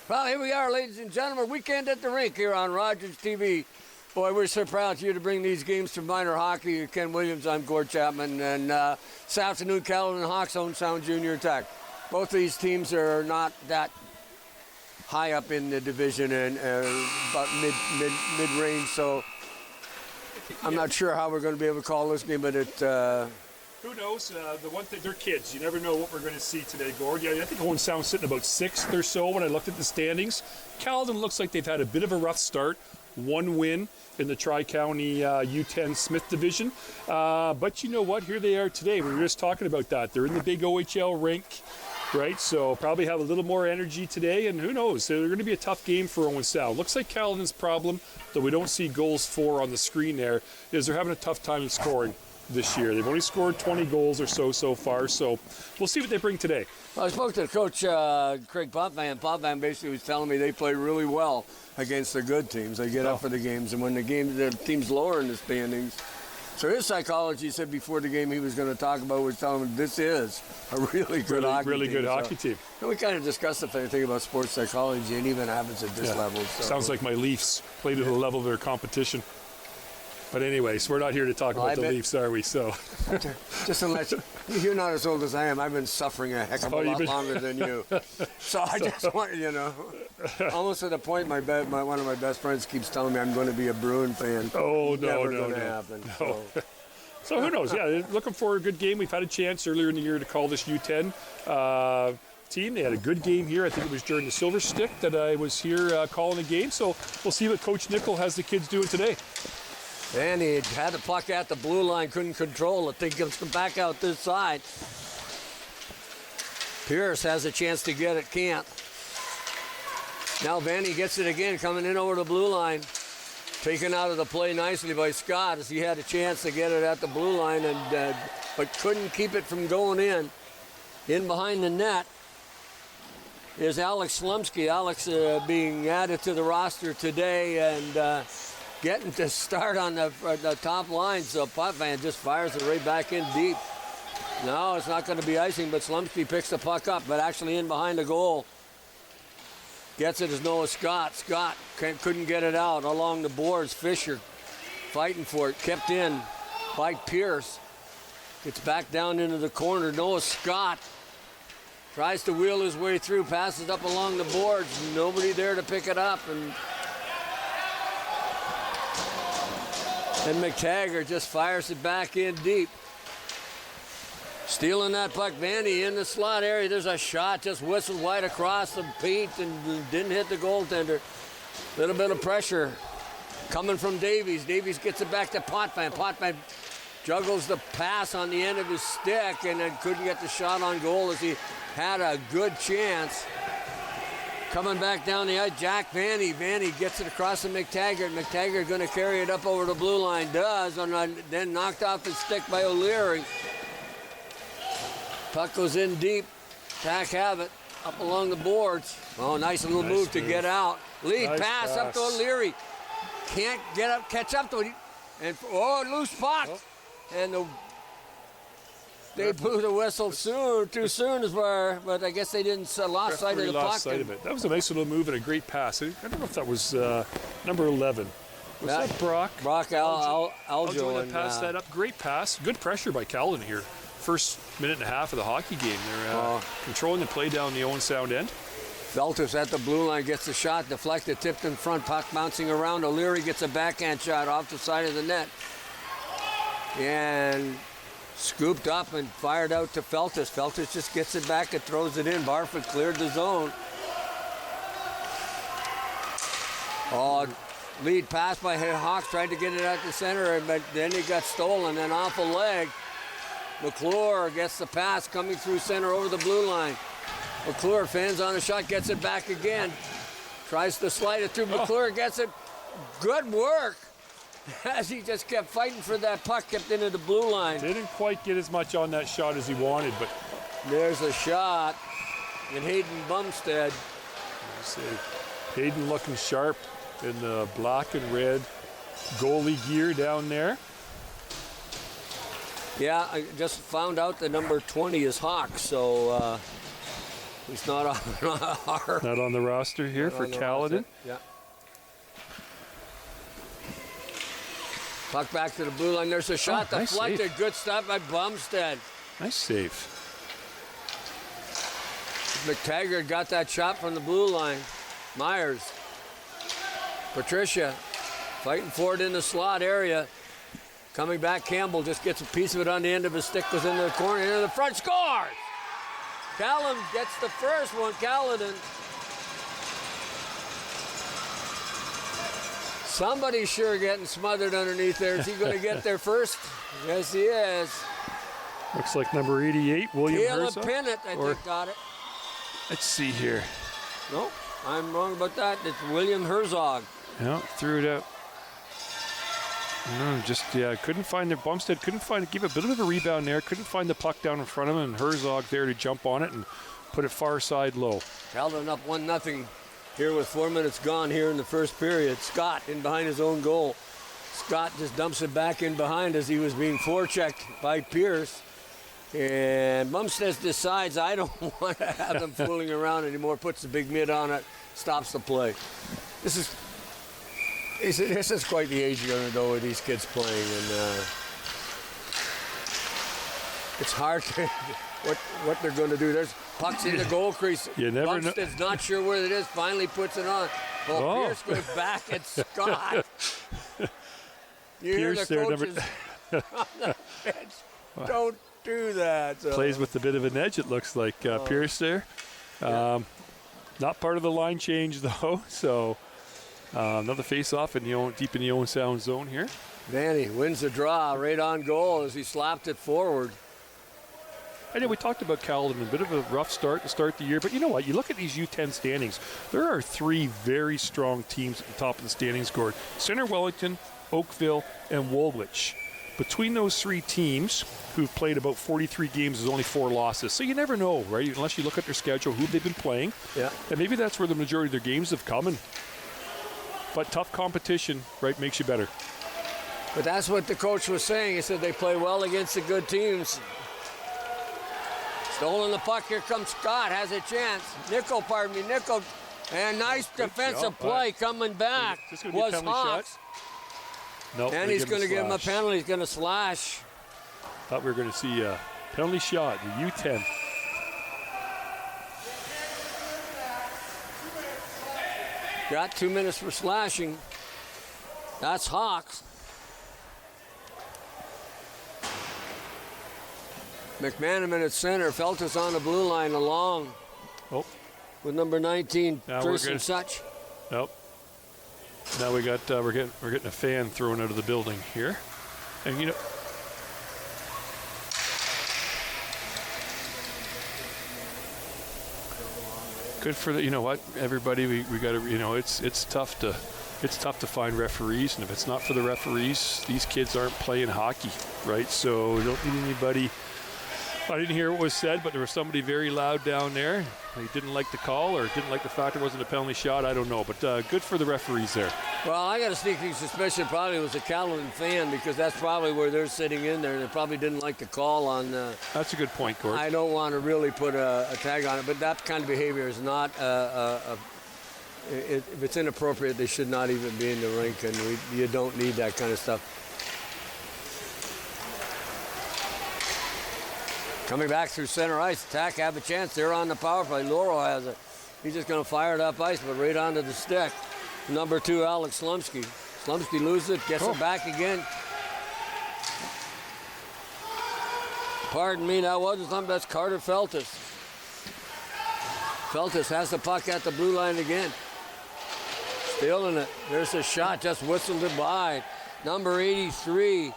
Well, here we are, ladies and gentlemen. Weekend at the Rink here on Rogers TV. Boy, we're so proud of you to bring these games to minor hockey. Ken Williams, I'm Gord Chapman. And this afternoon, Caledon Hawks own Sound Junior Tech. Both of these teams are not that high up in the division and about mid-range. So I'm not sure how we're going to be able to call this game, but who knows? The one thing, they're kids. You never know what we're going to see today, Gord. Yeah, I think Owen Sound's sitting about 6th or so when I looked at the standings. Caledon looks like they've had a bit of a rough start. One win in the Tri-County U10 Smith division. But you know what? Here they are today. We were just talking about that. They're in the big OHL rink, right? So probably have a little more energy today. And who knows? They're going to be a tough game for Owen Sound. Looks like Caledon's problem, though we don't see goals for on the screen there, is they're having a tough time in scoring this year. They've only scored 20 goals or so far, so we'll see what they bring today. Well, I spoke to Coach Craig Potvin. Potvin basically was telling me they play really well against the good teams. They get up for the games, and when the team's lower in the standings. So his psychology said before the game he was going to talk about was telling him this is a really good hockey team. And we kind of discussed the thing about sports psychology, and even happens at this level. So. Sounds like my Leafs played at the level of their competition. But anyways, we're not here to talk about the Leafs, are we? So, just to let you're not as old as I am. I've been suffering a heck of a lot longer than you. So I just want, almost to the point. One of my best friends keeps telling me I'm going to be a Bruin fan. Oh Never going to happen. No. So who knows? Yeah, looking for a good game. We've had a chance earlier in the year to call this U10 team. They had a good game here. I think it was during the Silver Stick that I was here calling the game. So we'll see what Coach Nickel has the kids doing today. And he had the puck at the blue line, couldn't control it. They comes back out this side. Pierce has a chance to get it, can't. Now Vanny gets it again, coming in over the blue line. Taken out of the play nicely by Scott as he had a chance to get it at the blue line, but couldn't keep it from going in. In behind the net is Alex Slumsky. Alex being added to the roster today and getting to start on the top line, so Potvin just fires it right back in deep. No, it's not going to be icing, but Slumsky picks the puck up, but actually in behind the goal. Gets it as Noah Scott. Scott couldn't get it out along the boards. Fisher fighting for it, kept in by Pierce. Gets back down into the corner. Noah Scott tries to wheel his way through, passes up along the boards. Nobody there to pick it up, and McTaggart just fires it back in deep. Stealing that puck, Vandy in the slot area. There's a shot, just whistled wide across the paint and didn't hit the goaltender. Little bit of pressure coming from Davies. Davies gets it back to Potvin. Potvin juggles the pass on the end of his stick and then couldn't get the shot on goal as he had a good chance. Coming back down the ice, Jack Vanny. Vanny gets it across to McTaggart. McTaggart going to carry it up over the blue line. Does, and then knocked off the stick by O'Leary. Puck goes in deep. Pack have it up along the boards. Oh, nice little move to get out. Lead pass up to O'Leary. Can't get up, catch up to it. And loose puck. Oh. And they blew the whistle too soon, but I guess they didn't lost sight of the puck. That was a nice little move and a great pass. I don't know if that was number 11. Was that Brock? Brock Aljo. And passed that up. Great pass. Good pressure by Caledon here. First minute and a half of the hockey game. They're controlling the play down the Owen Sound end. Feltus at the blue line gets the shot, deflected, tipped in front, puck bouncing around. O'Leary gets a backhand shot off the side of the net. And scooped up and fired out to Feltus. Feltus just gets it back and throws it in. Barfoot cleared the zone. Lead pass by Hawks, tried to get it out the center, but then it got stolen. Then off a leg. McClure gets the pass coming through center over the blue line. McClure fans on the shot, gets it back again. Tries to slide it through. McClure gets it. Good work. As he just kept fighting for that puck, kept into the blue line. Didn't quite get as much on that shot as he wanted, but there's a shot. And Hayden Bumstead. Let's see. Hayden looking sharp in the black and red goalie gear down there. Yeah, I just found out the number 20 is Hawks, so He's not on our. Not on the roster here for Caledon. Yeah. Puck back to the blue line. There's a shot deflected. Nice save. Good stop by Bumstead. Nice save. McTaggart got that shot from the blue line. Myers. Patricia fighting for it in the slot area. Coming back, Campbell just gets a piece of it on the end of his stick, goes into the corner, into the front, scores! Callum gets the first one, Caledon. Somebody's sure getting smothered underneath there. Is he going to get there first? Yes, he is. Looks like number 88, William Caleb Herzog. Pinnett, I think, got it. Let's see here. Nope, I'm wrong about that. It's William Herzog. Yeah, threw it out. No, couldn't find the Bumstead, give a bit of a rebound there, couldn't find the puck down in front of him, and Herzog there to jump on it and put it far side low. Caledon up 1-0 here with 4 minutes gone here in the first period. Scott in behind his own goal. Scott just dumps it back in behind as he was being forechecked by Pierce. And Bumstead decides, I don't want to have them fooling around anymore, puts the big mid on it, stops the play. This is quite the age you're though with these kids playing, and it's hard to what they're going to do. There's pucks in the goal crease. You never know. Bumstead's not sure where it is. Finally puts it on. Well, Pierce goes back at Scott. You hear Pierce the there, coaches on the bench. Don't do that. So. Plays with a bit of an edge, it looks like. Pierce there. Not part of the line change though. So. Another face-off deep in the own sound zone here. Vanny wins the draw right on goal as he slapped it forward. I know we talked about Caledon, a bit of a rough start to start the year, but you know what? You look at these U10 standings. There are 3 very strong teams at the top of the standings board. Center Wellington, Oakville, and Woolwich. Between those 3 teams, who've played about 43 games, there's only 4 losses. So you never know, right? Unless you look at their schedule, who they've been playing. Yeah. And maybe that's where the majority of their games have come. But tough competition, right, makes you better. But that's what the coach was saying. He said they play well against the good teams. Stolen the puck. Here comes Scott. Has a chance. Nickel. And nice defensive play coming back. Was Hawks. Nope, and he's going to give him a penalty. He's going to slash. Thought we were going to see a penalty shot, the U10. Got 2 minutes for slashing. That's Hawks. McManaman at center. Feltus on the blue line along. Oh. With number 19, now Tristan Such. Nope. Now we got we're getting a fan thrown out of the building here, and you know. Good for the, you know what, everybody, we got to, you know, it's tough to find referees, and if it's not for the referees, these kids aren't playing hockey, right? So don't need anybody. I didn't hear what was said, but there was somebody very loud down there. He didn't like the call or didn't like the fact it wasn't a penalty shot. I don't know, but good for the referees there. Well, I got a sneaking suspicion probably was a Caledon fan, because that's probably where they're sitting in there. They probably didn't like the call on. That's a good point, Gord. I don't want to really put a tag on it, but that kind of behavior is not. If it's inappropriate, they should not even be in the rink, and you don't need that kind of stuff. Coming back through center ice, attack have a chance. They're on the power play. Laurel has it. He's just going to fire it up ice, but right onto the stick. Number 2, Alex Slumsky. Slumsky loses it, gets it back again. Pardon me, that wasn't something. That's Carter Feltus. Feltus has the puck at the blue line again. Stealing it. There's a shot, just whistled it by. Number 83,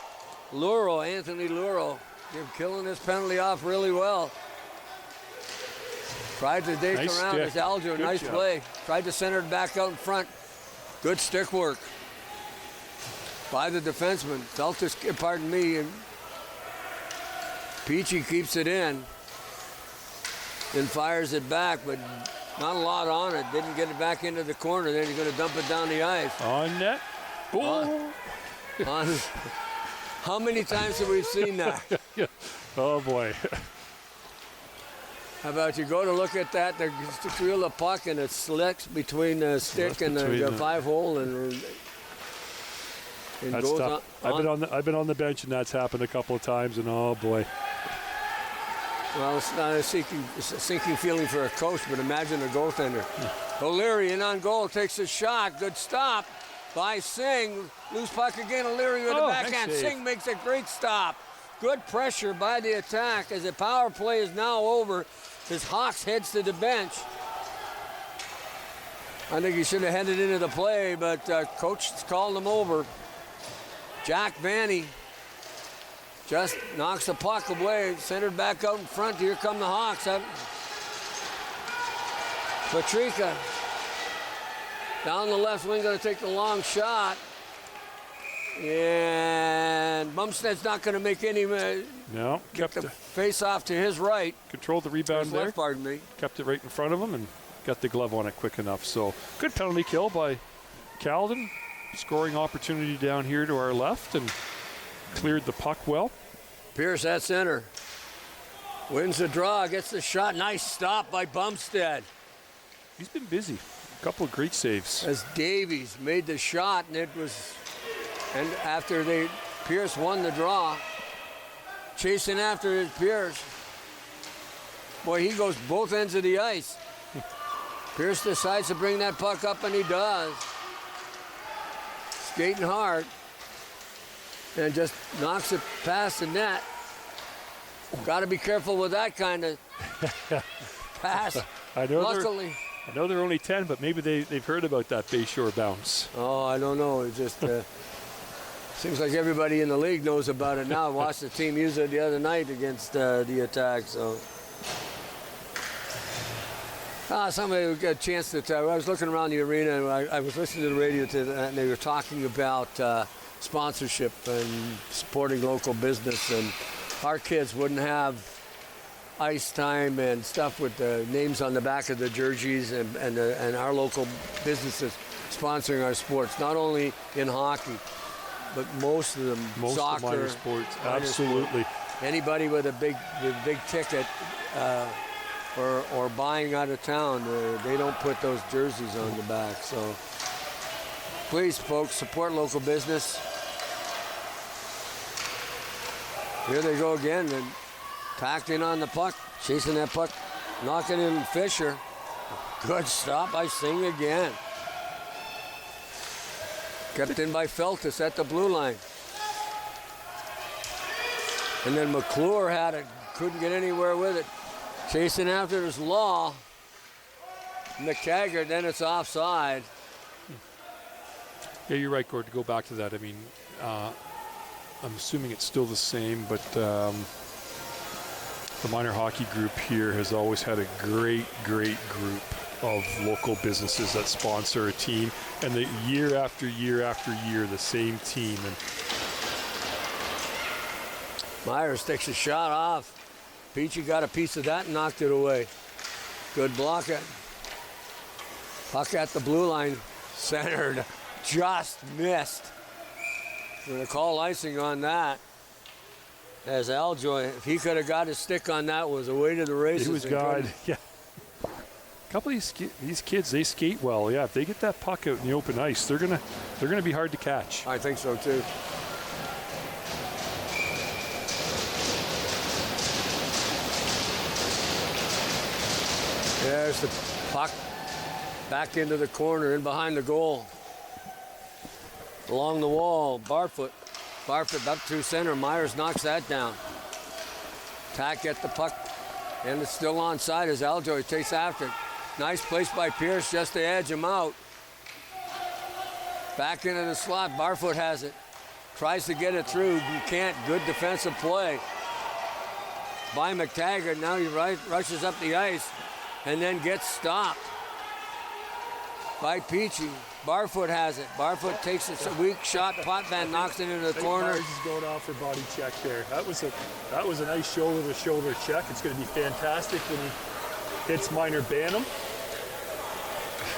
Laurel, Anthony Laurel. You're killing this penalty off really well. Tried to dake around his Alger. Nice play. Tried to center it back out in front. Good stick work by the defenseman. Feltus, pardon me. And Peachy keeps it in. Then fires it back, but not a lot on it. Didn't get it back into the corner. Then he's going to dump it down the ice. On net. On how many times have we seen that? Oh, boy. How about you go to look at that, to feel the puck, and it slicks between the stick and the 5-hole, and That's goes tough. on. I've been on the bench, and that's happened a couple of times, and oh boy. Well, it's not a sinking feeling for a coach, but imagine a goaltender. O'Leary in on goal, takes a shot. Good stop by Singh. Loose puck again. O'Leary with the backhand. Nice save. Singh makes a great stop. Good pressure by the attack as the power play is now over. As Hawks heads to the bench. I think he should have headed into the play, but coach called him over. Jack Vanny just knocks the puck away, centered back out in front. Here come the Hawks. Patrica down the left wing, going to take the long shot. And Bumstead's not going to make any. No, Kept the face off to his right. Controlled the rebound His there. left, pardon me. Kept it right in front of him and got the glove on it quick enough. So good penalty kill by Calden. Scoring opportunity down here to our left and cleared the puck well. Pierce at center. Wins the draw, gets the shot. Nice stop by Bumstead. He's been busy. A couple of great saves. As Davies made the shot, and and after Pierce won the draw, chasing after his Pierce. Boy, he goes both ends of the ice. Pierce decides to bring that puck up, and he does. Skating hard. And just knocks it past the net. Got to be careful with that kind of pass. I know Luckily. I know they're only 10, but maybe they've heard about that Bayshore bounce. Oh, I don't know. It just seems like everybody in the league knows about it now. I watched the team use it the other night against the Attack. So somebody got a chance to tell. I was looking around the arena, and I was listening to the radio and they were talking about sponsorship and supporting local business, and our kids wouldn't have ice time and stuff with the names on the back of the jerseys and our local businesses sponsoring our sports, not only in hockey, but most of them, soccer, of minor sports, absolutely. Anybody with a big ticket or buying out of town, they don't put those jerseys on the back. So please, folks, support local business. Here they go again, and tacked in on the puck, chasing that puck, knocking in Fisher. Good stop by Singh again. Kept in by Feltus at the blue line. And then McClure had it, couldn't get anywhere with it. Chasing after his Law. McTaggart, then it's offside. Yeah, you're right, Gord, to go back to that. I mean, I'm assuming it's still the same, but the minor hockey group here has always had a great group of local businesses that sponsor a team, and the year after year after year, the same team. And Myers takes a shot off. Peachy got a piece of that and knocked it away. Good block it. Puck at the blue line, centered, just missed. We're going to call icing on that. As Aljoy, if he could have got his stick on that, was away to the races. he was gone. Yeah. A couple of these kids, they skate well. Yeah, if they get that puck out in the open ice, they're gonna be hard to catch. I think so too. There's the puck back into the corner, in behind the goal. Along the wall, Barfoot up through center. Myers knocks that down. Tack at the puck, and it's still onside as Aljoy takes after it. Nice place by Pierce just to edge him out. Back into the slot. Barfoot has it. Tries to get it through. You can't. Good defensive play by McTaggart. Now he rushes up the ice and then gets stopped by Peachy. Barfoot has it. Barfoot takes a weak shot. Potvin knocks it into the corner. Myers is going off for body check there. That was a nice shoulder-to-shoulder check. It's going to be fantastic when he hits Minor Bantam.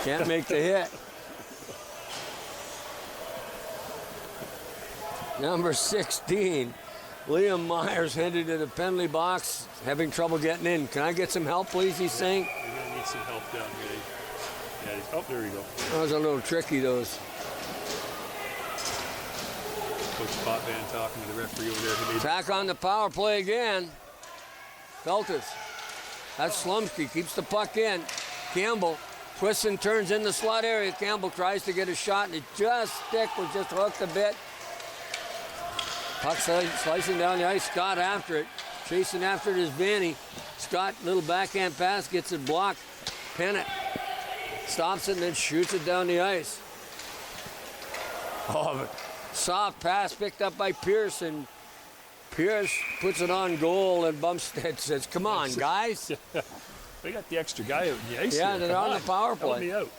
Can't make the hit. Number 16, Liam Myers headed to the penalty box, having trouble getting in. Can I get some help, please? He's saying. You're going to need some help down here. Yeah, oh, there you go. That was a little tricky, those. Coach Potvin talking to the referee over there. Who made Attack on the power play again. Feltus. That's Slumsky. Keeps the puck in. Campbell twists and turns in the slot area. Campbell tries to get a shot, and it just was just hooked a bit. Puck slicing down the ice. Scott after it. Chasing after it is Vanny. Scott, little backhand pass, gets it blocked. Pennant stops it and then shoots it down the ice. Oh, soft pass picked up by Pearson. Pierce puts it on goal, and Bumstead says, "Come on, guys." They got the extra guy out in the ice. Yeah, here. they're Come on the power help play. me out.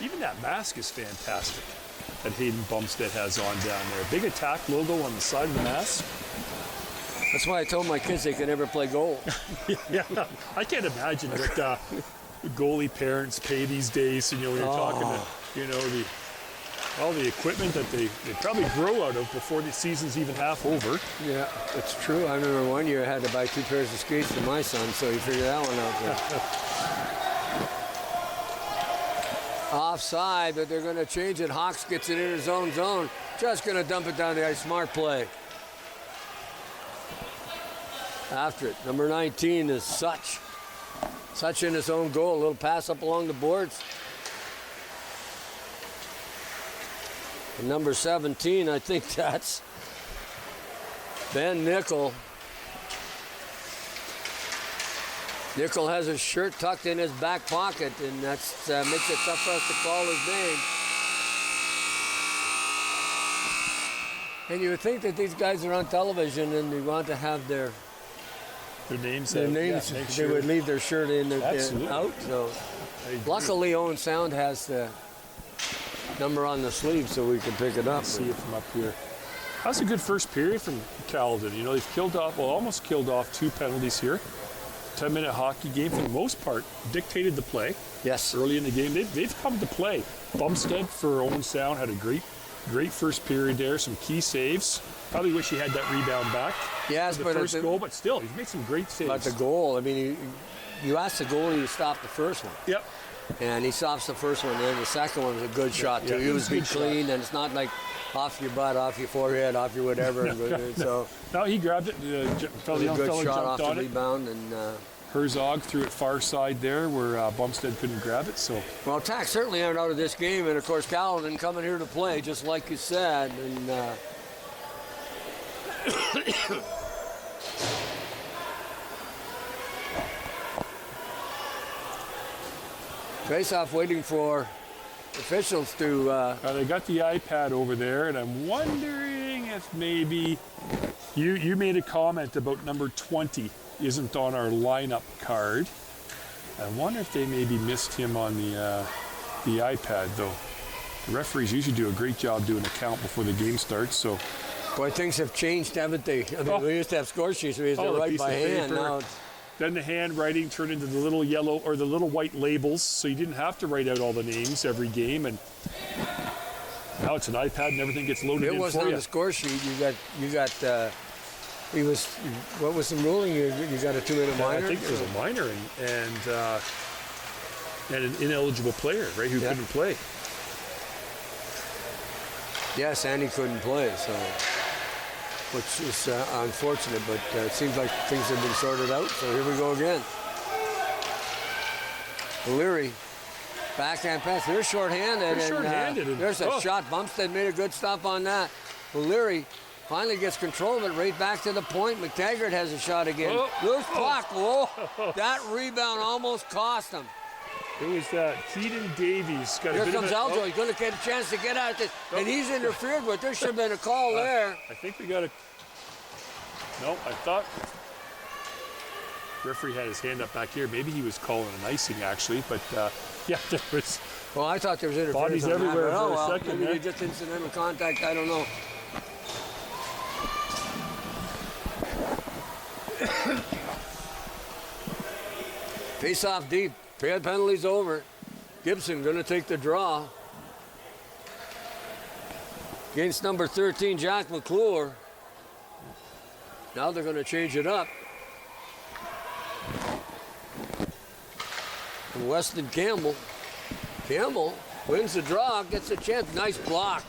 Even that mask is fantastic that Hayden Bumstead has on down there. Big attack logo on the side of the mask. That's why I told my kids they could never play goal. Yeah, I can't imagine what goalie parents pay these days. You know, when you're talking to, you know, all the equipment that they probably grow out of before the season's even half over. Yeah, it's true. I remember one year I had to buy 2 pairs of skates for my son, so you figure that one out there. Offside, but they're going to change it. Hawks gets it in his own zone. Just going to dump it down the ice. Smart play. After it, number 19 is Such. Such in his own goal. A little pass up along the boards. And number 17, I think that's Ben Nickel. Nickel has his shirt tucked in his back pocket, and that makes it tough for us to call his name. And you would think that these guys are on television and they want to have their names, they would leave their shirt in out. So luckily Owen Sound has the number on the sleeve so we can pick it up. See it from up here. That's a good first period from Caledon. You know, they've killed off, well, almost killed off 2 penalties here. 10-minute hockey game for the most part dictated the play. Yes. Early in the game, they've come to play. Bumstead for Owen Sound had a great first period there. Some key saves. Probably wish he had that rebound back. Yes, for the but first goal, but still, he's made some great saves. But the goal, I mean, you asked the goalie to stop the first one. Yep. And he stops the first one, and then the second one was a good shot, too. Yeah, He was good clean, and it's not like off your butt, off your forehead, off your whatever. So No, he grabbed it. it was a Young good fella shot jumped off on the it. rebound. And Herzog threw it far side there where Bumstead couldn't grab it. So well, Tack certainly aren't out of this game, and of course Caledon coming here to play, just like you said. And face-off waiting for officials to... they got the iPad over there, and I'm wondering if maybe you made a comment about number 20 isn't on our lineup card. I wonder if they maybe missed him on the iPad, though. The referees usually do a great job doing a count before the game starts, so... Boy, things have changed, haven't they? I mean, we used to have score sheets. We used to write by hand. Now then the handwriting turned into the little yellow or the little white labels, so you didn't have to write out all the names every game. And now it's an iPad and everything gets loaded in for you. It wasn't on the score sheet. You got. He was. What was the ruling? You got a 2-minute minor. I think there's a minor and an ineligible player, right, who couldn't play. Yes, and he couldn't play, so. Which is unfortunate, but it seems like things have been sorted out, so here we go again. O'Leary, backhand pass. They're shorthanded. They're shorthanded. There's a shot. Bumstead made a good stop on that. O'Leary finally gets control of it right back to the point. McTaggart has a shot again. Loose puck. Whoa. That rebound almost cost him. It was Keaton Davies. Here comes Aljo. He's going to get a chance to get out of this. And he's interfered with. There should have been a call there. I think we got a... No, I thought... Referee had his hand up back here. Maybe he was calling an icing, actually. But, yeah, there was... Well, I thought there was interference. Bodies everywhere for a second. Maybe just incidental contact. I don't know. Face off deep. Penalties over. Gibson going to take the draw. Against number 13, Jack McClure. Now they're going to change it up. And Weston Campbell wins the draw, gets a chance. Nice block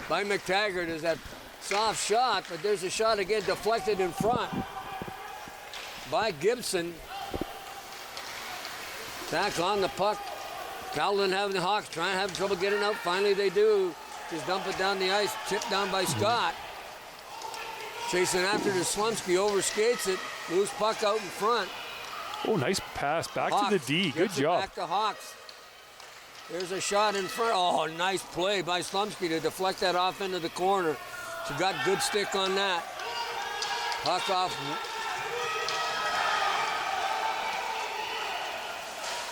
by McTaggart. Is that soft shot, but there's a shot again deflected in front by Gibson. Back on the puck. Calvin having the Hawks trying to have trouble getting out. Finally they do. Just dump it down the ice. Tipped down by Scott. Chasing after the Slumsky, overskates it. Loose puck out in front. Oh, nice pass back Hawks to the D. Good gets it job. back to Hawks. There's a shot in front. Oh, nice play by Slumsky to deflect that off into the corner. She got good stick on that. Puck off.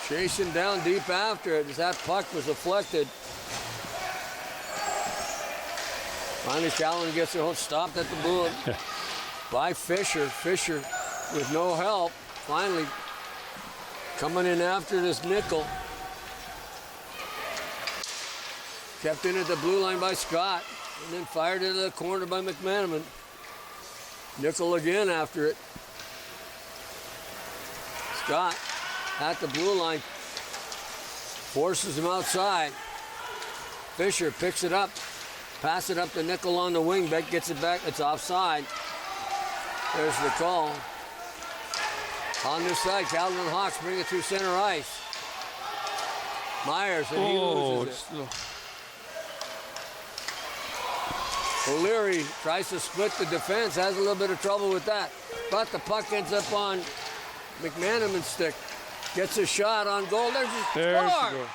Chasing down deep after it as that puck was deflected. Finally, Callan gets it stopped at the blue by Fisher. Fisher with no help. Finally coming in after this nickel. Kept in at the blue line by Scott. And then fired into the corner by McManaman. Nickel again after it. Scott at the blue line. Forces him outside. Fisher picks it up. Pass it up to Nickel on the wing. Beck gets it back. It's offside. There's the call. On this side, Calvin and Hawks bring it through center ice. Myers, and he loses it. O'Leary tries to split the defense, has a little bit of trouble with that. But the puck ends up on McManaman's stick. Gets a shot on goal. There's a score.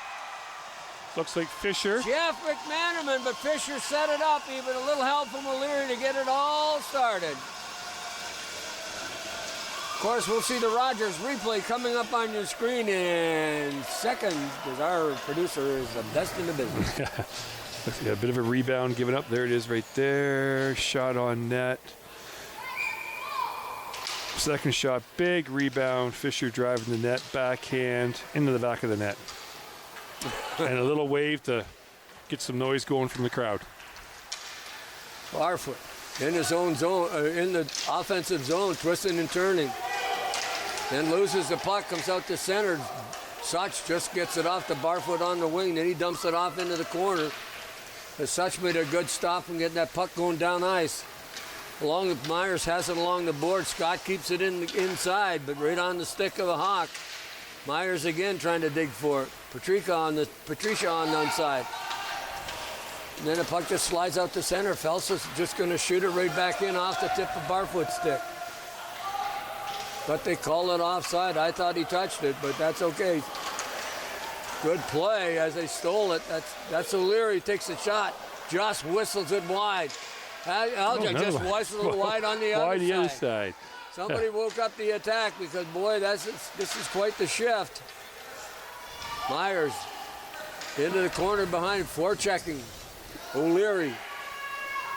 Looks like Fisher. Jeff McManaman, but Fisher set it up. Even a little help from O'Leary to get it all started. Of course, we'll see the Rogers replay coming up on your screen in seconds because our producer is the best in the business. Yeah, a bit of a rebound given up. There it is right there. Shot on net. Second shot, big rebound. Fisher driving the net, backhand into the back of the net. And a little wave to get some noise going from the crowd. Barfoot in his own zone, in the offensive zone, twisting and turning. Then loses the puck, comes out to center. Such just gets it off to Barfoot on the wing. Then he dumps it off into the corner. But Such made a good stop from getting that puck going down ice. Along with Myers has it along the board. Scott keeps it inside, but right on the stick of the Hawk. Myers again trying to dig for it. Patricia on the onside. And then the puck just slides out to center. Felsa's just going to shoot it right back in off the tip of Barfoot's stick. But they call it offside. I thought he touched it, but that's okay. Good play as they stole it. That's O'Leary takes a shot. Just whistles it wide. Alja just whistled it wide on the other side. Somebody woke up the attack because, boy, this is quite the shift. Myers into the corner behind, forechecking. O'Leary.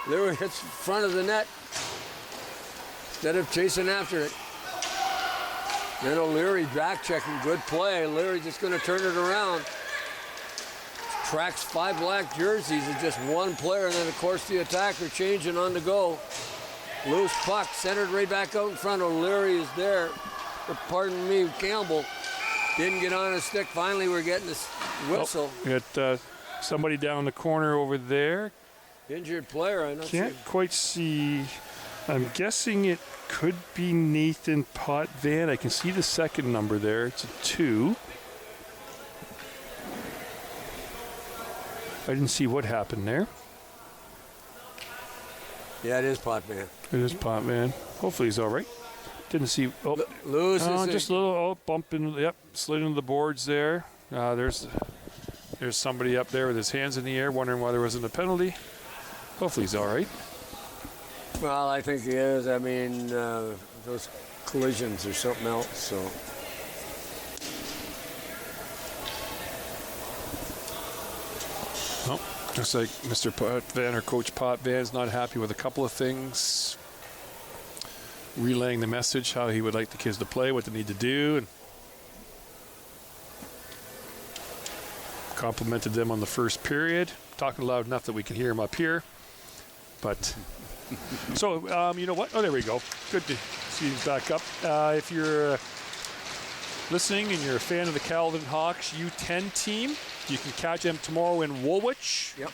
O'Leary hits front of the net instead of chasing after it. Then O'Leary back checking, good play. O'Leary just going to turn it around. Tracks 5 black jerseys and just one player, and then of course the attacker changing on the go. Loose puck, centered right back out in front. O'Leary is there. Or pardon me, Campbell didn't get on his stick. Finally, we're getting this whistle. We got somebody down the corner over there. Injured player, I can't quite see. I'm guessing it could be Nathan Potvin. I can see the second number there. It's a 2. I didn't see what happened there. Yeah, it is Potvin. It is Potvin. Hopefully he's all right. Didn't see. Oh, loses just a little bump in. Yep, slid into the boards there. There's somebody up there with his hands in the air, wondering why there wasn't a penalty. Hopefully he's all right. Well, I think he is. I mean, those collisions or something else. So. Well, looks like Mr. Potvin or Coach Potvin is not happy with a couple of things. Relaying the message, how he would like the kids to play, what they need to do, and complimented them on the first period. Talking loud enough that we can hear him up here, but So, you know what? Oh, there we go. Good to see you back up. If you're listening and you're a fan of the Caledon Hawks U10 team, you can catch them tomorrow in Woolwich. Yep.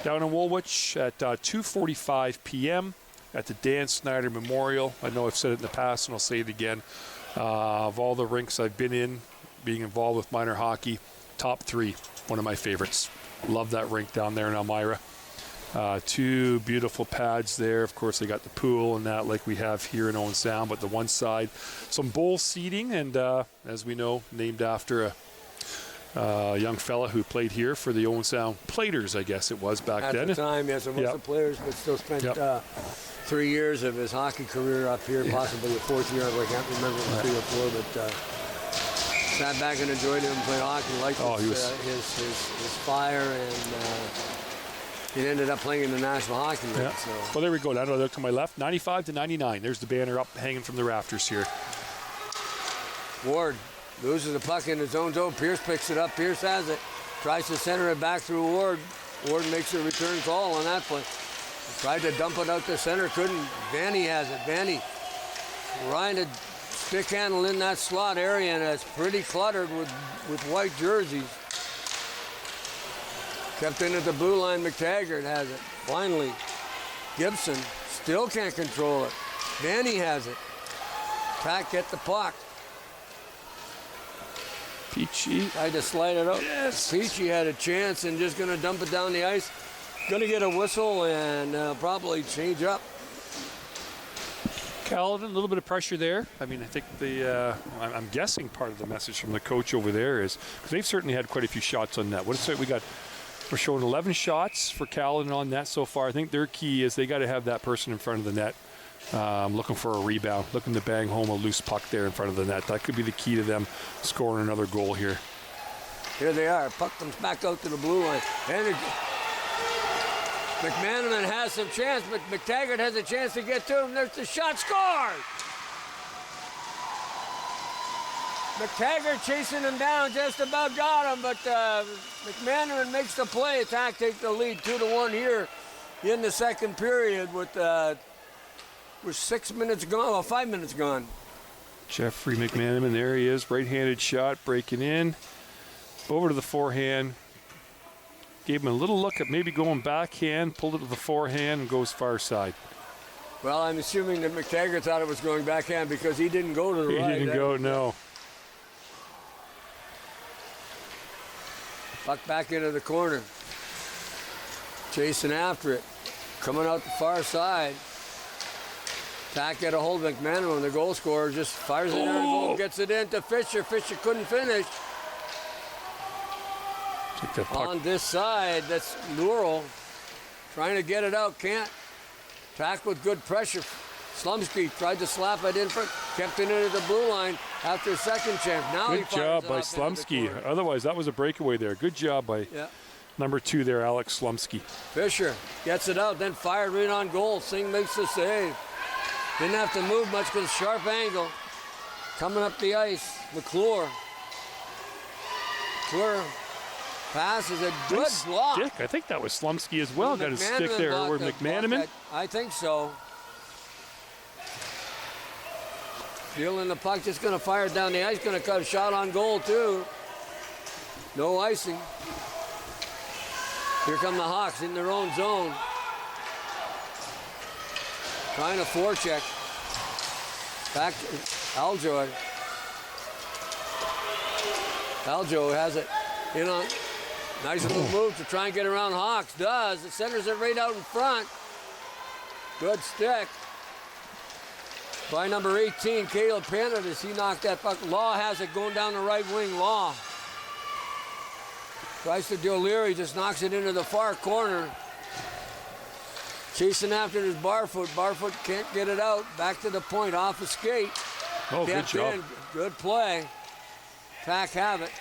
Down in Woolwich at 2:45 p.m. at the Dan Snyder Memorial. I know I've said it in the past, and I'll say it again. Of all the rinks I've been in, being involved with minor hockey, top 3, one of my favorites. Love that rink down there in Elmira. 2 beautiful pads there. Of course, they got the pool and that like we have here in Owen Sound, but the one side, some bowl seating, and as we know, named after a young fella who played here for the Owen Sound Platers, I guess it was back then. At the time, yes, it was the Players, but still spent 3 years of his hockey career up here, possibly a 4th year. I can't remember if it was 3 or 4, but sat back and enjoyed him play hockey. Liked his fire, and he ended up playing in the National Hockey League. Yeah. So. Well, there we go. Now look to my left, 95-99. There's the banner up, hanging from the rafters here. Ward loses the puck in his own zone. Pierce picks it up. Pierce has it. Tries to center it back through Ward. Ward makes a return call on that play. Tried to dump it out to center. Couldn't. Vanny has it. Vanny trying to stick handle in that slot area, and it's pretty cluttered with white jerseys. Kept in at the blue line. McTaggart has it. Finally, Gibson still can't control it. Vanny has it. Pack get the puck. Peachy. Tried to slide it out. Yes. Peachy had a chance and just going to dump it down the ice. Going to get a whistle and probably change up. Caledon, a little bit of pressure there. I mean, I think I'm guessing part of the message from the coach over there is, because they've certainly had quite a few shots on net. We're showing 11 shots for Caledon on net so far. I think their key is they got to have that person in front of the net looking for a rebound, looking to bang home a loose puck there in front of the net. That could be the key to them scoring another goal here. Here they are. Puck comes back out to the blue line. And McManaman has some chance, but McTaggart has a chance to get to him. There's the shot. Scored! McTaggart chasing him down, just about got him, but McManaman makes the play. Attack take the lead 2-1 here in the second period with 6 minutes gone, well, 5 minutes gone. Jeffrey McManaman, there he is, right-handed shot, breaking in, over to the forehand. Gave him a little look at maybe going backhand, pulled it to the forehand, and goes far side. Well, I'm assuming that McTaggart thought it was going backhand because he didn't go to the right. He didn't go, no. Puck back into the corner. Chasing after it. Coming out the far side. Tack get a hold of McManaman. The goal scorer just fires it in and goal, gets it into Fisher. Fisher couldn't finish. On this side, that's Laurel trying to get it out, can't. Tack with good pressure. Slumsky tried to slap it in front, kept it into the blue line after a second chance. Now good job by Slumsky. Otherwise, that was a breakaway there. Good job by number 2 there, Alex Slumsky. Fisher gets it out, then fired right on goal. Singh makes the save. Didn't have to move much because sharp angle. Coming up the ice, McClure. McClure passes a good block. Stick. I think that was Slumsky as well. Got his stick there. Or McManaman. I think so. Feeling the puck, just going to fire it down the ice. Going to cut a shot on goal too. No icing. Here come the Hawks in their own zone. Trying to forecheck. Back to Aljoy. Aljoy has it in on. Nice little move to try and get around Hawks. Does. It centers it right out in front. Good stick by number 18, Caleb Pennant, as he knocked that puck. Law has it going down the right wing. Law tries to do O'Leary, just knocks it into the far corner. Chasing after his Barfoot. Barfoot can't get it out. Back to the point, off the skate. Oh, good job. In. Good play. Pack have it.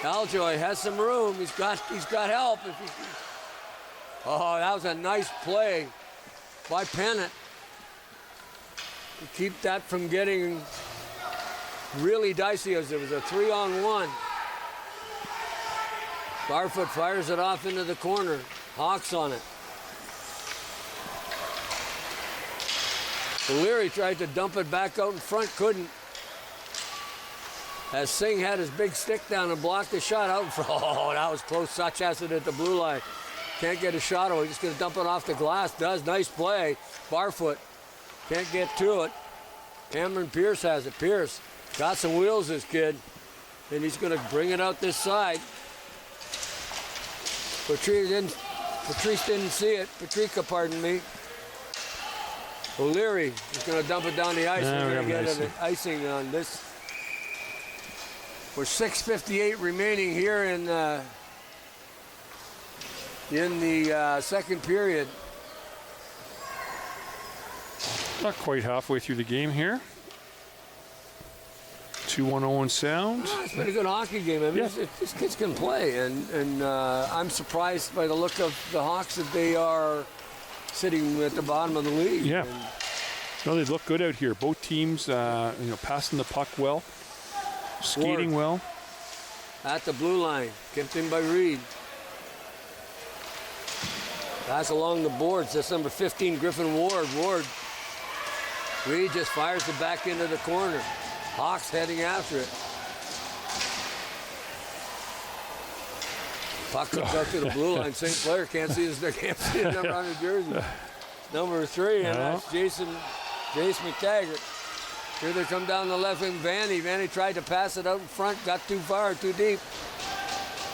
Aljoy has some room. He's got help. Oh, that was a nice play by Pennant to keep that from getting really dicey, as it was a 3-on-1. Barfoot fires it off into the corner. Hawks on it. O'Leary tried to dump it back out in front, couldn't. As Singh had his big stick down and blocked the shot out in front. Oh, that was close. Such has it at the blue line. Can't get a shot away. Just going to dump it off the glass. Does. Nice play. Barfoot. Can't get to it. Cameron Pierce has it. Pierce got some wheels, this kid. And he's going to bring it out this side. Patrice didn't see it. Patrica, pardon me. O'Leary is going to dump it down the ice. We're going to get an icing on this. With 6:58 remaining here in the second period. Not quite halfway through the game here. 2-1 Owen Sound. It's been a good hockey game. I mean, these kids can play, and I'm surprised by the look of the Hawks that they are sitting at the bottom of the league. Yeah. No, they look good out here. Both teams, passing the puck well, skating well. At the blue line, kept in by Reed. Pass along the boards. That's number 15, Griffin Ward. Reed just fires it back into the corner. Hawks heading after it. Puck comes up to the blue line. St. Clair can't see his number on the jersey. Number 3, and that's Jace McTaggart. Here they come down the left wing. Vanny tried to pass it out in front, got too far, too deep.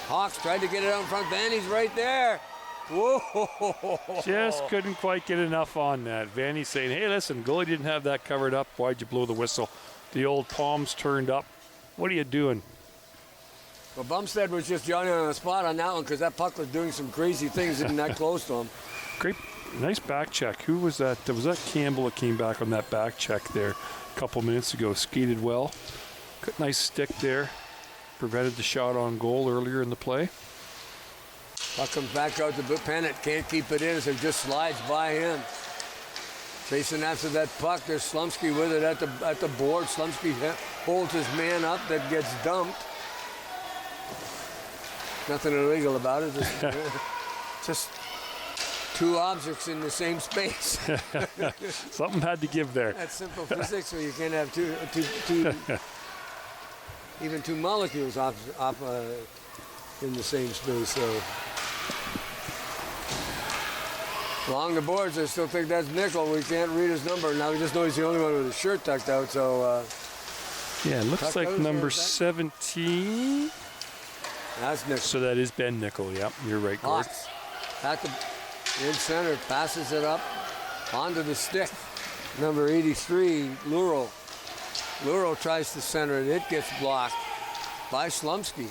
Hawks tried to get it out in front. Vanny's right there. Whoa! Just couldn't quite get enough on that. Vanny saying, hey, listen, goalie didn't have that covered up. Why'd you blow the whistle? The old palms turned up. What are you doing? Well, Bumstead was just Johnny on the spot on that one because that puck was doing some crazy things and that close to him. Great, nice back check. Who was that? Was that Campbell that came back on that back check there a couple minutes ago? Skated well. Nice stick there. Prevented the shot on goal earlier in the play. Puck comes back out to Pennant. Can't keep it in, so it just slides by him. Chasing after that puck. There's Slumsky with it at the board. Slumsky holds his man up. That gets dumped. Nothing illegal about it. Just two objects in the same space. Something had to give there. That's simple physics, where you can't have two even two molecules in the same space. So along the boards, I still think that's Nickel. We can't read his number now. We just know he's the only one with his shirt tucked out. So yeah, it looks like number 17. That's Nickel. So that is Ben Nickel. Yep, you're right, Gord. Hawks at the in center, passes it up onto the stick. Number 83, Luro. Luro tries to center it. It gets blocked by Slumsky,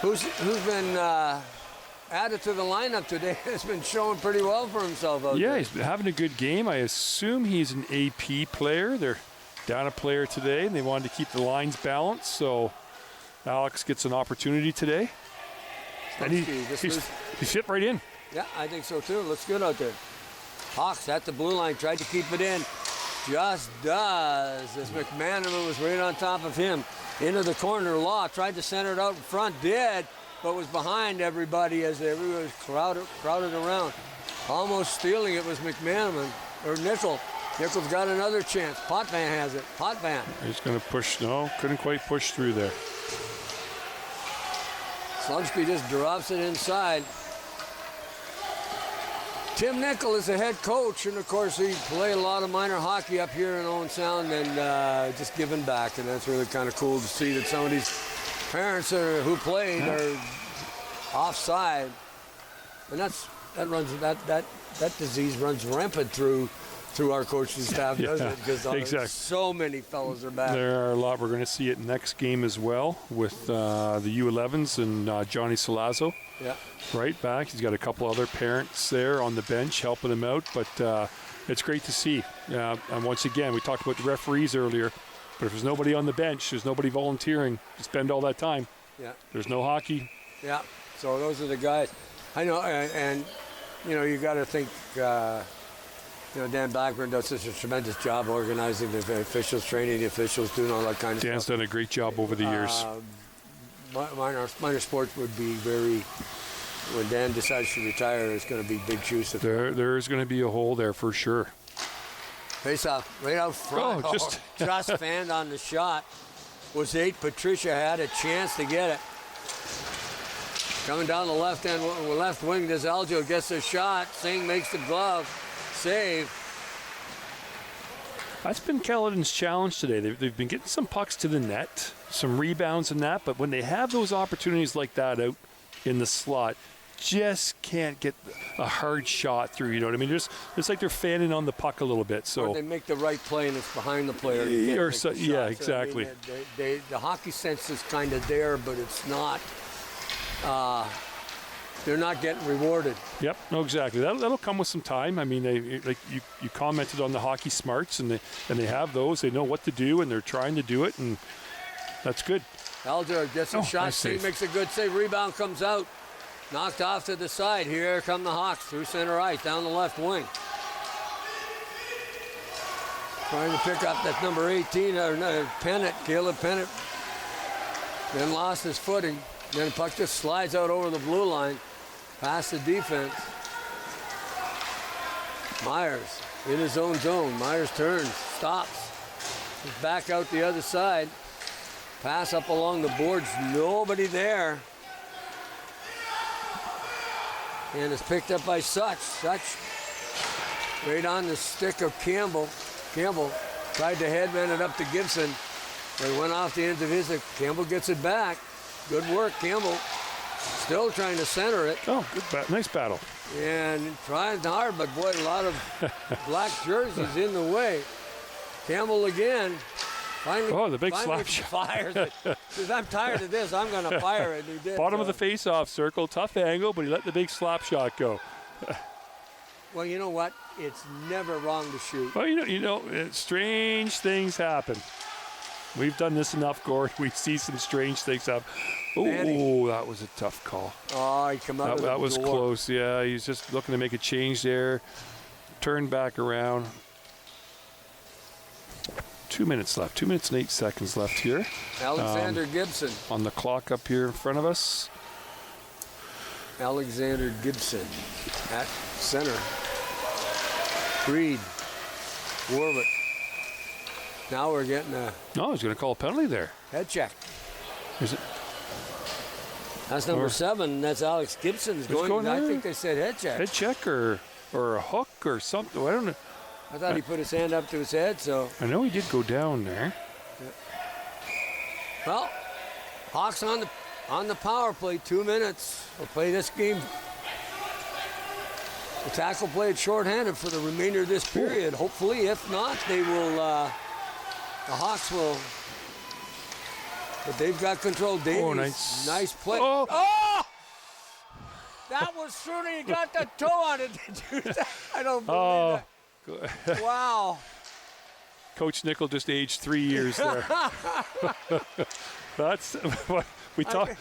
who's been added to the lineup today. Has been showing pretty well for himself out there. Yeah, he's been having a good game. I assume he's an AP player. They're down a player today, and they wanted to keep the lines balanced. So Alex gets an opportunity today. And he's fit right in. Yeah, I think so too. Looks good out there. Hawks at the blue line, tried to keep it in. Just does, as McManaman was right on top of him. Into the corner, Law tried to center it out in front, did, but was behind everybody as everyone was crowded around. Almost stealing it was McManaman, or Nickel. Nickel's got another chance. Potvin has it. Potvin. He's going to push, no, couldn't quite push through there. Slumsky just drops it inside. Tim Nickel is the head coach, and of course he played a lot of minor hockey up here in Owen Sound and just giving back, and that's really kind of cool to see that some of these parents who played are offside, and that disease runs rampant through our coaching staff, doesn't it? Because so many fellows are back. There are a lot. We're going to see it next game as well with the U11s and Johnny Salazzo. Yeah. Right back. He's got a couple other parents there on the bench helping him out, but it's great to see. And once again, we talked about the referees earlier, but if there's nobody on the bench, there's nobody volunteering to spend all that time. Yeah. There's no hockey. Yeah. So those are the guys. I know, and you got to think. Dan Blackburn does such a tremendous job organizing the officials, training the officials, doing all that kind of stuff. Dan's done a great job over the years. Minor sports would be very, when Dan decides to retire, there's going to be big shoes to fill. There's going to be a hole there for sure. Face off right out front. Oh, just- just fanned on the shot. Was 8. Patricia had a chance to get it. Coming down the left wing, this Aljo gets a shot. Singh makes the glove save. That's been Caledon's challenge today. They've been getting some pucks to the net, some rebounds and that, but when they have those opportunities like that out in the slot, just can't get a hard shot through. You know what I mean? It's like they're fanning on the puck a little bit. So or they make the right play and it's behind the player. Or so, yeah, exactly. I mean, the hockey sense is kind of there, but it's not. They're not getting rewarded. Yep, no, exactly. That'll come with some time. I mean, you commented on the hockey smarts, and they have those. They know what to do, and they're trying to do it, and that's good. Alger gets a shot. Nice He save. makes a good save. Rebound comes out. Knocked off to the side. Here come the Hawks through center ice, down the left wing. Trying to pick up that number 18, Pennant, Caleb Pennant. Then lost his footing. Then the puck just slides out over the blue line, past the defense. Myers in his own zone. Myers turns, stops. He's back out the other side. Pass up along the boards. Nobody there. And it's picked up by Such. Such right on the stick of Campbell. Campbell tried to headman it up to Gibson. But it went off the end of his. Campbell gets it back. Good work, Campbell. Still trying to center it. Oh, good nice battle. And trying hard, but boy, a lot of black jerseys in the way. Campbell again. Finally, the big finally slap shot. fires it. Says, I'm tired of this. I'm going to fire it. He did. Bottom of the face-off circle, tough angle, but he let the big slap shot go. Well, you know what? It's never wrong to shoot. Well, strange things happen. We've done this enough, Gord. We see some strange things happen. Oh, that was a tough call. Oh, he come out of the That was door. close. Yeah, he's just looking to make a change there. Turn back around. 2 minutes left. 2 minutes and 8 seconds left here. Alexander Gibson. On the clock up here in front of us. Alexander Gibson at center. Reed. Warwick. Now we're getting a No, he's going to call a penalty there. head check. Is it? That's number 7. That's Alex Gibson's going. I think they said head check. Head check or a hook or something. I don't know. I thought he put his hand up to his head, so. I know he did go down there. Well, Hawks on the power play. 2 minutes. We'll play this game. The tackle played shorthanded for the remainder of this period. Hopefully, if not, they will. The Hawks will. But they've got control. Davies, nice play. Oh! That was sooner you got the toe on it. Did you? I don't believe that. Wow. Coach Nickel just aged 3 years there. That's we talk.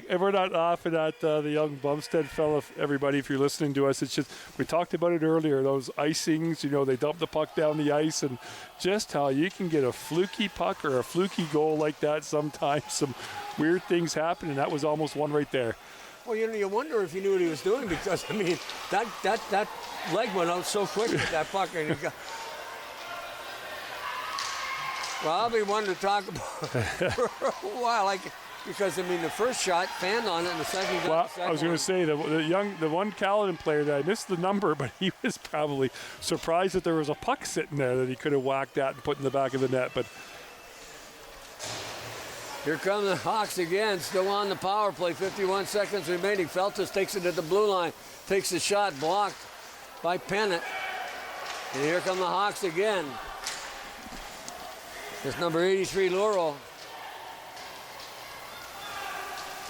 And we're not laughing at the young Bumstead fella. Everybody, if you're listening to us, it's just we talked about it earlier. Those icings, they dump the puck down the ice, and just how you can get a fluky puck or a fluky goal like that. Sometimes some weird things happen, and that was almost one right there. Well, you wonder if he knew what he was doing because, I mean, that leg went out so quick with that puck. And he got... Well, I'll be one to talk about for a while, because, I mean, the first shot fanned on it and the second got the second I was going to say, the one Caledon player that I missed the number, but he was probably surprised that there was a puck sitting there that he could have whacked at and put in the back of the net, but... Here come the Hawks again, still on the power play, 51 seconds remaining. Feltus takes it at the blue line, takes the shot, blocked by Pennant. And here come the Hawks again. It's number 83, Laurel.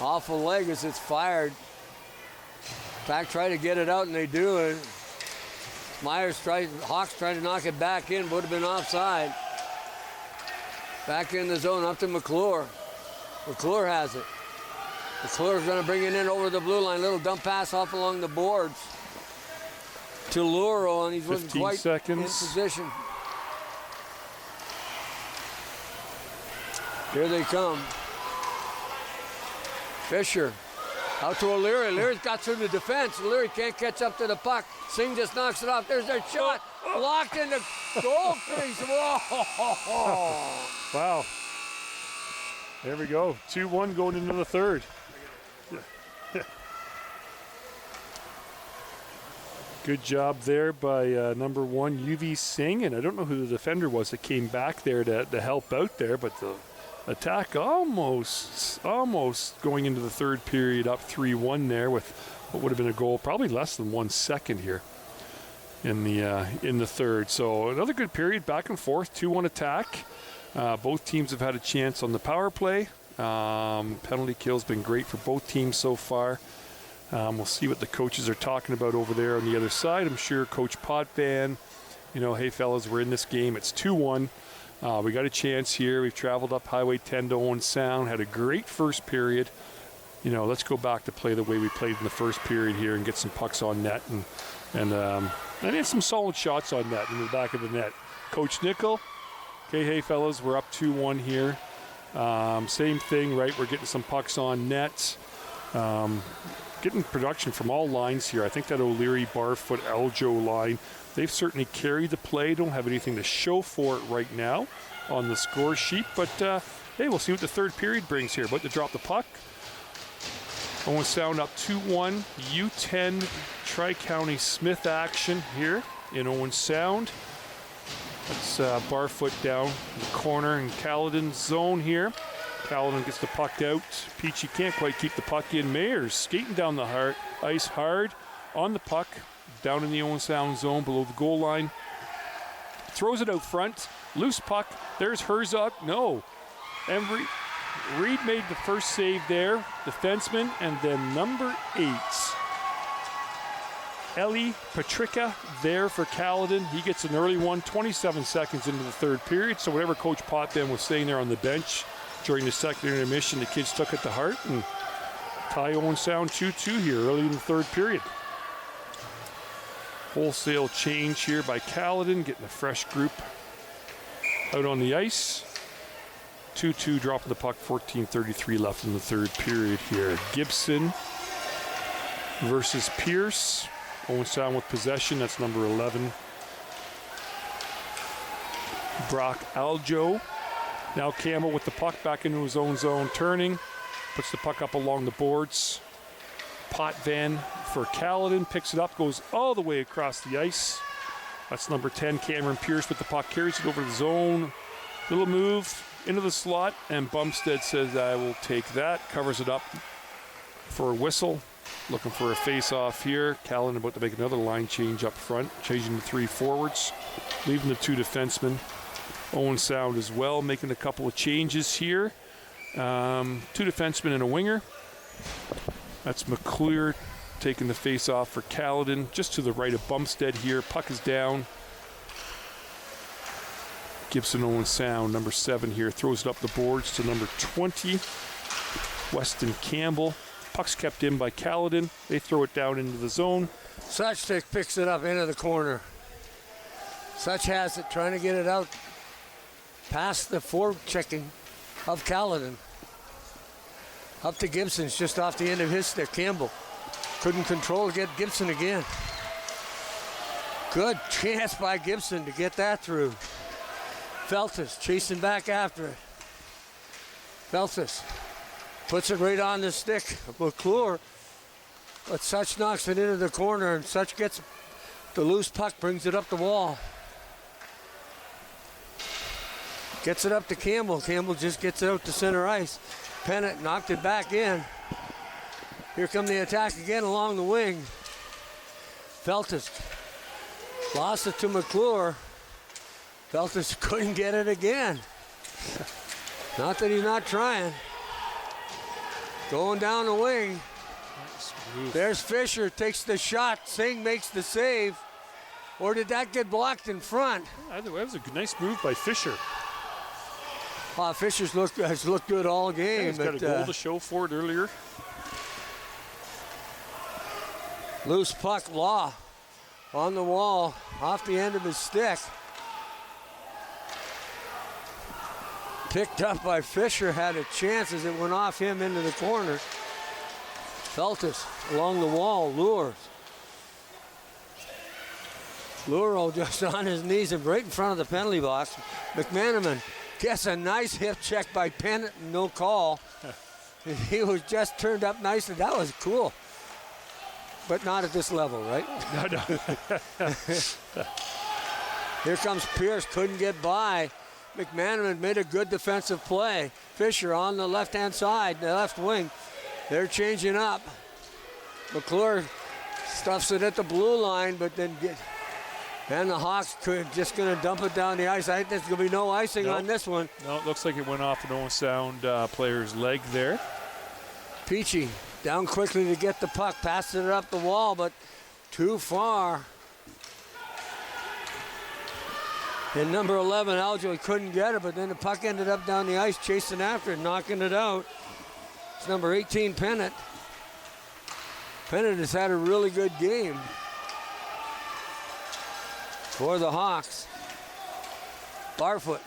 Awful leg as it's fired. Back try to get it out, and they do it. Hawks trying to knock it back in, would have been offside. Back in the zone, up to McClure. McClure has it. McClure's going to bring it in over the blue line. Little dump pass off along the boards to Laurel, and he wasn't quite in position. Here they come. Fisher Out to O'Leary. O'Leary's got through the defense. O'Leary can't catch up to the puck. Singh just knocks it off. There's their shot. Blocked in the goal crease. Whoa! Wow. There we go. 2-1 going into the third. Good job there by number 1, UV Singh. And I don't know who the defender was that came back there to help out there, but the attack almost going into the third period up 3-1 there with what would have been a goal, probably less than 1 second here in the third. So another good period, back and forth, 2-1 attack. Both teams have had a chance on the power play. Penalty kill's been great for both teams so far. We'll see what the coaches are talking about over there on the other side. I'm sure Coach Potvin, hey fellas, we're in this game. It's 2-1. We got a chance here. We've traveled up Highway 10 to Owen Sound, had a great first period. Let's go back to play the way we played in the first period here and get some pucks on net and had some solid shots on net in the back of the net. Coach Nickel, okay, hey fellas, we're up 2-1 here. Same thing, right? We're getting some pucks on net. Getting production from all lines here. I think that O'Leary, Barfoot, Aljo line, they've certainly carried the play. Don't have anything to show for it right now on the score sheet, but hey, we'll see what the third period brings here. About to drop the puck. Owen Sound up 2-1. U10 Tri-County Smith action here in Owen Sound. That's Barfoot down in the corner in Caledon's zone here. Caledon gets the puck out. Peachy can't quite keep the puck in. Mayers skating down the ice hard on the puck, down in the Owen Sound zone below the goal line. Throws it out front. Loose puck. There's Herzog. No. And Reed made the first save there. Defenseman. And then number 8. Eli Patrica there for Caledon. He gets an early one, 27 seconds into the third period. So whatever Coach Potvin was saying there on the bench during the second intermission, the kids took it to heart and tie Owen Sound 2-2 here early in the third period. Wholesale change here by Caledon, getting a fresh group out on the ice. 2-2, dropping the puck, 14:33 left in the third period here. Gibson versus Pierce. Owen Sound with possession, that's number 11. Brock Aljo. Now Campbell with the puck back into his own zone, turning. Puts the puck up along the boards. Potvin for Caledon, picks it up, goes all the way across the ice. That's number 10, Cameron Pierce with the puck, carries it over the zone. Little move into the slot, and Bumstead says, I will take that. Covers it up for a whistle. Looking for a face-off here. Caledon about to make another line change up front, changing the 3 forwards, leaving the 2 defensemen. Owen Sound as well, making a couple of changes here. 2 defensemen and a winger. That's McClure taking the face-off for Caledon, just to the right of Bumstead here. Puck is down. Gibson Owen Sound, number 7 here, throws it up the boards to number 20, Weston Campbell. Puck's kept in by Caledon. They throw it down into the zone. Such picks it up into the corner. Such has it, trying to get it out past the forward checking of Caledon. Up to Gibson's just off the end of his stick. Campbell couldn't control, get Gibson again. Good chance by Gibson to get that through. Feltus chasing back after it. Feltus puts it right on the stick of McClure, but Such knocks it into the corner, and Such gets the loose puck, brings it up the wall. Gets it up to Campbell. Campbell just gets it out to center ice. Pennant knocked it back in. Here come the attack again along the wing. Feltus lost it to McClure. Feltus couldn't get it again. Not that he's not trying. Going down the wing. There's Fisher, takes the shot. Singh makes the save. Or did that get blocked in front? Either way, it was a nice move by Fisher. Fisher's has looked good all game. Yeah, he's got a goal to show for it earlier. Loose puck, Law on the wall, off the end of his stick. Picked up by Fisher, had a chance as it went off him into the corner. Feltus along the wall, lures. Luro just on his knees and right in front of the penalty box. McManaman gets a nice hip check by Pennant, no call. He was just turned up nicely. That was cool. But not at this level, right? No. Here comes Pierce, couldn't get by. McManaman made a good defensive play. Fisher on the left-hand side, the left wing. They're changing up. McClure stuffs it at the blue line, but then and the Hawks just going to dump it down the ice. I think there's going to be no icing on this one. No, it looks like it went off an Owen Sound player's leg there. Peachy down quickly to get the puck, passes it up the wall, but too far. And number 11, Aljo, couldn't get it, but then the puck ended up down the ice, chasing after it, knocking it out. It's number 18, Pennant. Pennant has had a really good game for the Hawks. Barfoot.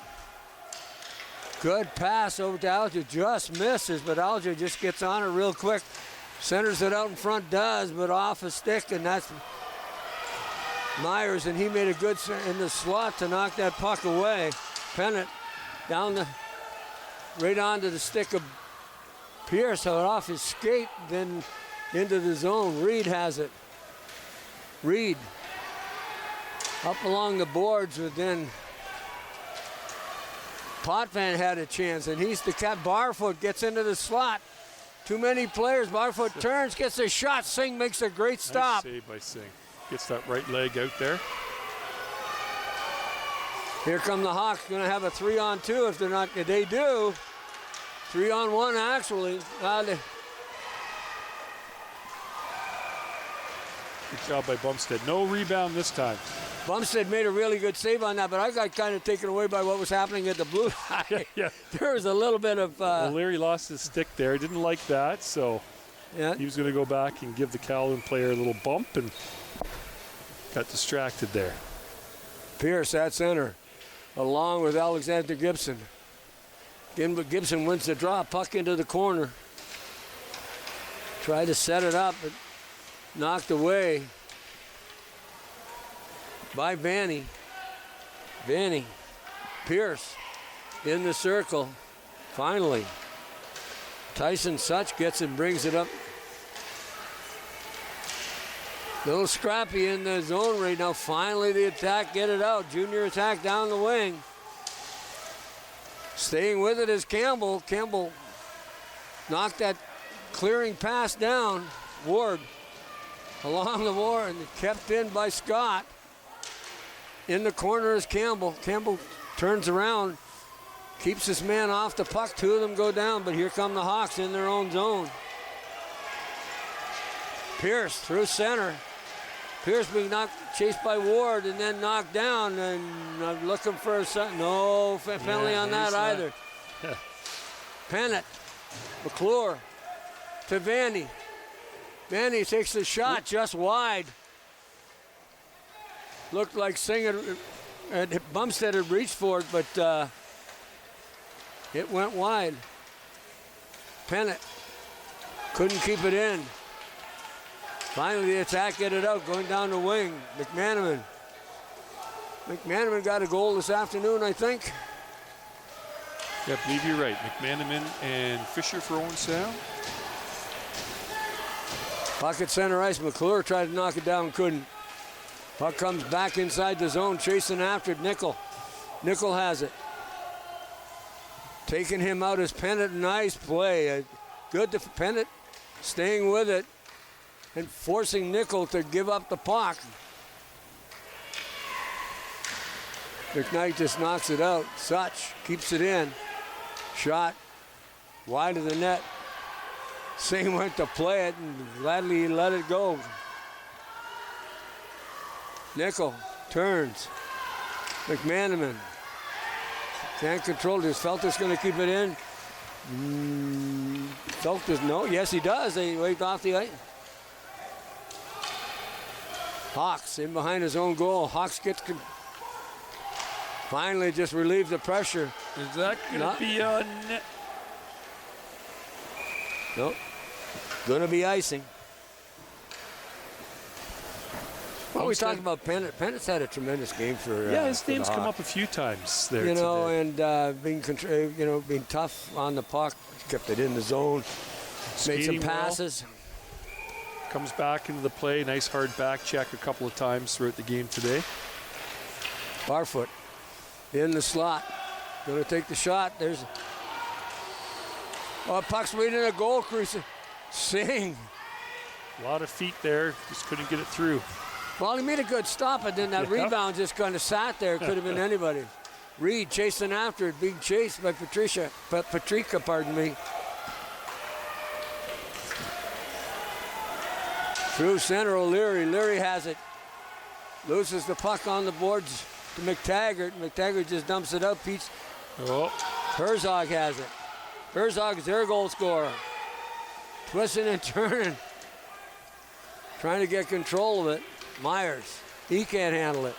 Good pass over to Aljo, just misses, but Aljo just gets on it real quick. Centers it out in front, does, but off a stick, and that's Myers, and he made a good in the slot to knock that puck away. Pennant down right onto the stick of Pierce, so off his skate, then into the zone. Reed has it. Reed up along the boards, but then Potvin had a chance, and he's the cat. Barfoot gets into the slot. Too many players. Barfoot turns, gets a shot. Singh makes a great stop. Nice save by Singh. Gets that right leg out there. Here come the Hawks, going to have a 3-on-2 if they're not. They do. 3-on-1 actually. Good job by Bumstead. No rebound this time. Bumstead made a really good save on that, but I got kind of taken away by what was happening at the blue line. Yeah. There was a little bit of... Well, Larry lost his stick there. Didn't like that, so yeah. He was going to go back and give the Caledon player a little bump and got distracted there. Pierce at center, along with Alexander Gibson. Gibson wins the draw, puck into the corner. Tried to set it up, but knocked away by Vanny. Vanny, Pierce in the circle. Finally, Tyson Such gets it, brings it up. Little scrappy in the zone right now. Finally the attack, get it out. Junior attack down the wing. Staying with it is Campbell. Campbell knocked that clearing pass down. Ward along the wall and kept in by Scott. In the corner is Campbell. Campbell turns around, keeps his man off the puck. Two of them go down, but here come the Hawks in their own zone. Pierce through center. Pierce being chased by Ward and then knocked down, and looking for no penalty on that either. Pennant, McClure to Vandy. Vandy takes the shot just wide. Looked like Singh Bumstead had reached for it, but it went wide. Pennant couldn't keep it in. Finally, the attack get it out, going down the wing. McManaman. McManaman got a goal this afternoon, I think. Yeah, I believe you're right. McManaman and Fisher for Owen Sound. Puck at center ice. McClure tried to knock it down, couldn't. Puck comes back inside the zone, chasing after it. Nickel. Nickel has it. Taking him out as Pennant. Nice play. Good to Pennant, staying with it and forcing Nickel to give up the puck. McKnight just knocks it out. Such keeps it in. Shot wide of the net. Singh went to play it and gladly let it go. Nickel turns. McManaman can't control this. Feltus going to keep it in. Feltus, no. Yes, he does. He waved off the ice. Hawks in behind his own goal. Hawks gets finally just relieve the pressure. Is that going to be on net? Nope. Going to be icing. Well, we Homestead- talked about Pennant. Pennant's had a tremendous game for Yeah, his for the name's come Hawks. up a few times there You know, today. and being tough on the puck, kept it in the zone, made some Skating well. passes. Comes back into the play. Nice hard back check a couple of times throughout the game today. Barfoot in the slot, going to take the shot. There's puck's waiting in the goal crease. Sing. A lot of feet there. Just couldn't get it through. Well, he made a good stop, and then that Yeah. rebound just kind of sat there. Could have been anybody. Reed chasing after it, being chased by Patrica, pardon me. Through center, O'Leary. Leary has it. Loses the puck on the boards to McTaggart. McTaggart just dumps it out. Peach Oh, Herzog has it. Herzog is their goal scorer. Twisting and turning. Trying to get control of it. Myers, he can't handle it.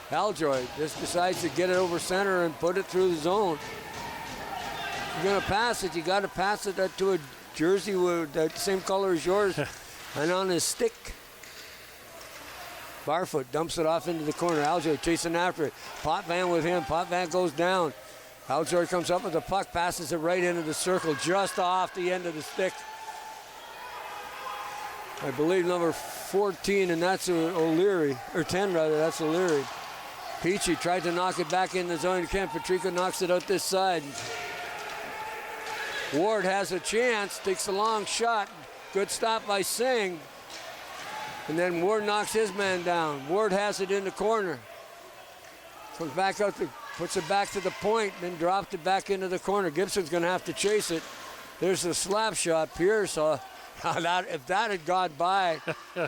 Aldroyd just decides to get it over center and put it through the zone. If you're going to pass it, you got to pass it to a jersey with that same color as yours and on his stick. Barfoot dumps it off into the corner. Aldroyd chasing after it. Potvin with him. Potvin goes down. Aldroyd comes up with the puck, passes it right into the circle, just off the end of the stick. I believe number 14, and that's O'Leary, or 10 rather, that's O'Leary. Peachy tried to knock it back in the zone. Kent Patrica knocks it out this side. Ward has a chance, takes a long shot. Good stop by Singh. And then Ward knocks his man down. Ward has it in the corner. Comes back out, puts it back to the point, then dropped it back into the corner. Gibson's going to have to chase it. There's the slap shot. Pierce, if that had gone by,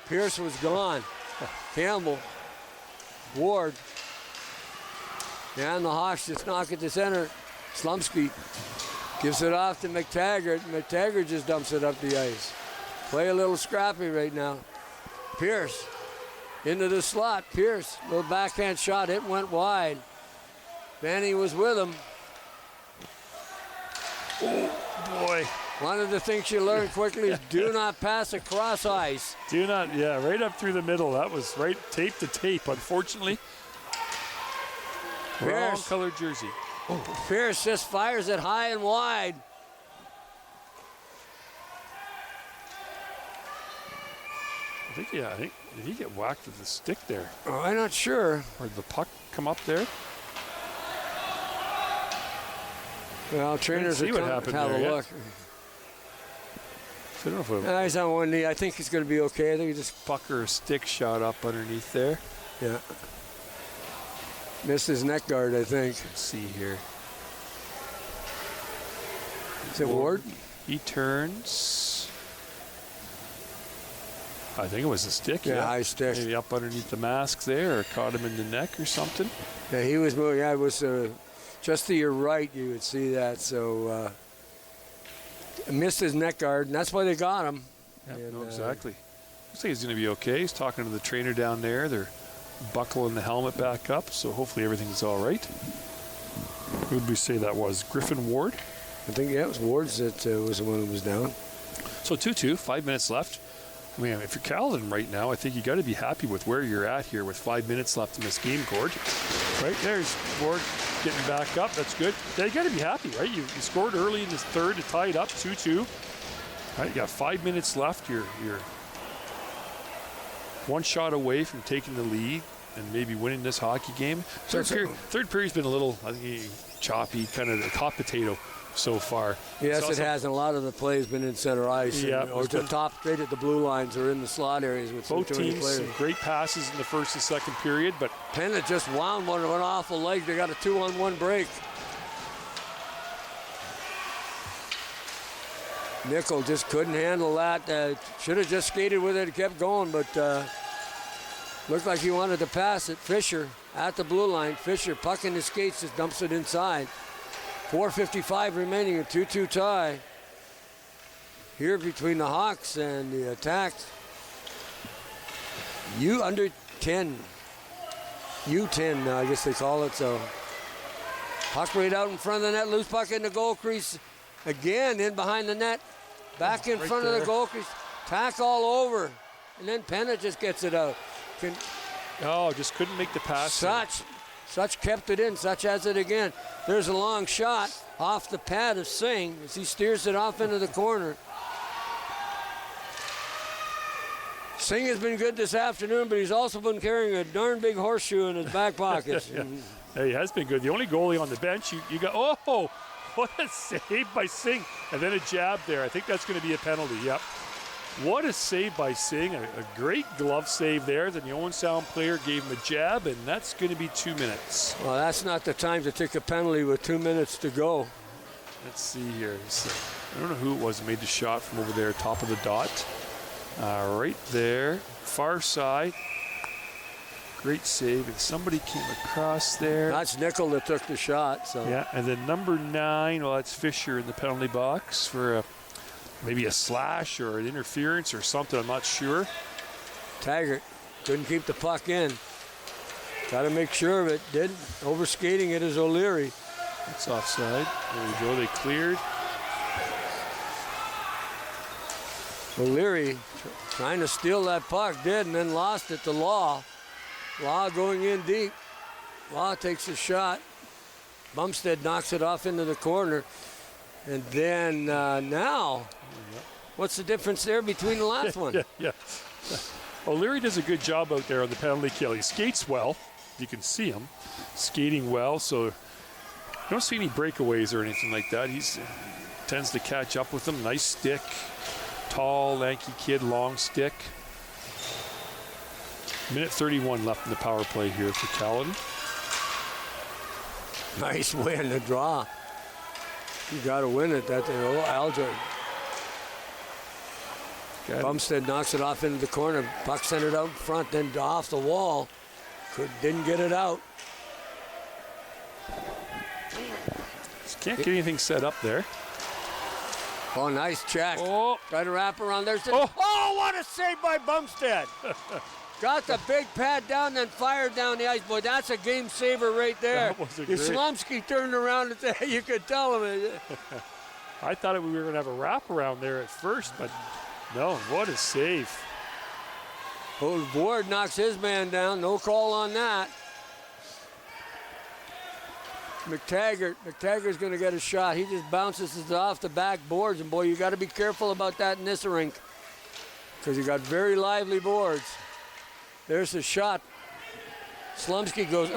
Pierce was gone. Campbell, Ward, and the Hawks just knock it to center. Slumsky gives it off to McTaggart. McTaggart just dumps it up the ice. Play a little scrappy right now. Pierce into the slot. Pierce, little backhand shot. It went wide. Vanny was with him. oh boy. One of the things you learn quickly is do not pass across ice. Do not, yeah, right up through the middle. That was right tape to tape, unfortunately. Wrong Pierce. colored jersey. Pierce just fires it high and wide. I think did he get whacked with the stick there? Oh, I'm not sure. Or did the puck come up there? Well, trainers see are what coming. happened Have there a yet. look. I don't know if a He's on one knee. I think he's going to be okay. I think he just, puck or a stick shot up underneath there. yeah. Missed his neck guard, I think. Let's see here. Is it Ward? He turns. I think it was a stick. Yeah, high stick. Maybe up underneath the mask there, or caught him in the neck or something. Yeah, he was moving. Yeah, it was just to your right. You would see that. So missed his neck guard, and that's why they got him. Yeah, And, no, exactly. Looks like he's going to be okay. He's talking to the trainer down there. They're buckling the helmet back up, so hopefully everything's all right. Who would we say that was? Griffin Ward? I think, yeah, it was Ward's that was the one who was down. So 2-2, 5 minutes left. I mean, if you're Caledon right now, I think you got to be happy with where you're at here with 5 minutes left in this game, Gord. Right there's Ward getting back up. That's good. Yeah, you got to be happy, right? You scored early in this third to tie it up 2-2. Right, you got 5 minutes left. You're one shot away from taking the lead and maybe winning this hockey game. Third period's been a little, I think, choppy, kind of a hot potato so far. Yes, it has, and a lot of the plays been in center ice, Yeah, or to top, straight at the blue lines or in the slot areas with some Both too many teams, players. some great passes in the first and second period, but Pennant just wound one off a leg. They got a 2-on-1 break. Nickel just couldn't handle that. Should have just skated with it and kept going, but looked like he wanted to pass it. Fisher at the blue line. Fisher, puck in his skates, just dumps it inside. 4:55 remaining, a 2-2 tie here between the Hawks and the Attacks. U10, I guess they call it. So puck right out in front of the net, loose puck in the goal crease. Again, in behind the net. back in Right front of there. the goalkeeper, tack all over, and then Penna just gets it out. Just couldn't make the pass. Such kept it in, Such has it again. There's a long shot off the pad of Singh as he steers it off into the corner. Singh has been good this afternoon, but he's also been carrying a darn big horseshoe in his back pockets. Yeah, he has been good. The only goalie on the bench, you got, oh, what a save by Singh. And then a jab there. I think that's going to be a penalty, yep. What a save by Singh. A great glove save there. The Owen Sound player gave him a jab, and that's going to be 2 minutes. Well, that's not the time to take a penalty with 2 minutes to go. Let's see here. I don't know who it was that made the shot from over there, top of the dot. Right there, far side. Great save, and somebody came across there. That's Nickel that took the shot. So. Yeah, and then number 9, well, that's Fisher in the penalty box for maybe a slash or an interference or something, I'm not sure. Taggart couldn't keep the puck in. Got to make sure of it. Didn't. Overskating it is O'Leary. That's offside. There we go, they cleared. O'Leary trying to steal that puck, did, and then lost it to Law. Law going in deep. Law takes a shot. Bumstead knocks it off into the corner. And then now, what's the difference there between the last one? Yeah. O'Leary does a good job out there on the penalty kill. He skates well. You can see him skating well, so you don't see any breakaways or anything like that. He tends to catch up with them. Nice stick. Tall, lanky kid, long stick. Minute 31 left in the power play here for Caledon. Nice win, the draw. You got to win it. That Alger. Bumstead knocks it off into the corner. Puck centered out in front, then off the wall. Didn't get it out. Just can't get anything set up there. Oh, nice check. Oh. Try to wrap around there. Oh, what a save by Bumstead. Got the big pad down, then fired down the ice. Boy, that's a game saver right there. That was a If great... Slumsky turned around and said, you could tell him. I thought we were going to have a wraparound there at first, but no, what a save. Oh, Ward knocks his man down. No call on that. McTaggart's going to get a shot. He just bounces it off the back boards, and boy, you got to be careful about that in this rink because you got very lively boards. There's the shot. Slumsky goes,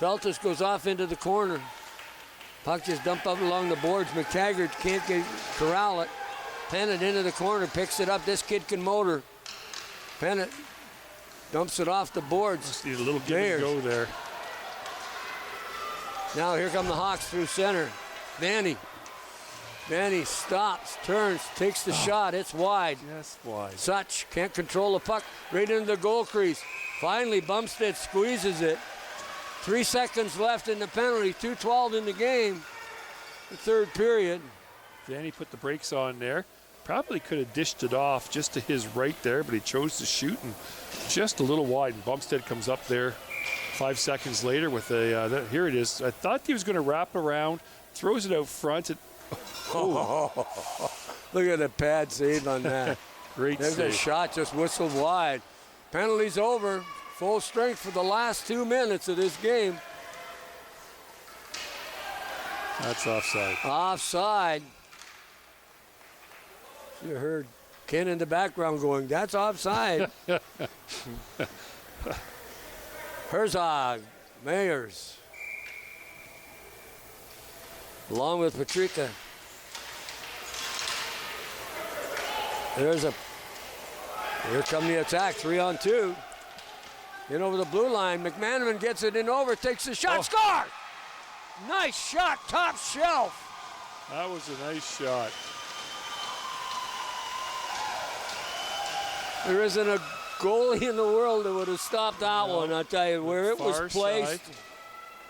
Feltus goes off into the corner. Puck just dumped up along the boards. McTaggart can't corral it. Pennant into the corner, picks it up. This kid can motor. Pennant dumps it off the boards. Just need a little give and go there. Now here come the Hawks through center. Vanny stops, turns, takes the shot. It's wide. Yes, wide. Such can't control the puck. Right into the goal crease. Finally, Bumstead squeezes it. 3 seconds left in the penalty. 2:12 in the game. The third period. Vanny put the brakes on there. Probably could have dished it off just to his right there, but he chose to shoot and just a little wide. And Bumstead comes up there 5 seconds later with a, here it is. I thought he was going to wrap around, throws it out front. Look at the pad save on that. Great There's save. a shot just whistled wide. Penalty's over. Full strength for the last 2 minutes of this game. That's offside. Offside. You heard Ken in the background going, that's offside. Herzog, Mayers, along with Patrica. Here come the attack, 3-on-2. In over the blue line, McManaman gets it in over, takes the shot, score! Nice shot, top shelf. That was a nice shot. There isn't a goalie in the world that would have stopped that one, I'll tell you. Where it was placed. Side.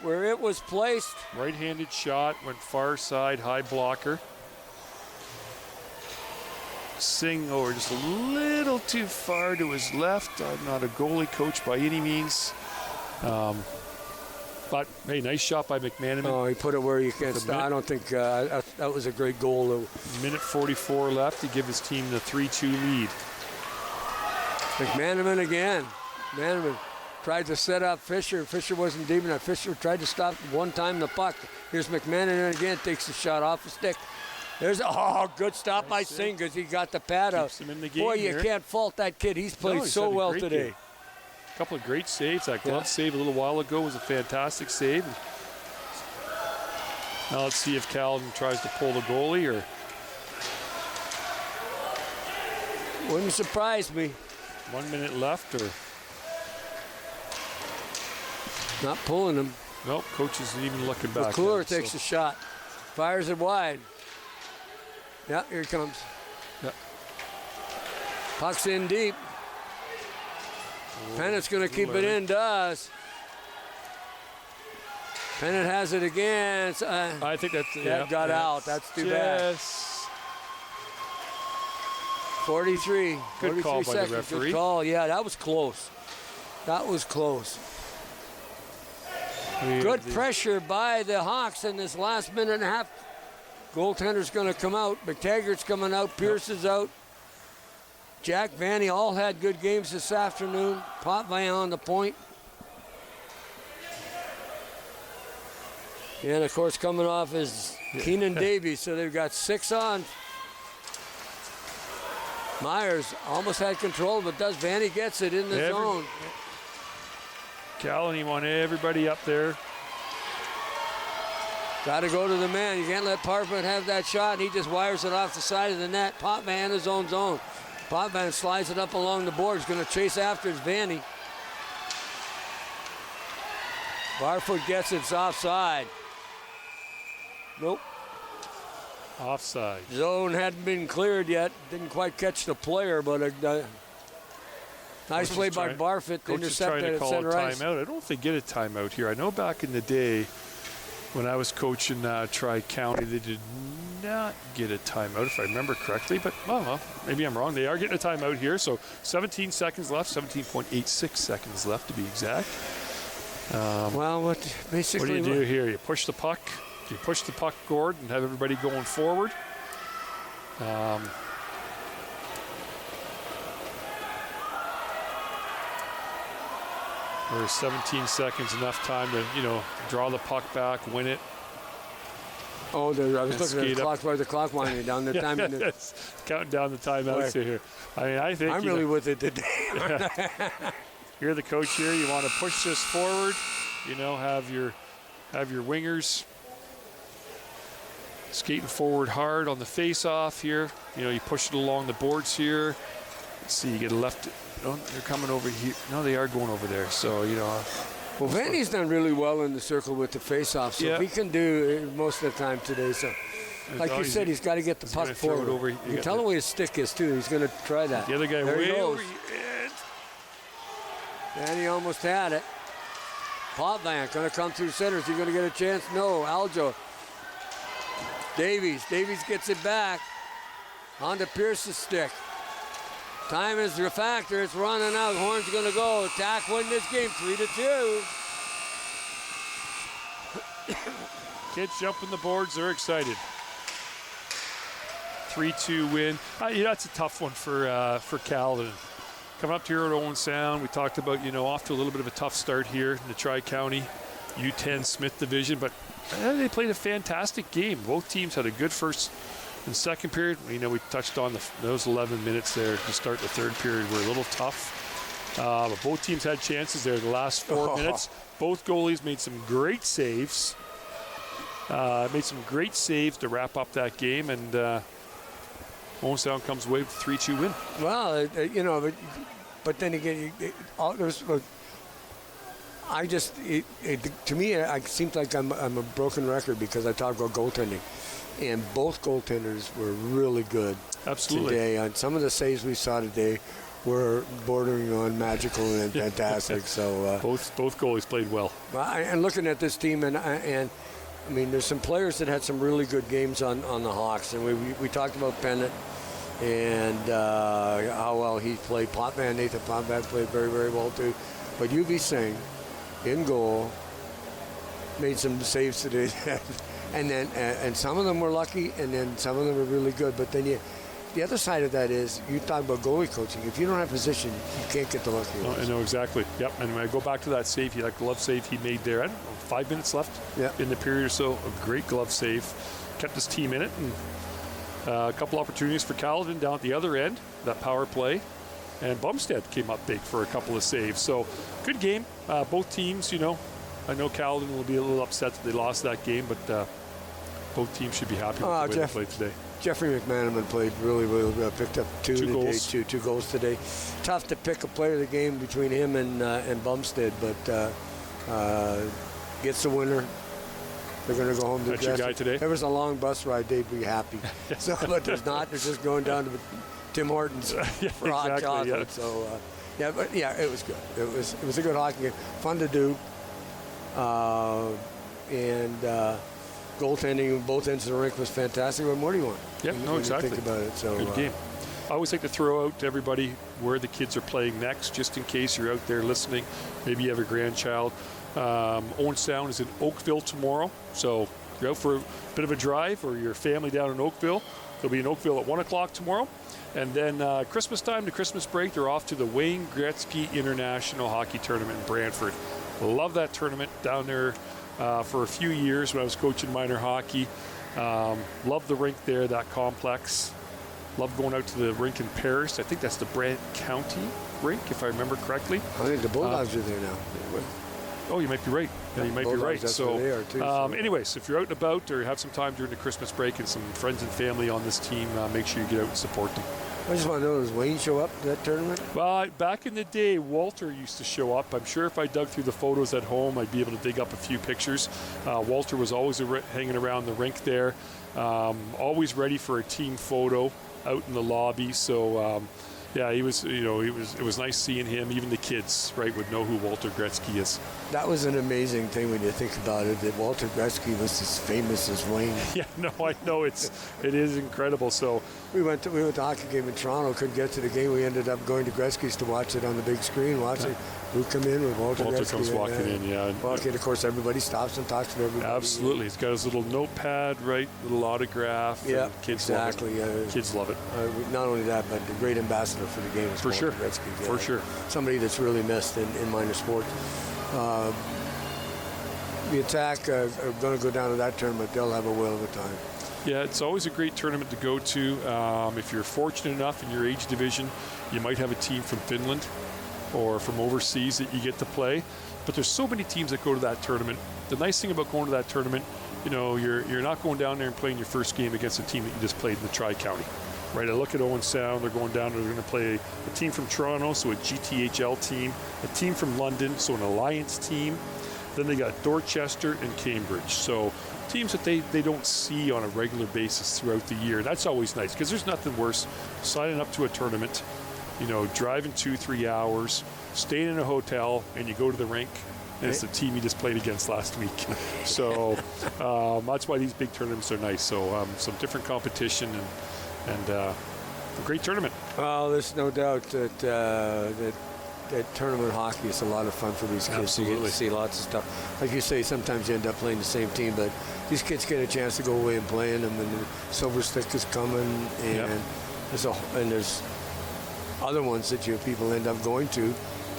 Where it was placed. Right-handed shot, went far side, high blocker. Singh over just a little too far to his left. I'm not a goalie coach by any means. But, hey, nice shot by McManaman. Oh, he put it where you can't stop. I don't think that was a great goal, though. Minute 44 left to give his team the 3-2 lead. McManaman again. McManaman tried to set up Fisher. Fisher wasn't deep enough. Fisher tried to stop one time the puck. Here's McManaman again, takes the shot off the stick. There's good stop by Singh because he got the pad out. Him in the game. Boy, here. you can't fault that kid. He's played so well today. Game. A couple of great saves. That glove save a little while ago was a fantastic save. Now let's see if Caledon tries to pull the goalie or. Wouldn't surprise me. 1 minute left or. Not pulling him. Nope, coach isn't even looking back. McClure takes a shot. Fires it wide. Yeah, here he comes. Yeah. Puck's in deep. Pennett's going to keep it in, does. Pennant has it again. I think that got out. That's too bad. 43. Good 43 call by seconds. the referee. Good call. Yeah, that was close. That was close. Good pressure by the Hawks in this last minute and a half. Goaltender's going to come out. McTaggart's coming out. Pierce is out. Jack Vanny all had good games this afternoon. Potvin on the point. And, of course, coming off is Keenan Davies. So they've got 6 on. Myers almost had control, but does Vanny gets it in the zone. Caledon, he want everybody up there. Got to go to the man. You can't let Parkman have that shot. He just wires it off the side of the net. Potvin in his own zone. Potvin slides it up along the boards. Going to chase after his Vanny. Barfoot gets it. It's offside. Nope. Offside. Zone hadn't been cleared yet. Didn't quite catch the player, but a nice play by Barfoot to intercept it at center ice. Timeout. I don't know if they get a timeout here. I know back in the day when I was coaching Tri-County, they did not get a timeout, if I remember correctly. But, well, maybe I'm wrong. They are getting a timeout here. So 17 seconds left, 17.86 seconds left to be exact. What do you do here? You push the puck. You push the puck, Gord, and have everybody going forward. There's 17 seconds, enough time to, draw the puck back, win it. Oh, I was looking at the clock. Where's the clock winding down? The time. Counting down the timeouts here. I think I'm really with it today. You're the coach here. You want to push this forward. Have your wingers skating forward hard on the face-off here. You push it along the boards here. Let's see, you get a left. Oh, they're coming over here. No, they are going over there. So, Well, Vanny's done really well in the circle with the face-off. So he can do it most of the time today. So, like you said, he's got to get the puck forward. You can tell him where his stick is, too. He's going to try that. The other guy there way he goes. over. Vanny almost had it. Potvin going to come through center. Is he going to get a chance? No. Aljo. Davies gets it back. On to Pierce's stick. Time is the factor. It's running out. Horn's going to go. Attack win this game 3-2. Kids jumping the boards. They're excited. 3-2 win. That's a tough one for Caledon. Coming up here at Owen Sound, we talked about, off to a little bit of a tough start here in the Tri-County U10 Smith division, but they played a fantastic game. Both teams had a good first and second period. We touched on those 11 minutes there to start the third period were a little tough. But both teams had chances there the last 4 minutes. Both goalies made some great saves. To wrap up that game, and Owen Sound comes away with a 3-2 win. Well, but then again, to me, it seems like I'm a broken record because I talk about goaltending. And both goaltenders were really good today. And some of the saves we saw today were bordering on magical and fantastic. So both goalies played well. And looking at this team, and I mean, there's some players that had some really good games on the Hawks. And we talked about Pennant and how well he played. Nathan Potvin played very, very well too. But UV Singh in goal, made some saves today. And then and some of them were lucky, and then some of them were really good. But then the other side of that is, you talk about goalie coaching. If you don't have position, you can't get the lucky ones. I know exactly. Yep. And when I go back to that save, that glove save he made there, I don't know, 5 minutes left in the period or so. A great glove save. Kept his team in it. And a couple opportunities for Caledon down at the other end, that power play. And Bumstead came up big for a couple of saves. So good game. Both teams, I know Caledon will be a little upset that they lost that game, but both teams should be happy with the way they played today. Jeffrey McManaman played really well. Picked up two goals. Two goals today. Tough to pick a player of the game between him and Bumstead, but gets the winner. They're going to go home to That's your guy today? If there was a long bus ride, they'd be happy. But there's not. They're just going down to Tim Hortons for hot chocolate. Yeah. So, it was good. It was a good hockey game. Fun to do. And goaltending both ends of the rink was fantastic. What more do you want? Yep, exactly. Think about it. So, good game. I always like to throw out to everybody where the kids are playing next, just in case you're out there listening. Maybe you have a grandchild. Owen Sound is in Oakville tomorrow. So if you're out for a bit of a drive, or your family down in Oakville, they'll be in Oakville at 1 o'clock tomorrow. And then Christmas time to Christmas break, they're off to the Wayne Gretzky International Hockey Tournament in Brantford. Love that tournament down there for a few years when I was coaching minor hockey. Love the rink there, that complex. Love going out to the rink in Paris. I think that's the Brant County rink, if I remember correctly. I think the Bulldogs are there now. Oh, you might be right. Yeah, you might be right. So, they are too, anyways, if you're out and about or you have some time during the Christmas break and some friends and family on this team, make sure you get out and support them. I just want to know, does Wayne show up to that tournament? Well, back in the day, Walter used to show up. I'm sure if I dug through the photos at home, I'd be able to dig up a few pictures. Walter was always hanging around the rink there, always ready for a team photo out in the lobby. So, he was. It was nice seeing him. Even the kids, right, would know who Walter Gretzky is. That was an amazing thing when you think about it. That Walter Gretzky was as famous as Wayne. Yeah, no, I know it is incredible. So we went to a hockey game in Toronto. Couldn't get to the game. We ended up going to Gretzky's to watch it on the big screen. Who come in with Walter Gretzky? Walter comes walking in, yeah. Walking, of course, everybody stops and talks to everybody. Absolutely. He's got his little notepad, right? Little autograph. Yeah, kids exactly. Love it. Kids love it. Not only that, but the great ambassador for the game is Walter Gretzky. For sure. Somebody that's really missed in minor sports. The Attack are going to go down to that tournament. They'll have a whale of a time. Yeah, it's always a great tournament to go to. If you're fortunate enough in your age division, you might have a team from Finland or from overseas that you get to play. But there's so many teams that go to that tournament. The nice thing about going to that tournament, you're not going down there and playing your first game against a team that you just played in the Tri-County. Right, I look at Owen Sound, they're going down, they're going to play a team from Toronto, so a GTHL team, a team from London, so an Alliance team. Then they got Dorchester and Cambridge. So teams that they don't see on a regular basis throughout the year. That's always nice, because there's nothing worse signing up to a tournament, driving 2-3 hours, staying in a hotel, and you go to the rink, and it's the team you just played against last week. So that's why these big tournaments are nice. So some different competition and a great tournament. Well, there's no doubt that tournament hockey is a lot of fun for these kids. Absolutely. You get to see lots of stuff. Like you say, sometimes you end up playing the same team, but these kids get a chance to go away and play in them, and the Silver Stick is coming, and there's other ones that people end up going to.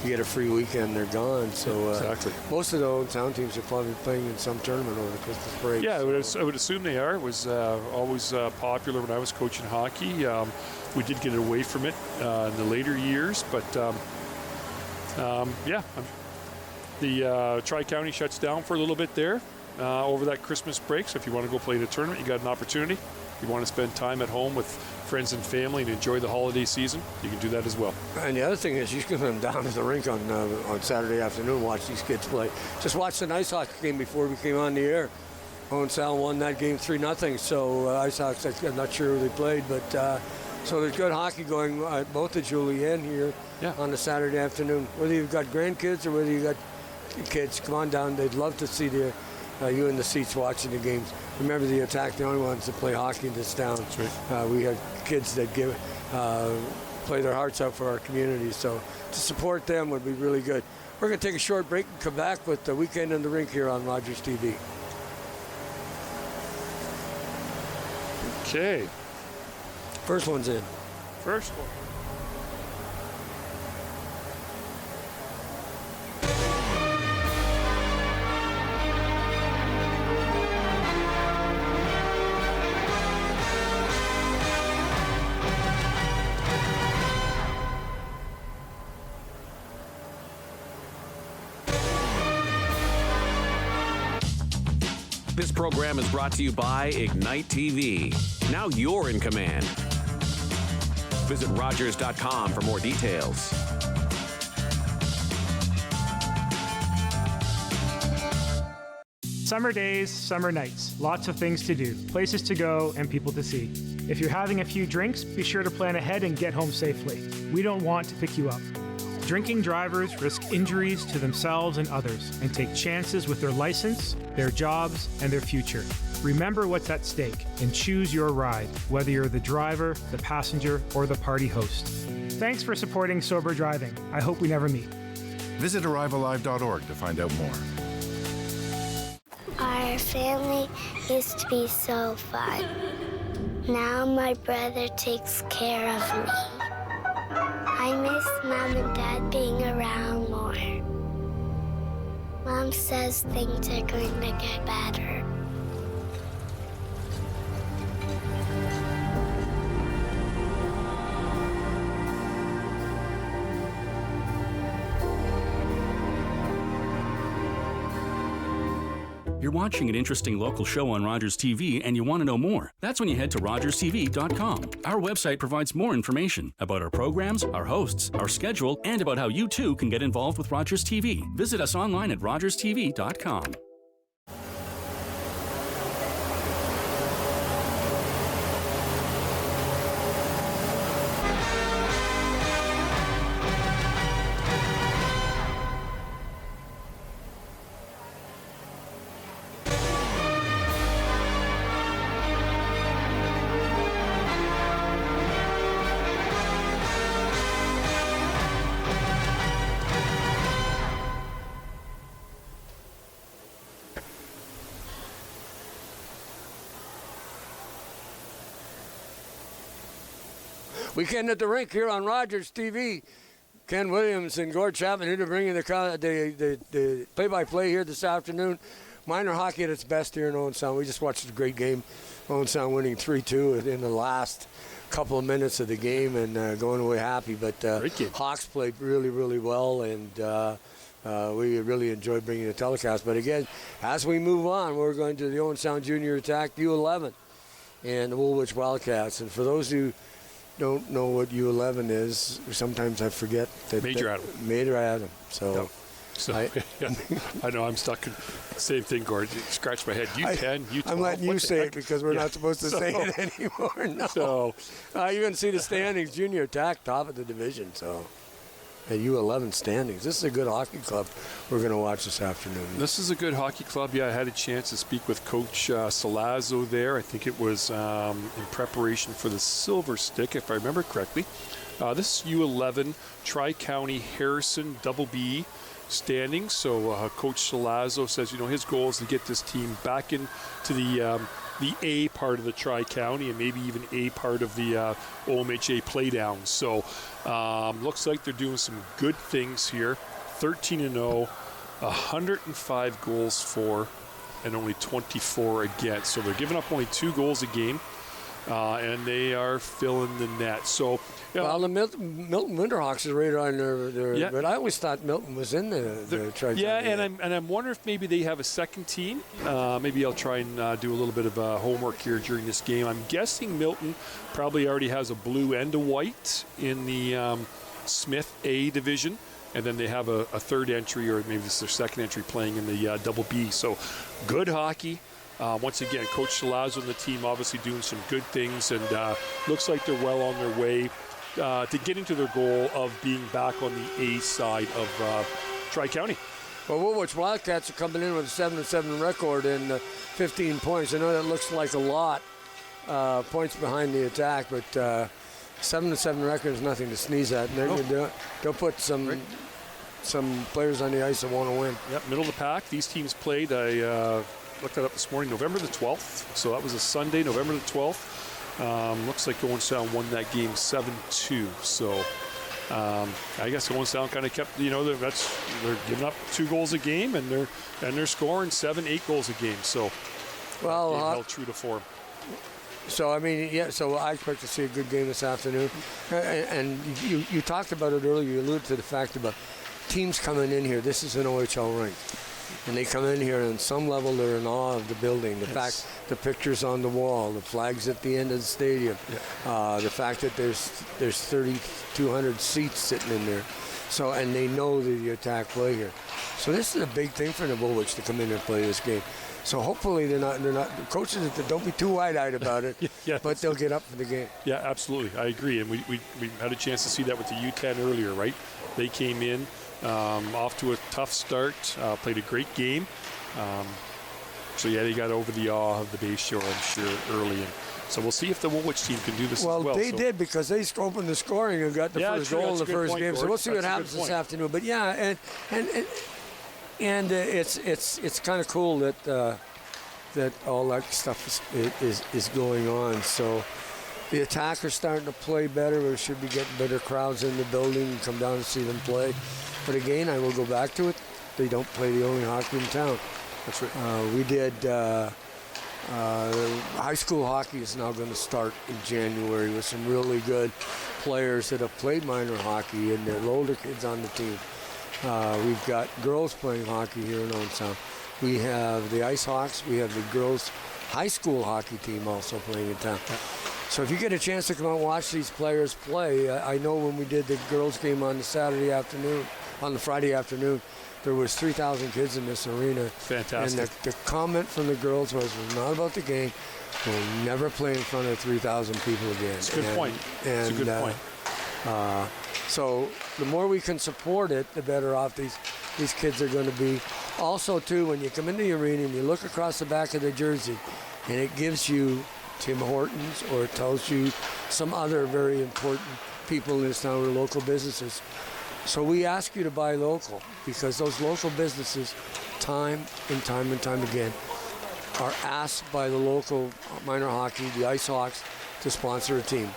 You get a free weekend, they're gone. So exactly. Most of the old town teams are probably playing in some tournament over the Christmas break. Yeah, I would assume they are. It was always popular when I was coaching hockey. We did get away from it in the later years, but the Tri-County shuts down for a little bit there over that Christmas break. So if you want to go play in a tournament, you got an opportunity. If you want to spend time at home with friends and family and enjoy the holiday season, you can do that as well. And the other thing is, you can come down to the rink on Saturday afternoon, watch these kids play. Just watch the ice hockey game before we came on the air. Owen Sound won that game 3-0. So ice hockey, I'm not sure who they played, but so there's good hockey going both at Julienne here on a Saturday afternoon. Whether you've got grandkids or whether you got kids, come on down. They'd love to see you in the seats watching the games. Remember, the Attack, the only ones that play hockey in this town. That's right. We have kids that play their hearts out for our community. So to support them would be really good. We're going to take a short break and come back with the Weekend in the Rink here on Rogers TV. Okay. First one's in. First one. This program is brought to you by Ignite TV. Now you're in command. Visit Rogers.com for more details. Summer days, summer nights, lots of things to do, places to go, and people to see. If you're having a few drinks, be sure to plan ahead and get home safely. We don't want to pick you up. Drinking drivers risk injuries to themselves and others and take chances with their license, their jobs, and their future. Remember what's at stake and choose your ride, whether you're the driver, the passenger, or the party host. Thanks for supporting sober driving. I hope we never meet. Visit arrivealive.org to find out more. Our family used to be so fun. Now my brother takes care of me. I miss Mom and Dad being around more. Mom says things are going to get better. You're watching an interesting local show on Rogers TV and you want to know more. That's when you head to RogersTV.com. Our website provides more information about our programs, our hosts, our schedule, and about how you too can get involved with Rogers TV. Visit us online at RogersTV.com. Weekend at the Rink here on Rogers TV. Ken Williams and Gord Chapman here to bring you the play-by-play here this afternoon. Minor hockey at its best here in Owen Sound. We just watched a great game. Owen Sound winning 3-2 in the last couple of minutes of the game and going away happy. But Hawks played really, really well, and we really enjoyed bringing the telecast. But again, as we move on, we're going to the Owen Sound Junior Attack U11 and the Woolwich Wildcats. And for those who don't know what U11 is, sometimes I forget that Major Adam. Major Adam. So, no. So I know I'm stuck in the same thing, Gord. You scratch my head. U10, U12. I'm letting you say it because we're not supposed to say it anymore. No. So you're going to see the standings. Junior Attack, top of the division. So, at U11 standings. This is a good hockey club we're going to watch this afternoon. This is a good hockey club. Yeah, I had a chance to speak with Coach Salazzo there. I think it was in preparation for the Silver Stick, if I remember correctly. This is U11 Tri-County Harrison Double B standings. So Coach Salazzo says, his goal is to get this team back into the A part of the Tri-County and maybe even A part of the OMHA playdown. So looks like they're doing some good things here. 13-0, 105 goals for, and only 24 against. So they're giving up only 2 goals a game, and they are filling the net. So, well, the Milton Winterhawks is right on there. But I always thought Milton was in the Tri-County. Yeah, and I'm wondering if maybe they have a second team. Maybe I'll try and do a little bit of homework here during this game. I'm guessing Milton probably already has a blue and a white in the Smith A division. And then they have a third entry, or maybe this is their second entry, playing in the Double B. So good hockey. Once again, Coach Salazzo and the team obviously doing some good things, and looks like they're well on their way to getting to their goal of being back on the A side of Tri-County. Well, Woolwich Wildcats are coming in with a 7-7 record and 15 points. I know that looks like a lot, points behind the attack, but 7-7 record is nothing to sneeze at. And they're going to do it. They'll put some players on the ice that want to win. Yep, middle of the pack. These teams played, I looked that up this morning, November the 12th. So that was a Sunday, November the 12th. Looks like Owen Sound won that game 7-2. So I guess Owen Sound kind of kept, they're giving up 2 goals a game, and they're scoring 7-8 goals a game. So they held true to form. So, I mean, so I expect to see a good game this afternoon. And you talked about it earlier. You alluded to the fact about teams coming in here. This is an OHL rink. And they come in here, and on some level, they're in awe of the building. The fact, the pictures on the wall, the flags at the end of the stadium, the fact that there's 3,200 seats sitting in there. So, and they know the attack play here. So this is a big thing for the Bullwicks to come in and play this game. So hopefully they're not the coaches, don't be too wide-eyed about it, but they'll get up for the game. Yeah, absolutely. I agree. And we had a chance to see that with the U10 earlier, right? They came in off to a tough start, played a great game. So, they got over the awe of the Bay Shore, I'm sure, early. And so we'll see if the Woolwich team can do this as well. Well, they did, because they opened the scoring and got the first goal in the first game. So we'll see what happens this afternoon. But, and it's kind of cool that all that stuff is going on. So the attack are starting to play better. We should be getting better crowds in the building and come down to see them play. But again, I will go back to it. They don't play the only hockey in town. That's right. We did. High school hockey is now going to start in January with some really good players that have played minor hockey, and they're older kids on the team. We've got girls playing hockey here in Owen Sound. We have the Ice Hawks. We have the girls high school hockey team also playing in town. So if you get a chance to come out and watch these players play, I know when we did the girls game on the Friday afternoon, there was 3,000 kids in this arena. Fantastic. And the comment from the girls was not about the game. We'll never play in front of 3,000 people again. It's a good point. It's a good point. So the more we can support it, the better off these kids are going to be. Also, too, when you come in the arena and you look across the back of the jersey, and it gives you Tim Hortons, or it tells you some other very important people in this town or local businesses. So we ask you to buy local, because those local businesses, time and time again, are asked by the local minor hockey, the Ice Hawks, to sponsor a team.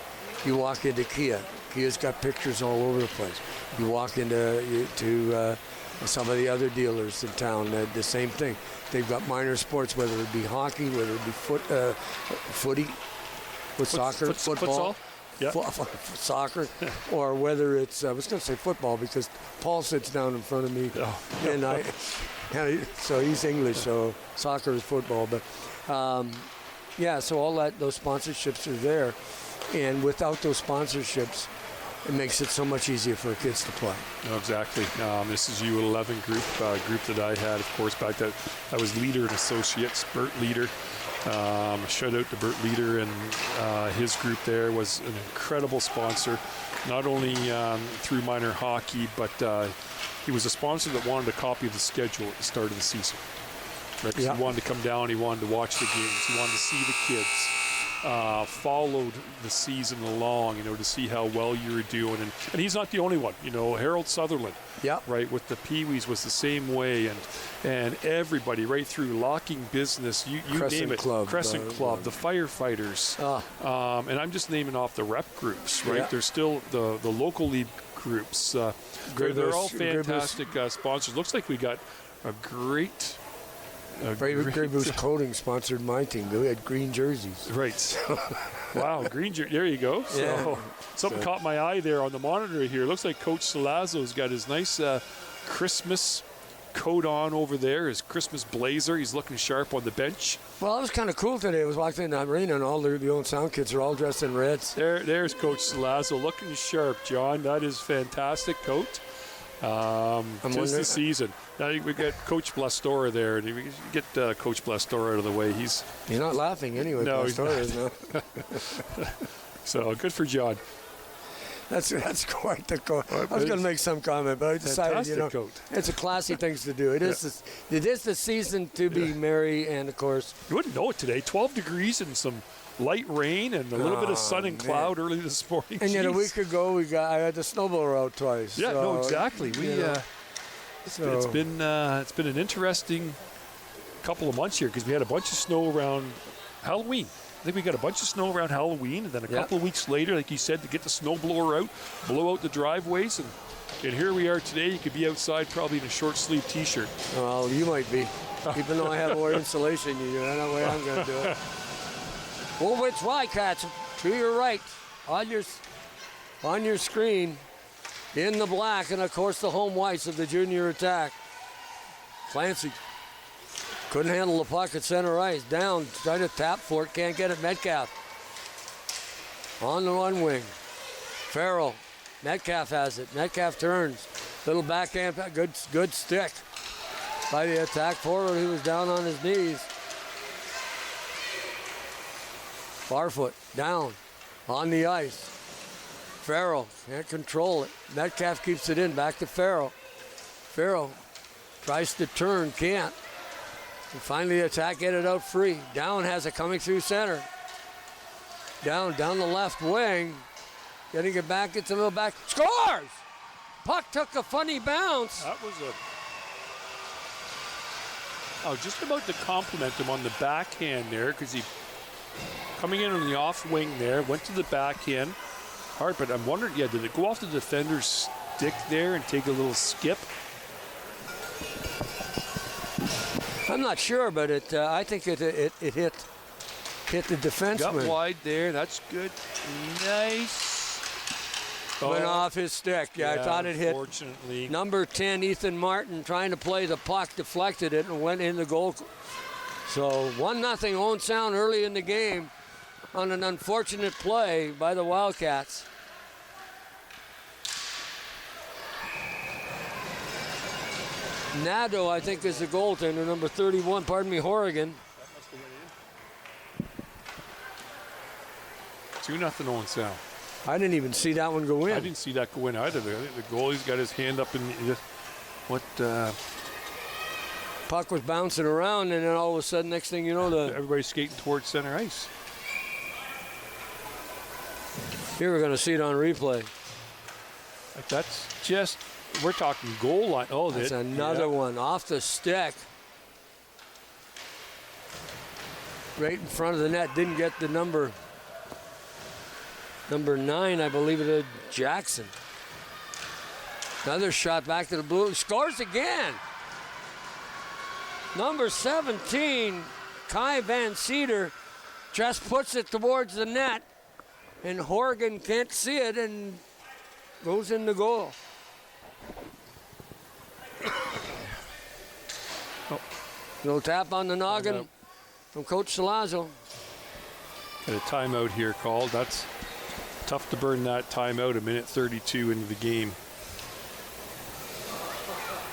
You walk into Kia. Kia's got pictures all over the place. You walk into some of the other dealers in town, the same thing. They've got minor sports, whether it be hockey, whether it be footy, soccer, football. Yep. Soccer, or whether it's, I was going to say football, because Paul sits down in front of me, and so he's English, so soccer is football. But so all those sponsorships are there, and without those sponsorships, it makes it so much easier for kids to play. No, exactly. This is U11 group that I had, of course, back that I was leader and associates, Bert Leader. Shout out to Bert Leader, and his group there was an incredible sponsor, not only through minor hockey, but he was a sponsor that wanted a copy of the schedule at the start of the season. Right? He wanted to come down, he wanted to watch the games, he wanted to see the kids. Followed the season along, to see how well you were doing, and he's not the only one. Harold Sutherland, right, with the Pee-wees was the same way, and everybody right through Locking Business, you name it, Crescent Club, the firefighters, and I'm just naming off the rep groups, right? There's still the local league groups. They're all fantastic sponsors. Looks like we got a great. Grey Goose Coating sponsored my team. We had green jerseys. Right. Wow, green jersey. There you go. So something caught my eye there on the monitor here. Looks like Coach Salazzo's got his nice Christmas coat on over there, his Christmas blazer. He's looking sharp on the bench. Well, it was kind of cool today. I was walking in the arena, and all the Owen Sound kids are all dressed in reds. There's Coach Salazzo looking sharp, John. That is fantastic coat. Tis the season. Now we got Coach Blastora there, and we get Coach Blastora out of the way. He's not laughing anyway. No, Blastora he's not. So good for John. That's quite the coat. I was going to make some comment, but I decided, coat. It's a classy thing to do. It is the season to be merry, and of course, you wouldn't know it today. 12 degrees and some light rain and a little bit of sun and cloud early this morning. And yet a Jeez. week ago I had the snowblower out twice. Yeah, so, no, exactly. It's been an interesting couple of months here because we had a bunch of snow around Halloween. I think we got a bunch of snow around Halloween, and then a couple of weeks later, like you said, to get the snowblower out, blow out the driveways, and here we are today. You could be outside probably in a short sleeve T-shirt. Well, you might be, even though I have more insulation than you do. That's the way I'm going to do it. Woolwich Wildcats to your right on your screen in the black, and of course the home whites of the junior attack. Clancy couldn't handle the puck at center ice. Down, trying to tap for it, can't get it. Metcalf on the one wing. Farrell, Metcalf has it. Metcalf turns, little backhand, good stick by the attack forward who was down on his knees. Barfoot down on the ice. Farrell can't control it. Metcalf keeps it in, back to Farrell. Farrell tries to turn, can't. And finally the attack get it out free. Down has it coming through center. Down the left wing. Getting it back, it's a little back. Scores! Puck took a funny bounce. That was I was just about to compliment him on the backhand there because he coming in on the off wing there, went to the backhand. Hard, but I'm wondering, did it go off the defender's stick there and take a little skip? I'm not sure, but I think it hit the defenseman. Got wide there. That's good. Nice. Went off his stick. Yeah, I thought it hit. Unfortunately. Number 10, Ethan Martin, trying to play the puck, deflected it and went in the goal. So 1-0 Owen Sound early in the game on an unfortunate play by the Wildcats. Nadeau, I think, is the goaltender, number 31, Horrigan. 2-0 Owen Sound. I didn't even see that one go in. I didn't see that go in either. I think the goalie's got his hand up in Puck was bouncing around, and then all of a sudden, next thing you know, everybody's skating towards center ice. Here we're going to see it on replay. Like that's just, we're talking goal line. Oh, that's another one off the stick. Right in front of the net. Didn't get the number 9, I believe it is, Jackson. Another shot back to the blue. Scores again. Number 17, Kai Van Cedar, just puts it towards the net, and Horgan can't see it and goes in the goal. Little tap on the noggin from Coach Salazzo. Got a timeout here called. That's tough to burn that timeout a minute 32 into the game.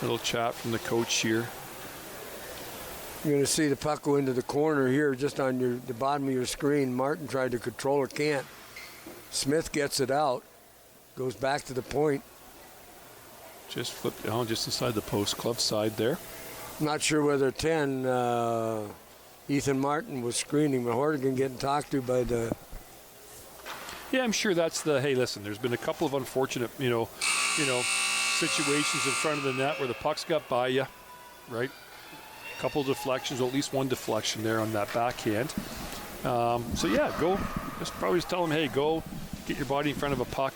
Little chat from the coach here. You're going to see the puck go into the corner here, just on the bottom of your screen. Martin tried to control it, can't. Smith gets it out, goes back to the point. Just flipped down just inside the post club side there. Not sure whether 10, Ethan Martin was screening, but Horgan getting talked to by the... Yeah, I'm sure that's hey, listen, there's been a couple of unfortunate, situations in front of the net where the puck's got by you, right? A couple of deflections, or at least one deflection there on that backhand. Go. Probably just tell them, hey, go get your body in front of a puck,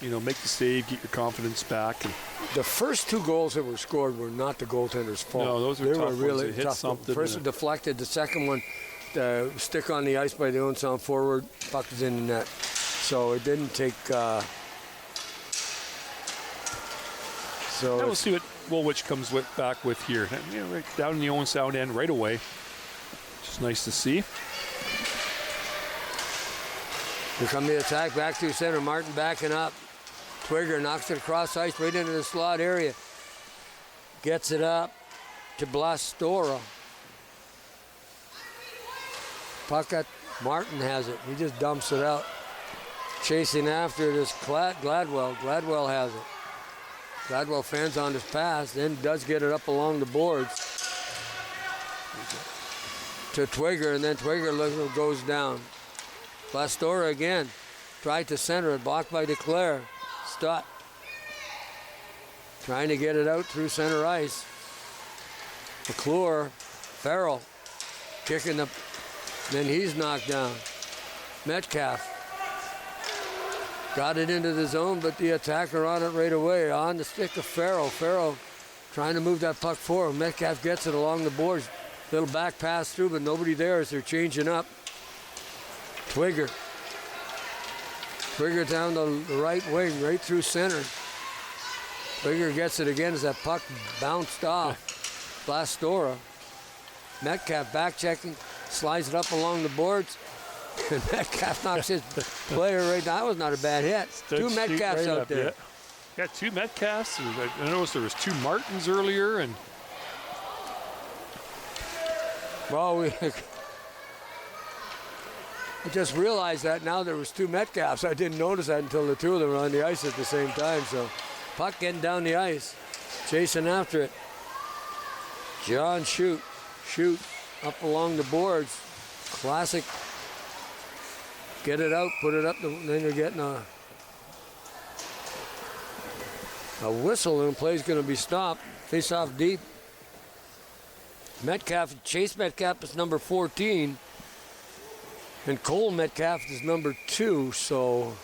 make the save, get your confidence back. And the first 2 goals that were scored were not the goaltender's fault. No, those were tough really ones. They hit something. The first one deflected. The second one, the stick on the ice by the Owen Sound forward, puck was in the net. So it didn't take... we'll see what Woolwich comes back with here. Right down in the Owen Sound end right away. Just nice to see. Here come the attack back through center. Martin backing up. Twigger knocks it across ice right into the slot area. Gets it up to Blastora. Puck at Martin has it. He just dumps it out. Chasing after it is Gladwell. Gladwell has it. Gladwell fans on his pass, then does get it up along the boards to Twigger, and then Twigger goes down. Blastora again. Tried to center it, blocked by DeClaire. Stott trying to get it out through center ice. McClure, Farrell, kicking the, then he's knocked down. Metcalf got it into the zone, but the attacker on it right away. On the stick of Farrell. Farrell trying to move that puck forward. Metcalf gets it along the boards. Little back pass through, but nobody there as they're changing up. Twigger. Twigger down the right wing, right through center. Twigger gets it again as that puck bounced off. Blastora. Metcalf back checking, slides it up along the boards. And Metcalf knocks his player right down. That was not a bad hit. Two Metcalfs right out up, there. Yeah, two Metcalfs. I noticed there was two Martins earlier, and well, I just realized that now there was two Metcalfs. I didn't notice that until the two of them were on the ice at the same time. So puck getting down the ice, chasing after it. John shoot up along the boards. Classic. Get it out, put it up, then you're getting a whistle, and the play's going to be stopped. Face off deep. Metcalf, Chase Metcalf is number 14. And Cole Metcalf is number 2, so.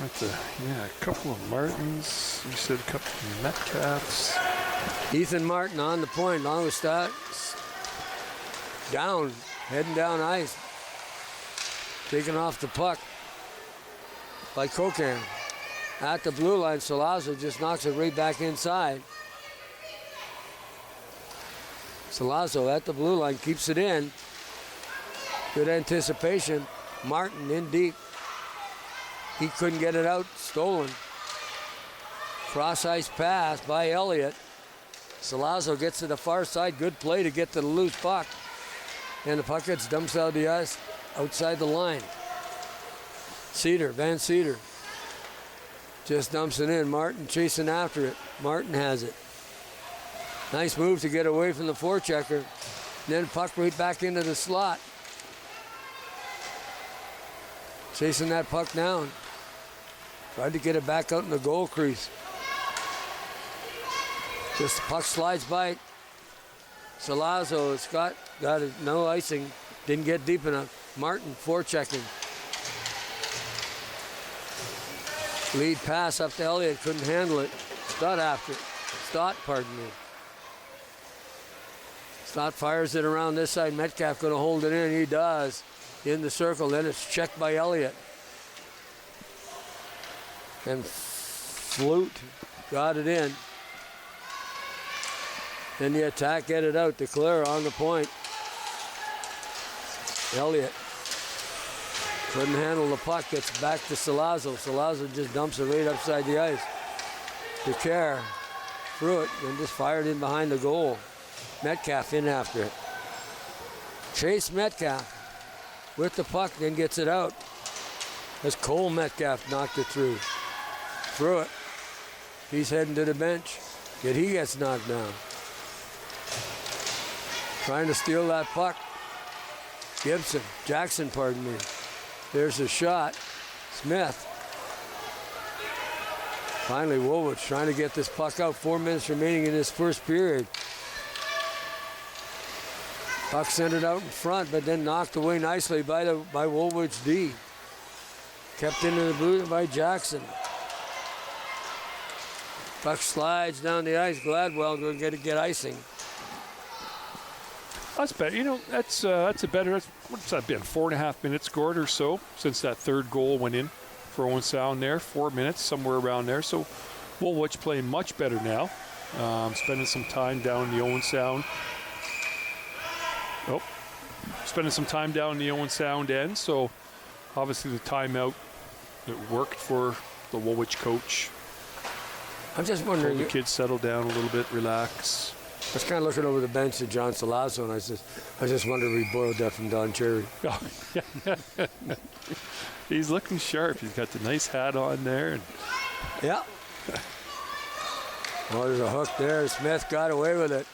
a couple of Martins. You said a couple of Metcalfs. Ethan Martin on the point, long as that. Down, heading down ice. Taking off the puck by Kokan. At the blue line, Salazar just knocks it right back inside. Salazar at the blue line, keeps it in. Good anticipation. Martin in deep. He couldn't get it out, stolen. Cross ice pass by Elliott. Salazar gets to the far side, good play to get to the loose puck. And the puck gets dumped out of the ice, outside the line. Van Cedar just dumps it in. Martin chasing after it. Martin has it. Nice move to get away from the forechecker. Then puck right back into the slot. Chasing that puck down. Tried to get it back out in the goal crease. Just the puck slides by. Salazzo, Scott got it, no icing. Didn't get deep enough. Martin forechecking. Lead pass up to Elliott, couldn't handle it. Stott, pardon me. Stott fires it around this side. Metcalf going to hold it in. He does. In the circle. Then it's checked by Elliott. And Flute got it in. Then the attack get it out. DeClaire on the point. Elliott couldn't handle the puck. Gets back to Salazzo. Salazzo just dumps it right upside the ice. DeClaire threw it and just fired in behind the goal. Metcalf in after it. Chase Metcalf with the puck, then gets it out. As Cole Metcalf knocked it through. Threw it. He's heading to the bench. Yet he gets knocked down. Trying to steal that puck. Jackson, pardon me. There's a shot. Smith. Finally, Woolwich trying to get this puck out. 4 minutes remaining in this first period. Puck centered out in front, but then knocked away nicely by Woolwich D. Kept into the boot by Jackson. Puck slides down the ice. Gladwell going to get icing. That's better. That's a better. What's that been? 4.5 minutes scored or so since that third goal went in for Owen Sound there. 4 minutes, somewhere around there. So Woolwich playing much better now. Spending some time down in the Owen Sound. Spending some time down in the Owen Sound end. So obviously the timeout, it worked for the Woolwich coach. I'm just wondering. Told the kids settle down a little bit, relax. I was kind of looking over the bench at John Salazzo, and I just wondered if he boiled that from Don Cherry. Oh, he's looking sharp. He's got the nice hat on there. And yeah. Oh, there's a hook there. Smith got away with it.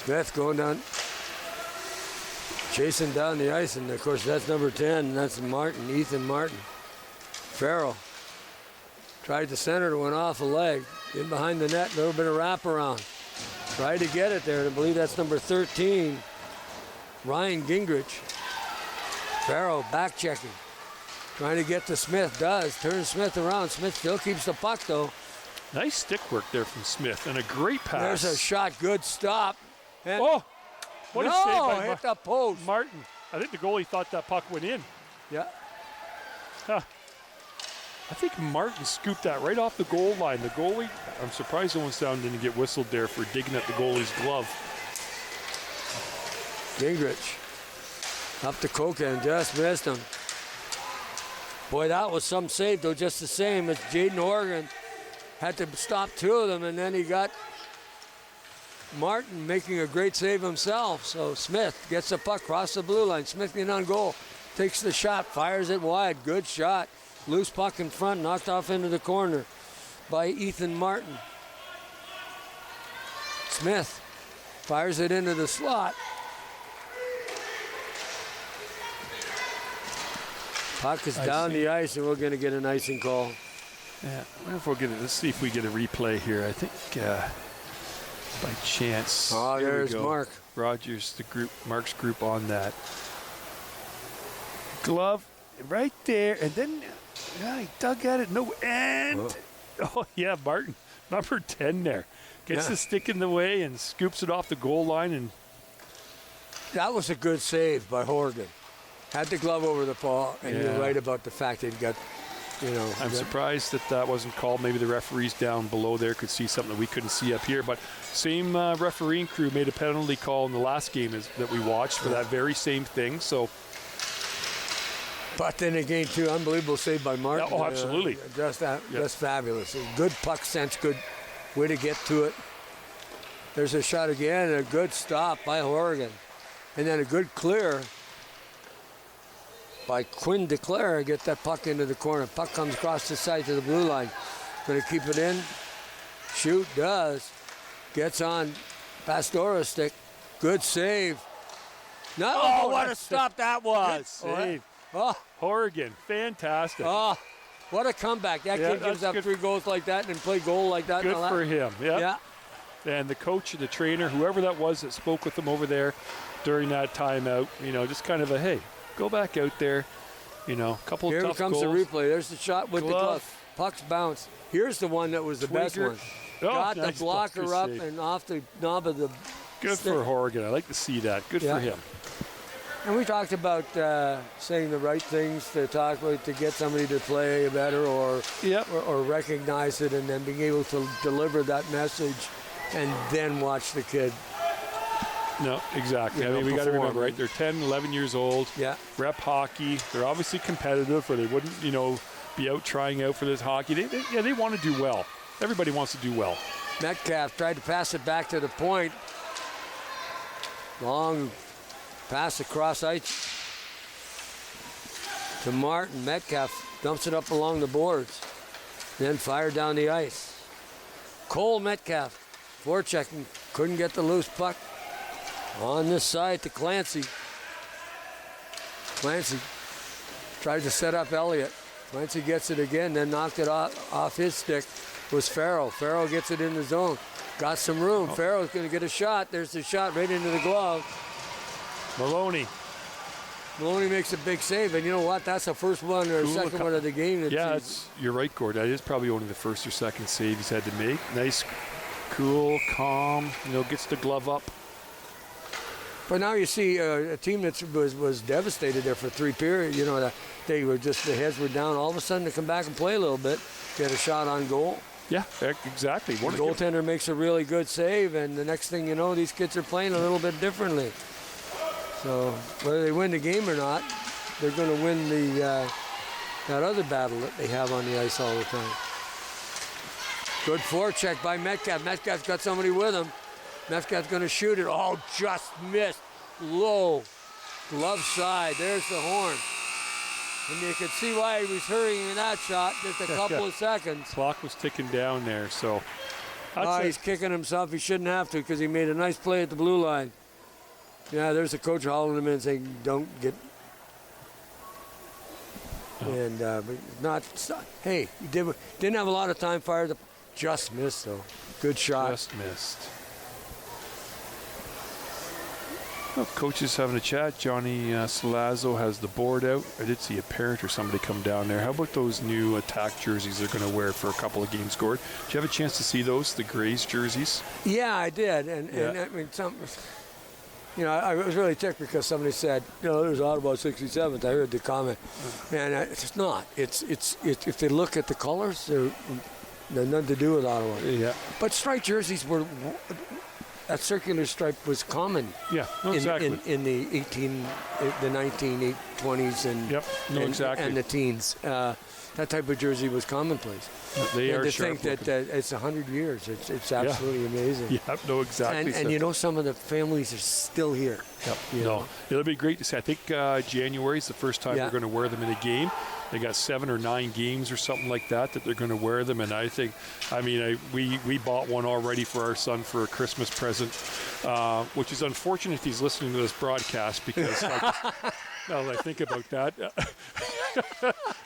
Smith going down. Chasing down the ice, and of course that's number 10, and that's Martin, Ethan Martin. Farrell tried to center, went off a leg. In behind the net, a little bit of wraparound. Tried to get it there, and I believe that's number 13, Ryan Gingrich. Farrell back checking. Trying to get to Smith, does. Turns Smith around. Smith still keeps the puck, though. Nice stick work there from Smith, and a great pass. There's a shot, good stop. And what a save by hit the post. Martin. I think the goalie thought that puck went in. Yeah. I think Martin scooped that right off the goal line. The goalie, I'm surprised Owenstown didn't get whistled there for digging at the goalie's glove. Gingrich up to Koka and just missed him. Boy, that was some save, though, just the same as Jaden Horgan had to stop two of them, and then he got Martin making a great save himself. So Smith gets the puck across the blue line. Smith in on goal, takes the shot, fires it wide. Good shot. Loose puck in front, knocked off into the corner by Ethan Martin. Smith fires it into the slot. Puck is down the ice, and we're going to get an icing call. Yeah, I wonder if we'll get it. Let's see if we get a replay here. I think by chance. Oh, there's Mark. Rogers, Mark's group on that. Glove right there, and then he dug at it. No, and Martin, number 10 there. Gets the stick in the way and scoops it off the goal line. And that was a good save by Horgan. Had the glove over the paw, and you're right about the fact that he got, I'm surprised that wasn't called. Maybe the referees down below there could see something that we couldn't see up here. But same refereeing crew made a penalty call in the last game that we watched for that very same thing. So. But then again, too, unbelievable save by Martin. Oh, absolutely. Just fabulous. Good puck sense, good way to get to it. There's a shot again, and a good stop by Horgan. And then a good clear by Quinn DeClaire. Get that puck into the corner. Puck comes across the side to the blue line. Going to keep it in. Shoot, does. Gets on Pastora's stick. Good save. No, what a stop that was. Good save. Oh, Horgan, fantastic. Oh, what a comeback. That kid gives up 3 goals like that and play goal like that. Good for him. Yeah. And the coach, the trainer, whoever that was that spoke with him over there during that timeout, just kind of hey, go back out there, a couple of tough goals. Here comes the replay. There's the shot with the glove. Puck's bounced. Here's the one that was the best one. Got nice the blocker up save. And off the knob of the Good stick. For Horgan. I like to see that. Good for him. And we talked about saying the right things to talk about to get somebody to play better or recognize it, and then being able to deliver that message and then watch the kid. No, exactly. We got to remember, right? They're 10, 11 years old. Yeah. Rep hockey. They're obviously competitive, or they wouldn't, be out trying out for this hockey. They want to do well. Everybody wants to do well. Metcalf tried to pass it back to the point. Long pass across ice to Martin. Metcalf dumps it up along the boards. Then fired down the ice. Cole Metcalf forechecking. Couldn't get the loose puck. On this side to Clancy. Clancy tried to set up Elliott. Clancy gets it again, then knocked it off his stick. Was Farrell. Farrell gets it in the zone. Got some room. Farrell's going to get a shot. There's the shot right into the glove. Maloney makes a big save, and you know what? That's the first one or second one of the game. You're right, Gord. That is probably only the first or second save he's had to make. Nice, cool, calm. Gets the glove up. But now you see a team that was devastated there for 3 periods. They were just, the heads were down. All of a sudden, to come back and play a little bit, get a shot on goal. Yeah, exactly. The goaltender makes a really good save, and the next thing you know, these kids are playing a little bit differently. So whether they win the game or not, they're going to win that other battle that they have on the ice all the time. Good forecheck by Metcalf. Metcalf's got somebody with him. Metcalf's going to shoot it. Oh, just missed. Low. Glove side. There's the horn. And you can see why he was hurrying in that shot. Just a couple of seconds. Clock was ticking down there, so. He's kicking himself. He shouldn't have to because he made a nice play at the blue line. Yeah, there's a coach hauling him in saying, don't get. And but not. Hey, you didn't have a lot of time. Fired up. Just missed though. Good shot. Just missed. Well, coaches having a chat. Johnny Salazzo has the board out. I did see a parent or somebody come down there. How about those new attack jerseys they're going to wear for a couple of games, Gord? Did you have a chance to see those, the Grays jerseys? Yeah, I did. And I mean, I was really ticked because somebody said, there's Ottawa 67th. I heard the comment. And it's not. It's if they look at the colors, they're nothing to do with Ottawa. Yeah. But striped jerseys were. That circular stripe was common. Yeah, no, exactly. In the 1920s and and the teens. That type of jersey was commonplace. They and are to sharp think that it's 100 years, it's absolutely amazing. Yeah, no, exactly. And some of the families are still here. Yep. It'll be great to see. I think January is the first time we're going to wear them in a game. They got 7 or 9 games or something like that they're going to wear them. And I think, we bought one already for our son for a Christmas present, which is unfortunate if he's listening to this broadcast because now that I think about that,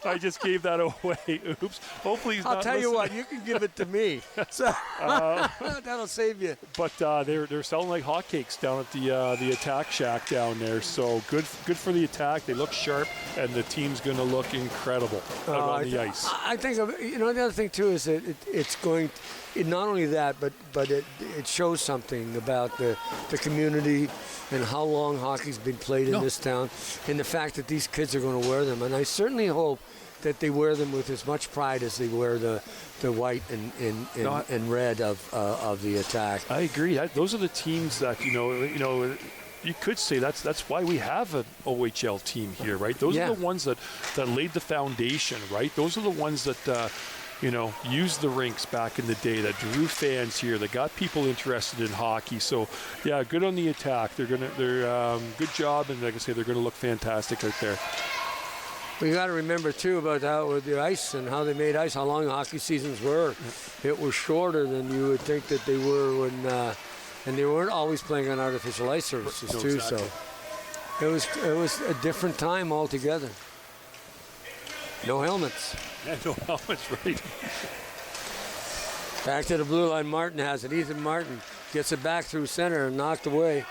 I just gave that away. Oops. Hopefully he's not listening. I'll tell you what, you can give it to me. So that'll save you. But they're selling like hotcakes down at the attack shack down there. So good for the attack. They look sharp, and the team's going to look incredible out on the ice. I think the other thing too is that it's going. Not only that, but it shows something about the community and how long hockey's been played in this town, and the fact that these kids are going to wear them. And I certainly hope that they wear them with as much pride as they wear the white and red of the attack. I agree. Those are the teams that you could say that's why we have an OHL team here, right? Those are the ones that laid the foundation, right? Those are the ones that used the rinks back in the day, that drew fans here, that got people interested in hockey. So, yeah, good on the attack. They're good job, and like I say, they're going to look fantastic out there. We got to remember too about how with the ice and how they made ice, how long hockey seasons were. It was shorter than you would think that they were when, and they weren't always playing on artificial ice surfaces too. Exactly. So it was a different time altogether. No helmets. Yeah, no helmets, right. Back to the blue line. Martin has it. Ethan Martin gets it back through center and knocked away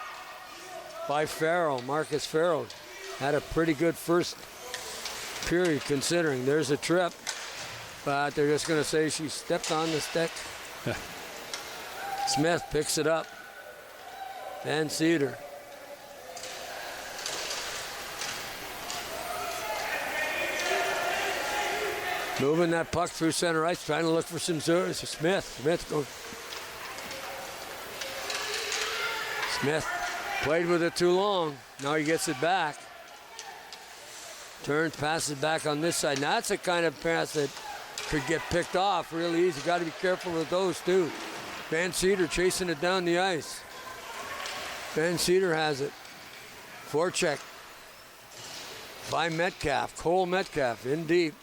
by Farrell. Marcus Farrell had a pretty good first period considering. There's a trip, but they're just going to say she stepped on the stick. Smith picks it up. Van Cedar. Moving that puck through center ice, trying to look for some Smith. Smith played with it too long. Now he gets it back. Turns, passes back on this side. Now that's a kind of pass that could get picked off really easy. Got to be careful with those too. Van Cedar chasing it down the ice. Van Cedar has it. Forecheck by Metcalf. Cole Metcalf in deep.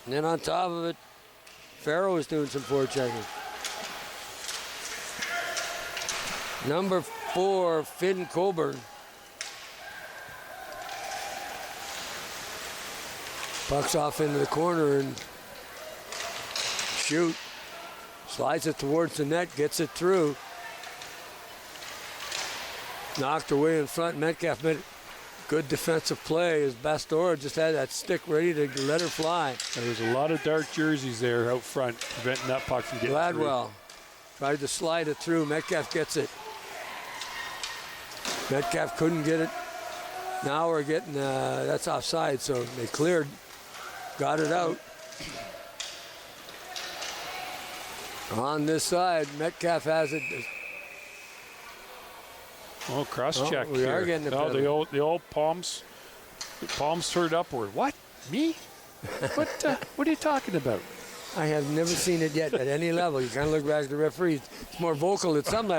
And then on top of it, Farrow is doing some forechecking. Number 4, Finn Coburn. Puck's off into the corner and shoot. Slides it towards the net, gets it through. Knocked away in front. Metcalf made good defensive play as Bastora just had that stick ready to let her fly. There was a lot of dark jerseys there out front, preventing that puck from getting Gladwell tried to slide it through. Metcalf gets it. Metcalf couldn't get it. Now we're getting, that's offside, so they cleared. Got it out. On this side, Metcalf has it. Oh, cross-check we here. Are getting the the old palms turned upward. What? Me? What are you talking about? I have never seen it yet at any level. You kind of look back at the referees. It's more vocal at some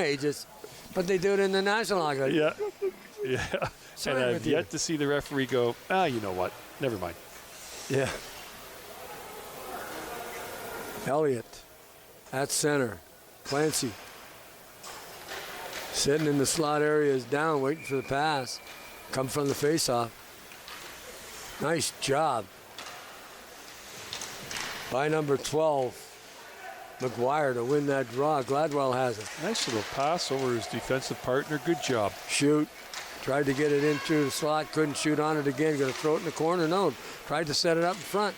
ages, but they do it in the National Hockey. Yeah. And I've yet to see the referee go, you know what? Never mind. Yeah. Elliott at center. Clancy. Sitting in the slot area is down, waiting for the pass. Come from the faceoff. Nice job by number 12, McGuire, to win that draw. Gladwell has it. Nice little pass over his defensive partner. Good job. Shoot. Tried to get it into the slot. Couldn't shoot on it again. Going to throw it in the corner. No. Tried to set it up in front.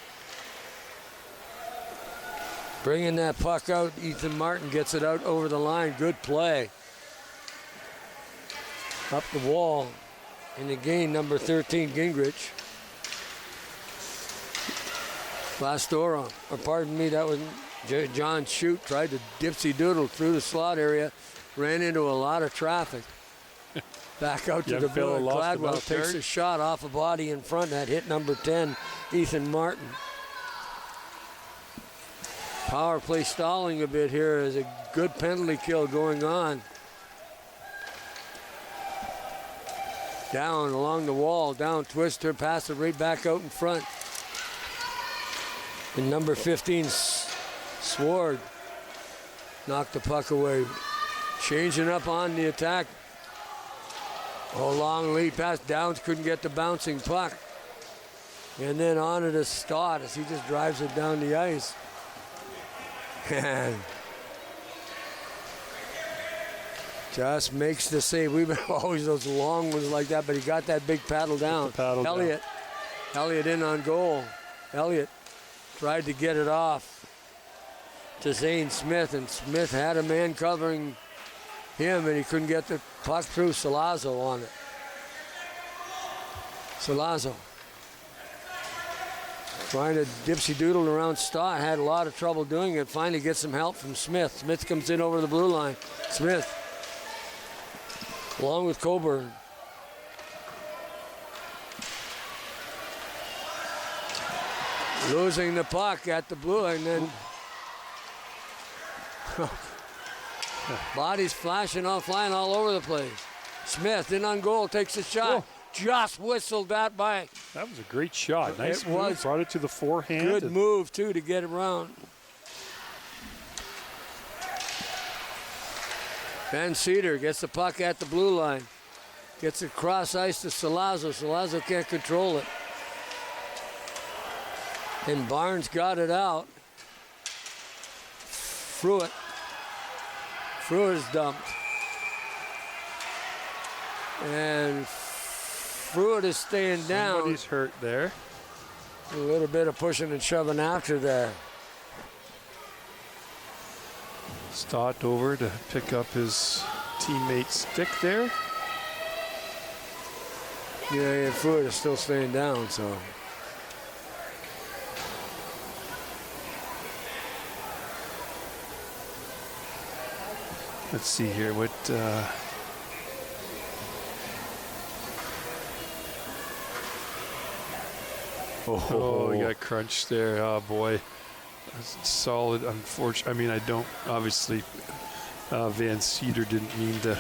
Bringing that puck out. Ethan Martin gets it out over the line. Good play. Up the wall. In the game, number 13, Gingrich. Last door on, or pardon me, that was John Shute. Tried to dipsy doodle through the slot area. Ran into a lot of traffic. Back out to the blue. Gladwell takes a shot off a body in front. That hit number 10, Ethan Martin. Power play stalling a bit here. Is a good penalty kill going on. Down along the wall, down, twister, pass it right back out in front. And number 15, Sword, knocked the puck away. Changing up on the attack. Oh, long lead pass, Downs couldn't get the bouncing puck. And then on it is Stott as he just drives it down the ice. And just makes the save. We've been always those long ones like that, but he got that big paddle down. Elliott in on goal. Elliott tried to get it off to Zane Smith, and Smith had a man covering him, and he couldn't get the puck through. Salazzo on it. Salazzo trying to dipsy doodle around Stott. Had a lot of trouble doing it. Finally gets some help from Smith. Smith comes in over the blue line. Smith along with Coburn. Losing the puck at the blue, and then bodies flashing off, flying all over the place. Smith in on goal, takes a shot. Just whistled that by. That was a great shot. Nice it move. Was. Brought it to the forehand. Good move, too, to get around. Van Cedar gets the puck at the blue line. Gets it cross ice to Salazzo. Salazzo can't control it. And Barnes got it out. Fruitt is dumped. And Fruitt is staying down. Somebody's hurt there. A little bit of pushing and shoving after there. Stott over to pick up his teammate's stick there. Yeah, Fruitt is still staying down, so. Let's see here what. Oh, he got crunched there. Oh boy, that's solid. Unfortunate. I mean, I don't obviously. Van Cedar didn't mean to.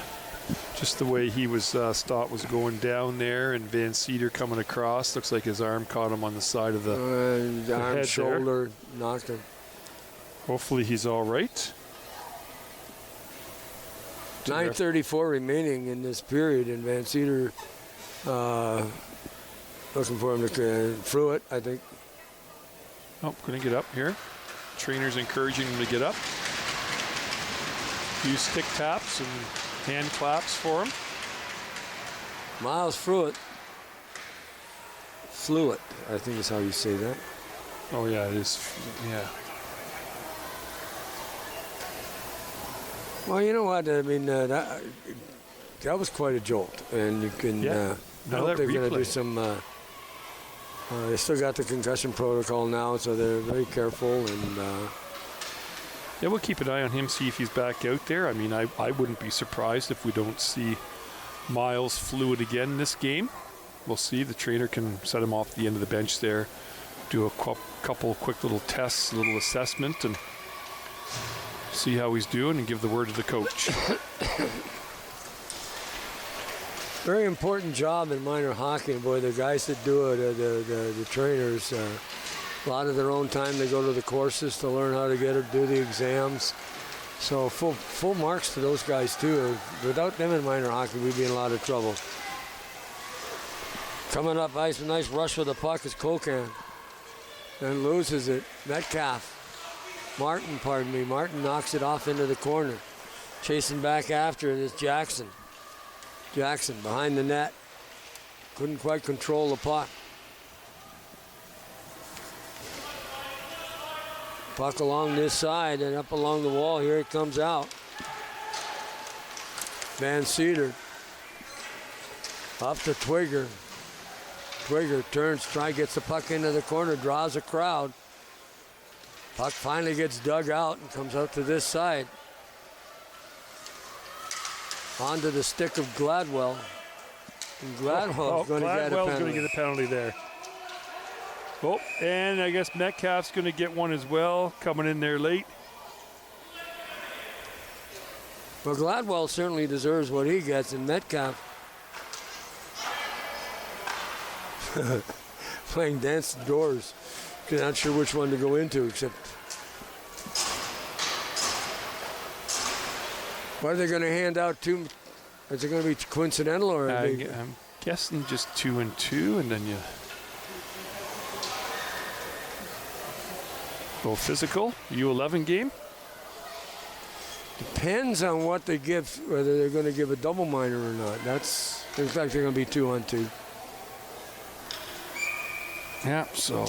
Just the way he was, Stott was going down there, and Van Cedar coming across. Looks like his arm caught him on the side of the arm, head shoulder, knocked him. Hopefully he's all right. 9:34 remaining in this period, and Van Cedar looking for him to Fruitt, I think. Oh, couldn't get up here. Trainer's encouraging him to get up. A few stick taps and hand claps for him. Miles Fruitt. Fluid, I think is how you say that. Oh yeah, it is. Yeah. Well, you know what? I mean, that was quite a jolt, and you can I hope they're going to do some. They still got the concussion protocol now, so they're very careful, and yeah, we'll keep an eye on him, see if he's back out there. I mean, I wouldn't be surprised if we don't see Miles Fluid again this game. We'll see. The trainer can set him off the end of the bench there, do a couple quick little tests, a little assessment, and see how he's doing and give the word to the coach. Very important job in minor hockey, boy. The guys that do it, the trainers, a lot of their own time they go to the courses to learn how to do the exams. So full marks to those guys too. Without them in minor hockey, we'd be in a lot of trouble. Coming up ice, a nice rush with the puck is Kokan. And loses it. Martin knocks it off into the corner. Chasing back after it is Jackson. Jackson behind the net. Couldn't quite control the puck. Puck along this side and up along the wall. Here it comes out. Van Cedar. Up to Twigger. Twigger turns, gets the puck into the corner, draws a crowd. Puck finally gets dug out and comes out to this side. Onto the stick of Gladwell. And Gladwell's going to get a penalty. Gladwell's going to get a penalty there. Oh, and I guess Metcalf's going to get one as well, coming in there late. Well, Gladwell certainly deserves what he gets, and Metcalf playing dance doors. Not sure which one to go into, except what are they going to hand out to? Is it going to be coincidental, or I'm guessing just 2 and 2, and then you go physical U11 game. Depends on what they give, whether they're going to give a double minor or not. That's, in fact, they're going to be 2 on 2. Yeah, so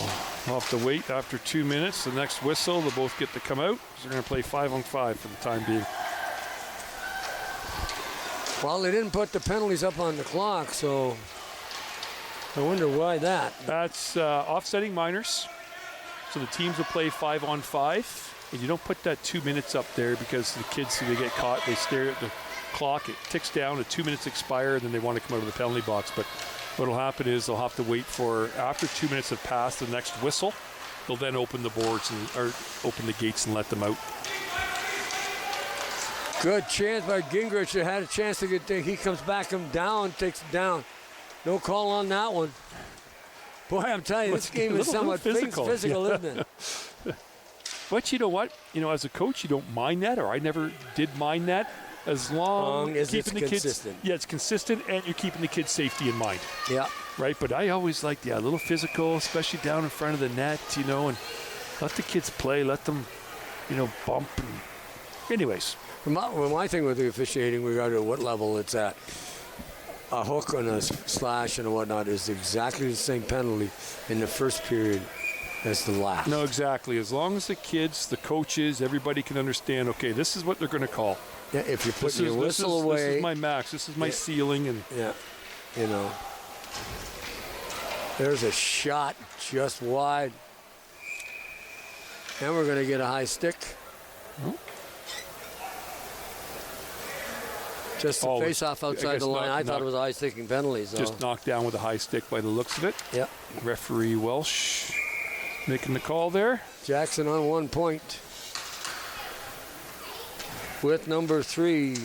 we'll have to wait after 2 minutes. The next whistle, they'll both get to come out. So they're going to play 5 on 5 for the time being. Well, they didn't put the penalties up on the clock, so I wonder why that. That's offsetting minors. So the teams will play 5 on 5. And you don't put that 2 minutes up there because the kids, they get caught, they stare at the clock, it ticks down, the 2 minutes expire, and then they want to come out of the penalty box. But what'll happen is they'll have to wait for, after 2 minutes have passed, the next whistle. They'll then open the boards or open the gates and let them out. Good chance by Gingrich. They had a chance to get there. He comes back, him down, takes it down. No call on that one. Boy, I'm telling you, this game is somewhat physical, yeah. Isn't it? But you know what? You know, as a coach, you don't mind that, or I never did mind that, as long as keeping it's the consistent. Kids, yeah, it's consistent, and you're keeping the kids' safety in mind. Yeah. Right, but I always liked, a little physical, especially down in front of the net, and let the kids play, let them, bump. And anyways. My thing with the officiating, regarding to what level it's at, a hook and a slash and whatnot is exactly the same penalty in the first period as the last. No, exactly. As long as the kids, the coaches, everybody can understand, okay, this is what they're going to call. Yeah, if you're putting your whistle away. This is my max. This is my ceiling. And yeah, there's a shot just wide. And we're going to get a high stick. Just a face-off outside the line. I thought it was a high-sticking penalty. So. Just knocked down with a high stick by the looks of it. Yeah. Referee Welsh making the call there. Jackson on 1 point. With number 3,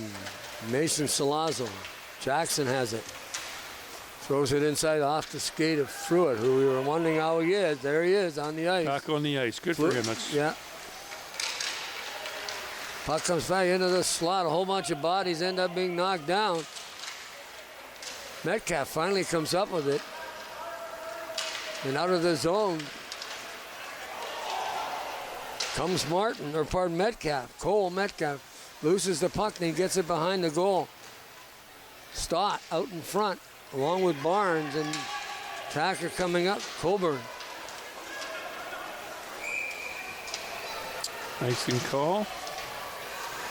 Mason Salazzo. Jackson has it. Throws it inside off the skate of Fruitt, who we were wondering how he is. There he is on the ice. Back on the ice. Good for him. Yeah. Puck comes back into the slot. A whole bunch of bodies end up being knocked down. Metcalf finally comes up with it. And out of the zone comes Metcalf. Cole Metcalf loses the puck, then gets it behind the goal. Stott out in front, along with Barnes, and attacker coming up, Coburn. Icing call.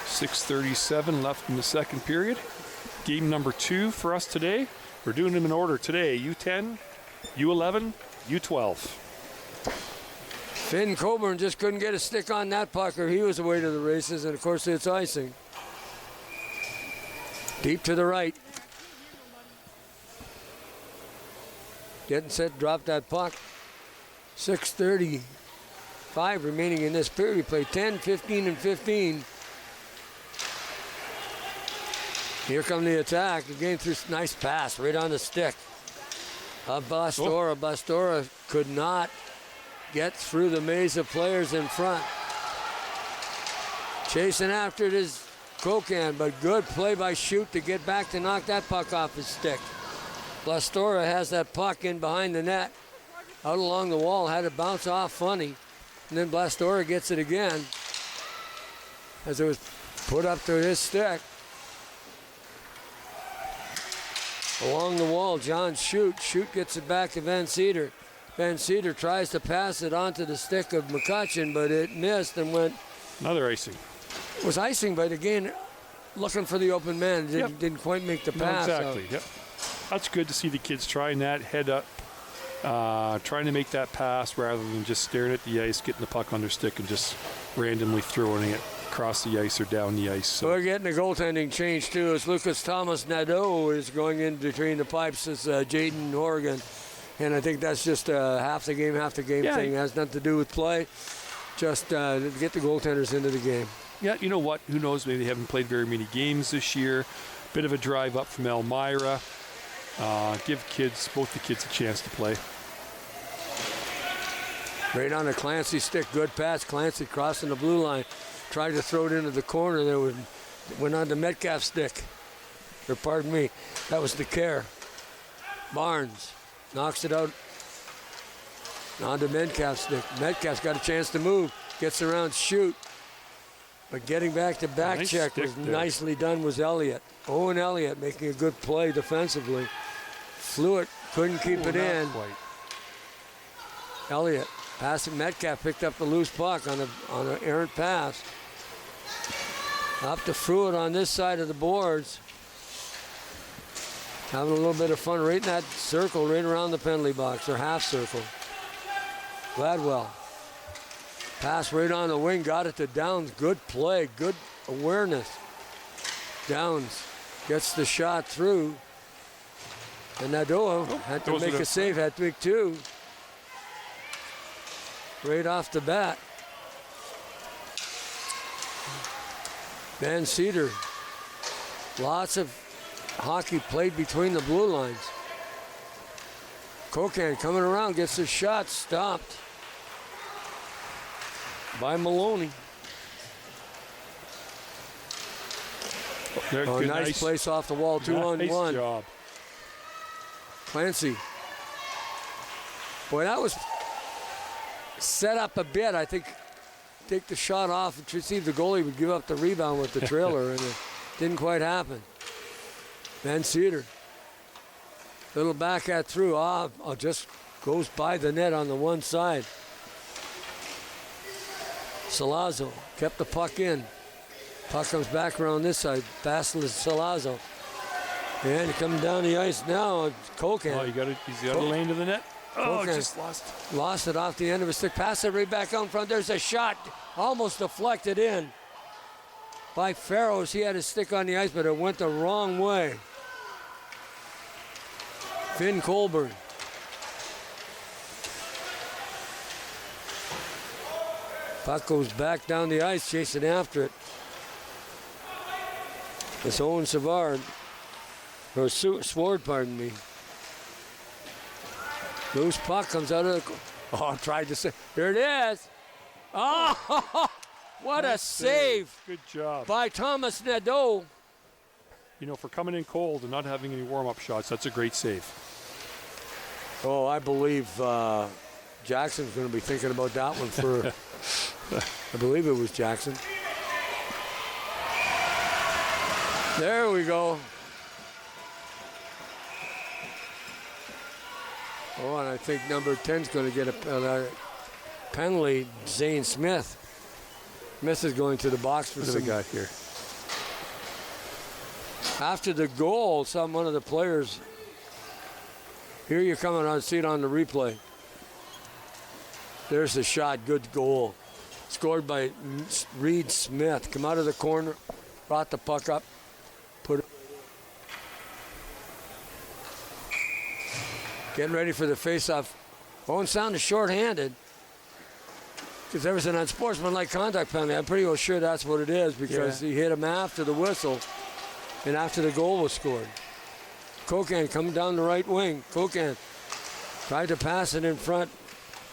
6:37 left in the second period. Game number 2 for us today. We're doing them in order today. U10, U11, U12. Finn Coburn just couldn't get a stick on that puck, or he was away to the races, and of course it's icing. Deep to the right. Getting set, drop that puck. 6:35 remaining in this period. We play 10, 15, and 15. Here come the attack. Again through nice pass right on the stick. Bastora. Bastora could not get through the maze of players in front. Chasing after it is Kokan, but good play by Shoot to get back to knock that puck off his stick. Blastora has that puck in behind the net. Out along the wall, had it bounce off funny. And then Blastora gets it again as it was put up to his stick. Along the wall, John Shoot. Shoot gets it back to Van Cedar. Van Cedar tries to pass it onto the stick of McCutcheon, but it missed and went. Another icing. It was icing, but again, looking for the open man. Didn't quite make the pass. No, exactly, yep. That's good to see the kids trying that, head up, trying to make that pass rather than just staring at the ice, getting the puck on their stick and just randomly throwing it across the ice or down the ice. So we're getting a goaltending change, too, as Lucas Thomas Nadeau is going in between the pipes as Jaden Horgan. And I think that's just half the game thing. It has nothing to do with play. Just get the goaltenders into the game. Yeah, you know what? Who knows? Maybe they haven't played very many games this year. Bit of a drive up from Elmira. Give both the kids a chance to play. Right on the Clancy stick. Good pass. Clancy crossing the blue line. Tried to throw it into the corner. There went on the Metcalf stick. Or pardon me. That was the care. Barnes knocks it out onto Metcalf's stick. Metcalf's got a chance to move. Gets around Shoot. But getting back to back nice check was nicely done was Elliott. Owen Elliott making a good play defensively. Flew it, couldn't keep it in. Quite. Elliott passing Metcalf, picked up the loose puck on an errant pass. Up to Fruitt on this side of the boards. Having a little bit of fun right in that circle, right around the penalty box, or half circle. Gladwell. Pass right on the wing, got it to Downs. Good play, good awareness. Downs gets the shot through. And Nadeau had to make a save, had to make two. Right off the bat. Van Cedar. Lots of hockey played between the blue lines. Kokan coming around, gets the shot stopped by Maloney. Nice place off the wall, 2-on-1. Nice job. Clancy. Boy, that was set up a bit. I think take the shot off and see if the goalie would give up the rebound with the trailer, and it didn't quite happen. Van Cedar. Little back at through. Just goes by the net on the one side. Salazzo kept the puck in. Puck comes back around this side. Fastens Salazzo. And coming down the ice now, it's Kokan. Oh, he's got a lane to the net. Oh, Kokan just lost it off the end of his stick. Pass it right back out in front. There's a shot. Almost deflected in by Farrows. He had his stick on the ice, but it went the wrong way. Finn Colburn. Puck goes back down the ice, chasing after it. It's Owen Savard. Or Sword, pardon me. Loose puck comes out of the... Oh, tried to say. Here it is. Oh, what a save. Good job. By Thomas Nadeau. You know, for coming in cold and not having any warm-up shots, that's a great save. Oh, I believe Jackson's going to be thinking about that one for... I believe it was Jackson. There we go. Oh, and I think number 10's going to get a penalty, Zane Smith. Smith is going to the box for What's some... we got here? After the goal, one of the players... Here you're coming on, see it on the replay. There's the shot, good goal. Scored by Reed Smith. Come out of the corner, brought the puck up, put it. Getting ready for the face-off. Owen Sound is short-handed because there was an unsportsmanlike contact penalty. I'm pretty well sure that's what it is because he hit him after the whistle and after the goal was scored. Kokan coming down the right wing. Kokan tried to pass it in front.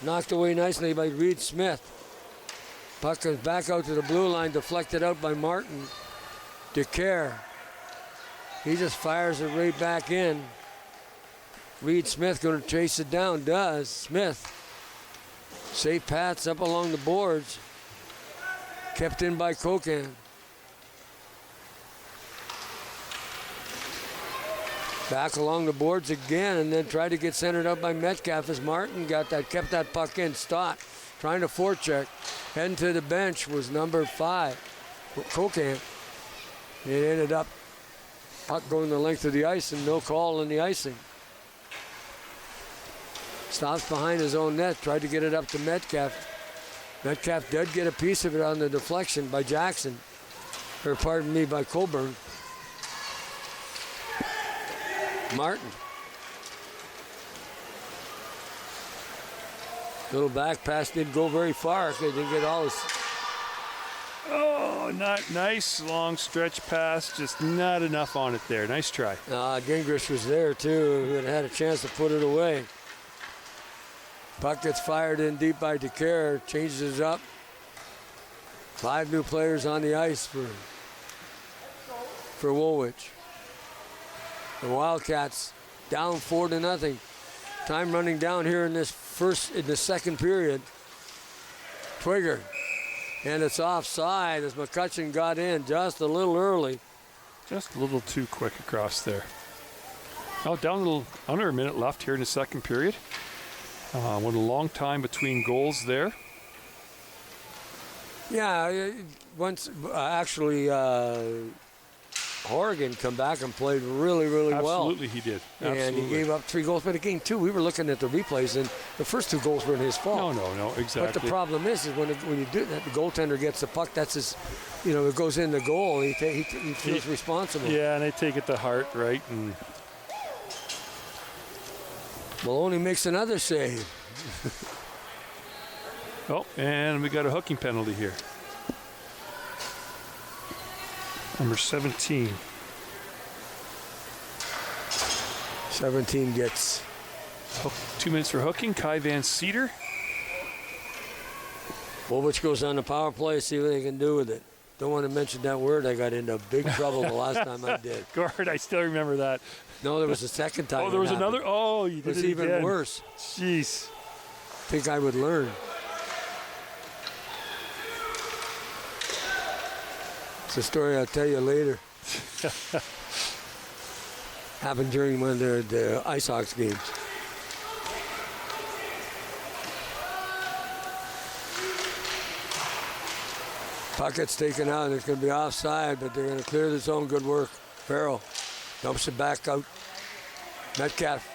Knocked away nicely by Reed Smith. Puck comes back out to the blue line, deflected out by Martin. DeCare. He just fires it right back in. Reed Smith going to chase it down. Does. Smith. Safe paths up along the boards. Kept in by Kokan. Back along the boards again, and then tried to get centered up by Metcalf as Martin kept that puck in. Stott trying to forecheck. Heading to the bench was number 5, Kokan. It ended up puck going the length of the ice and no call in the icing. Stops behind his own net, tried to get it up to Metcalf. Metcalf did get a piece of it on the deflection by Jackson, or pardon me, by Coburn. Martin. Little back pass didn't go very far. They didn't get all his. Oh, not nice long stretch pass, just not enough on it there. Nice try. Gingrich was there too. He had a chance to put it away. Puck gets fired in deep by DeCare. Changes it up. 5 new players on the ice for Woolwich. The Wildcats down 4-0. Time running down here in the second period. Twigger. And it's offside as McCutcheon got in just a little early. Just a little too quick across there. Oh, down a little, under a minute left here in the second period. Went a long time between goals there. Yeah, once actually Horgan come back and played really, really well. Absolutely, he did. Absolutely. And he gave up 3 goals. But again, too, we were looking at the replays, and the first 2 goals weren't his fault. No, exactly. But the problem is when you do that, the goaltender gets the puck. That's his, it goes in the goal. He feels responsible. Yeah, and they take it to heart, right? And Maloney makes another save. oh, and we got a hooking penalty here. Number 17. 17 gets 2 minutes for hooking. Kai Van Cedar. Woolwich goes on the power play, see what they can do with it. Don't want to mention that word. I got into big trouble the last time I did. Gord, I still remember that. No, there was a second time. Oh, there was another. Oh, you did it even again. Worse. Jeez. Think I would learn. It's a story I'll tell you later. Happened during one of the Ice Hawks games. Puck gets taken out, and it's going to be offside, but they're going to clear the zone. Good work. Farrell dumps it back out. Metcalf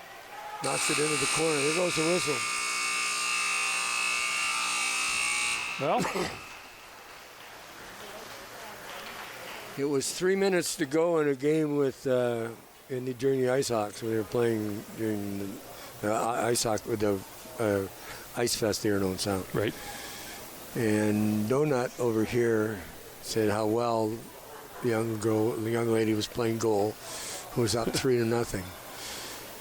knocks it into the corner. There goes the whistle. Well, it was 3 minutes to go in a game with during the Ice Hawks when they were playing during the Ice Hawk with the Ice Fest here in Owen Sound. right. And Donut over here said how well the young lady was playing goal, who was up 3-0.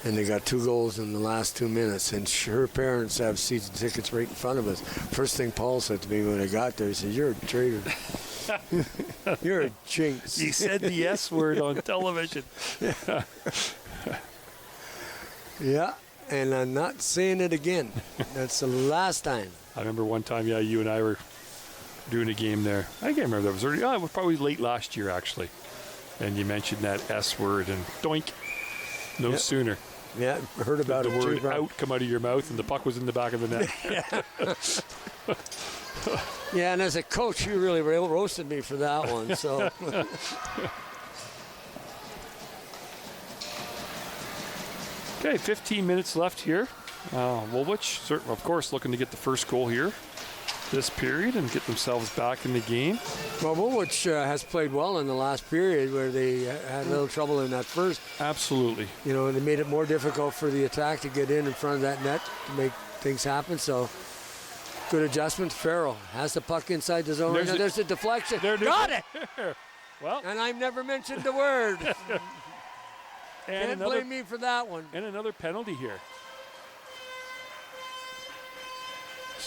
And they got 2 goals in the last 2 minutes. And her parents have season tickets right in front of us. First thing Paul said to me when I got there, he said, "You're a traitor." You're a jinx. He said the S word on television. Yeah, and I'm not saying it again. That's the last time. I remember one time, yeah, you and I were doing a game there. I can't remember. That was early. Oh, it was probably late last year, actually. And you mentioned that S word, and doink. No Yep. sooner. Yeah, heard about The it word too. out come out of your mouth, and the puck was in the back of the net. Yeah, and as a coach, you really roasted me for that one. So. Okay, 15 minutes left here. Woolwich, of course, looking to get the first goal here this period and get themselves back in the game. Well, Woolwich has played well in the last period where they had a little trouble in that first. Absolutely. They made it more difficult for the attack to get in front of that net to make things happen. So, good adjustment. Farrell has the puck inside the zone. There's a deflection. Got it! Well, And I've never mentioned the word. and Can't blame me for that one. And another penalty here.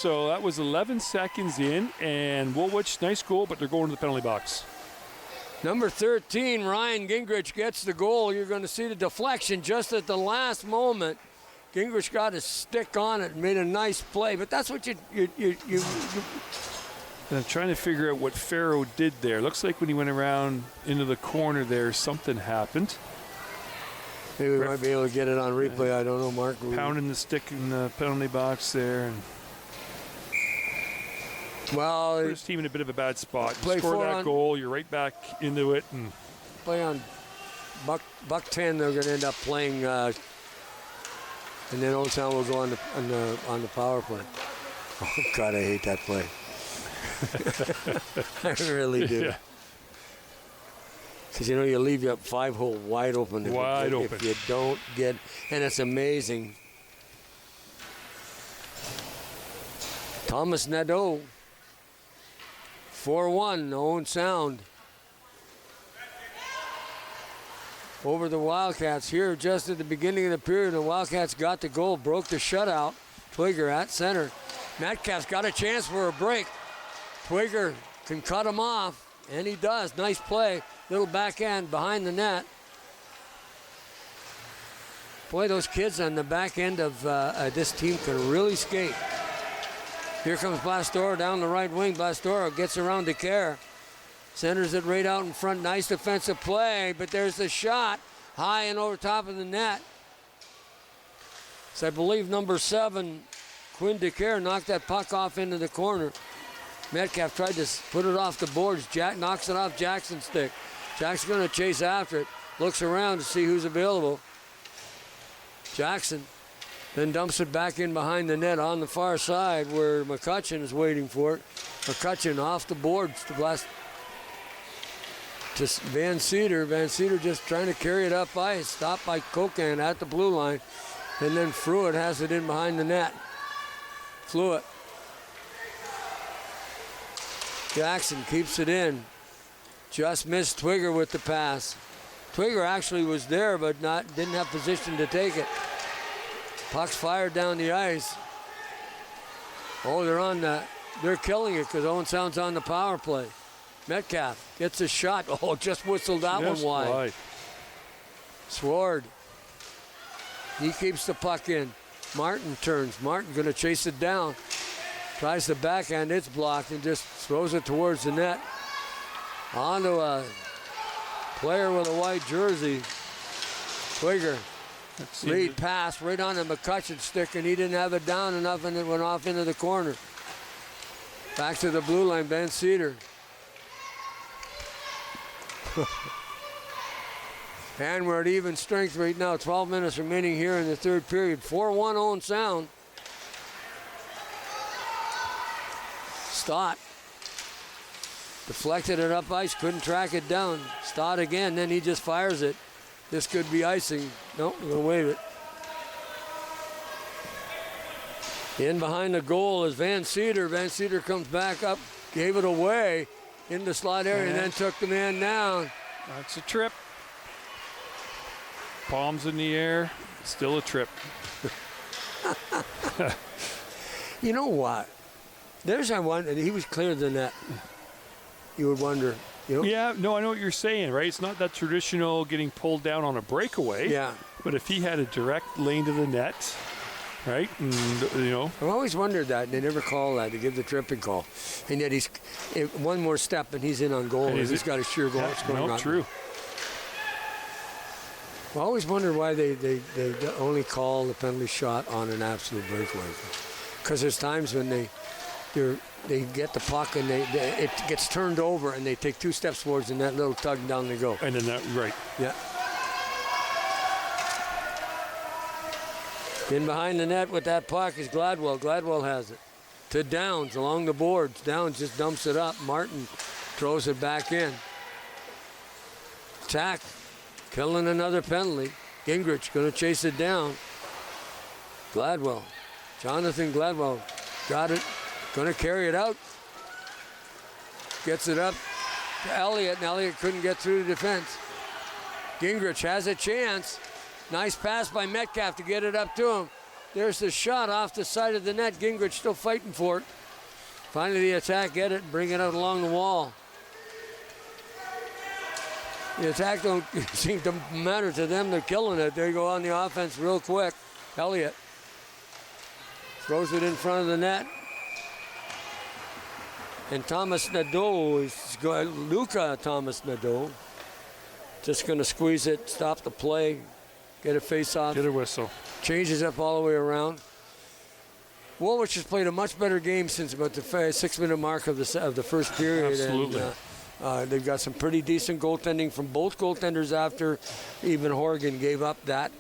So that was 11 seconds in, and Woolwich, nice goal, but they're going to the penalty box. Number 13, Ryan Gingrich gets the goal. You're going to see the deflection just at the last moment. Gingrich got his stick on it and made a nice play, but that's what you And I'm trying to figure out what Farrow did there. Looks like when he went around into the corner there, something happened. maybe we might be able to get it on replay. I don't know, Mark. Pounding the stick in the penalty box there. And Well, put his team in a bit of a bad spot. You Play score four that on- goal, you're right back into it. And play on Buck 10. They're going to end up playing, and then Old Town will go on the power play. Oh God, I hate that play. I really do. Yeah. Because you leave you up 5-hole wide open. If you don't get, and it's amazing. Thomas Nadeau, 4-1, Owen Sound. Over the Wildcats here just at the beginning of the period. The Wildcats got the goal, broke the shutout. Twigger at center. Metcalf's got a chance for a break. Twigger can cut him off, and he does. Nice play. Little backhand behind the net. Boy, those kids on the back end of this team can really skate. Here comes Blastoro down the right wing. Blastoro gets around DeCare. Centers it right out in front. Nice defensive play, but there's the shot. High and over top of the net. So I believe number 7, Quinn DeCare, knocked that puck off into the corner. Metcalf tried to put it off the boards. Jack knocks it off Jackson's stick. Jack's going to chase after it. Looks around to see who's available. Jackson then dumps it back in behind the net on the far side where McCutcheon is waiting for it. McCutcheon off the boards to blast to Van Cedar. Van Cedar just trying to carry it up ice. Stopped by Kokan at the blue line. And then Fruitt has it in behind the net. Fluitt. Jackson keeps it in. Just missed Twigger with the pass. Twigger actually was there, but didn't have position to take it. Puck's fired down the ice. Oh, they're killing it because Owen Sound's on the power play. Metcalf gets a shot. Oh, just whistled that one wide. Sword. He keeps the puck in. Martin turns. Martin going to chase it down. Tries the backhand. It's blocked and just throws it towards the net. Onto a player with a white jersey. Twigger. Lead pass right on the McCutcheon stick, and he didn't have it down enough, and it went off into the corner. Back to the blue line, Ben Cedar. And we're at even strength right now. 12 minutes remaining here in the third period. 4-1 Owen Sound. Stott deflected it up ice, couldn't track it down. Stott again, then he just fires it. This could be icing. Nope, we're going to wave it. In behind the goal is Van Cedar. Van Cedar comes back up, gave it away in the slot area, and then took the man down. That's a trip. Palms in the air, still a trip. You know what? There's one, and he was clear than that. You would wonder. Yeah, no, I know what you're saying, right? It's not that traditional getting pulled down on a breakaway. Yeah. But if he had a direct lane to the net, right? And, I've always wondered that. They never call that. They give the tripping call. And yet he's one more step and he's in on goal. And he's got a sheer goal. No, true. I always wonder why they only call the penalty shot on an absolute breakaway. Because there's times when they get the puck and it gets turned over and they take 2 steps towards and that little tug and down they go. And then right. Yeah. In behind the net with that puck is Gladwell. Gladwell has it. To Downs along the boards. Downs just dumps it up. Martin throws it back in. Tack killing another penalty. Gingrich going to chase it down. Gladwell. Jonathan Gladwell got it. Going to carry it out. Gets it up to Elliott, and Elliott couldn't get through the defense. Gingrich has a chance. Nice pass by Metcalf to get it up to him. There's the shot off the side of the net. Gingrich still fighting for it. Finally the attack get it and bring it out along the wall. The attack don't seem to matter to them. They're killing it. They go on the offense real quick. Elliott throws it in front of the net. And Thomas Nadeau is going, Luca Thomas Nadeau, just going to squeeze it, stop the play, get a face-off. Get a whistle. Changes up all the way around. Woolwich has played a much better game since about the 6-minute mark of the first period. Absolutely. And, they've got some pretty decent goaltending from both goaltenders after even Horgan gave up that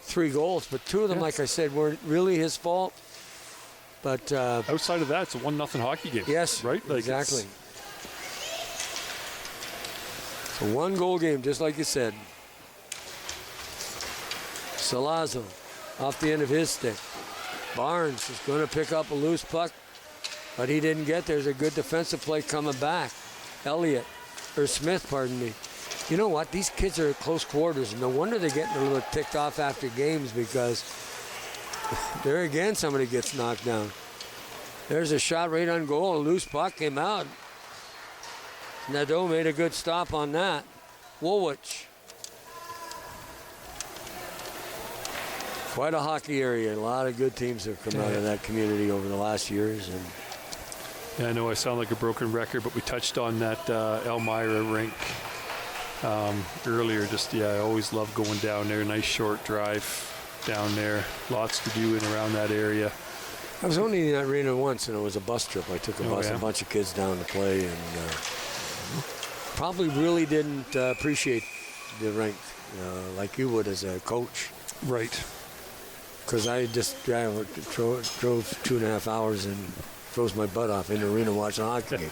3 goals. But 2 of them, like I said, weren't really his fault. But outside of that, it's a 1-0 hockey game. Yes, right? Like exactly. It's a 1-goal game, just like you said. Salazzo off the end of his stick. Barnes is going to pick up a loose puck, but he didn't get there. There's a good defensive play coming back. Smith, pardon me. You know what? These kids are at close quarters. No wonder they're getting a little ticked off after games, because there again somebody gets knocked down. There's a shot right on goal. A loose puck came out. Nadeau made a good stop on that. Woolwich. Quite a hockey area. A lot of good teams have come out of that community over the last years. And yeah, I know I sound like a broken record, but we touched on that Elmira rink earlier. I always love going down there. Nice short drive down there. Lots to do in around that area. I was only in that arena once, and it was a bus trip. I took a bunch of kids down to play, and probably really didn't appreciate the rink like you would as a coach. Right. Because I just drove 2.5 hours and froze my butt off in the arena watching a hockey game.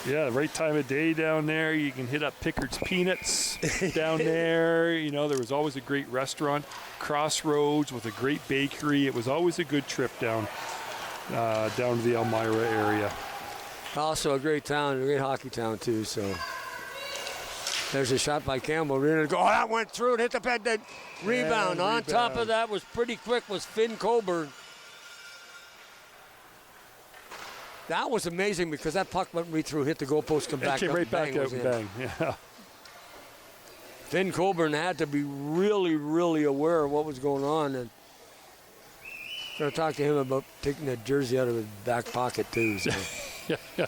Yeah, right time of day down there. You can hit up Pickard's Peanuts down there. You know, there was always a great restaurant. Crossroads with a great bakery. It was always a good trip down to the Elmira area. Also a great town, a great hockey town too. So there's a shot by Campbell. That went through and hit the pad. Rebound. On top of that was pretty quick was Finn Coburn. That was amazing because that puck went right through, hit the goalpost, come back came up, right back out and bang. Yeah. Finn Coburn had to be really, really aware of what was going on, and going to talk to him about taking that jersey out of his back pocket too. So. Yeah.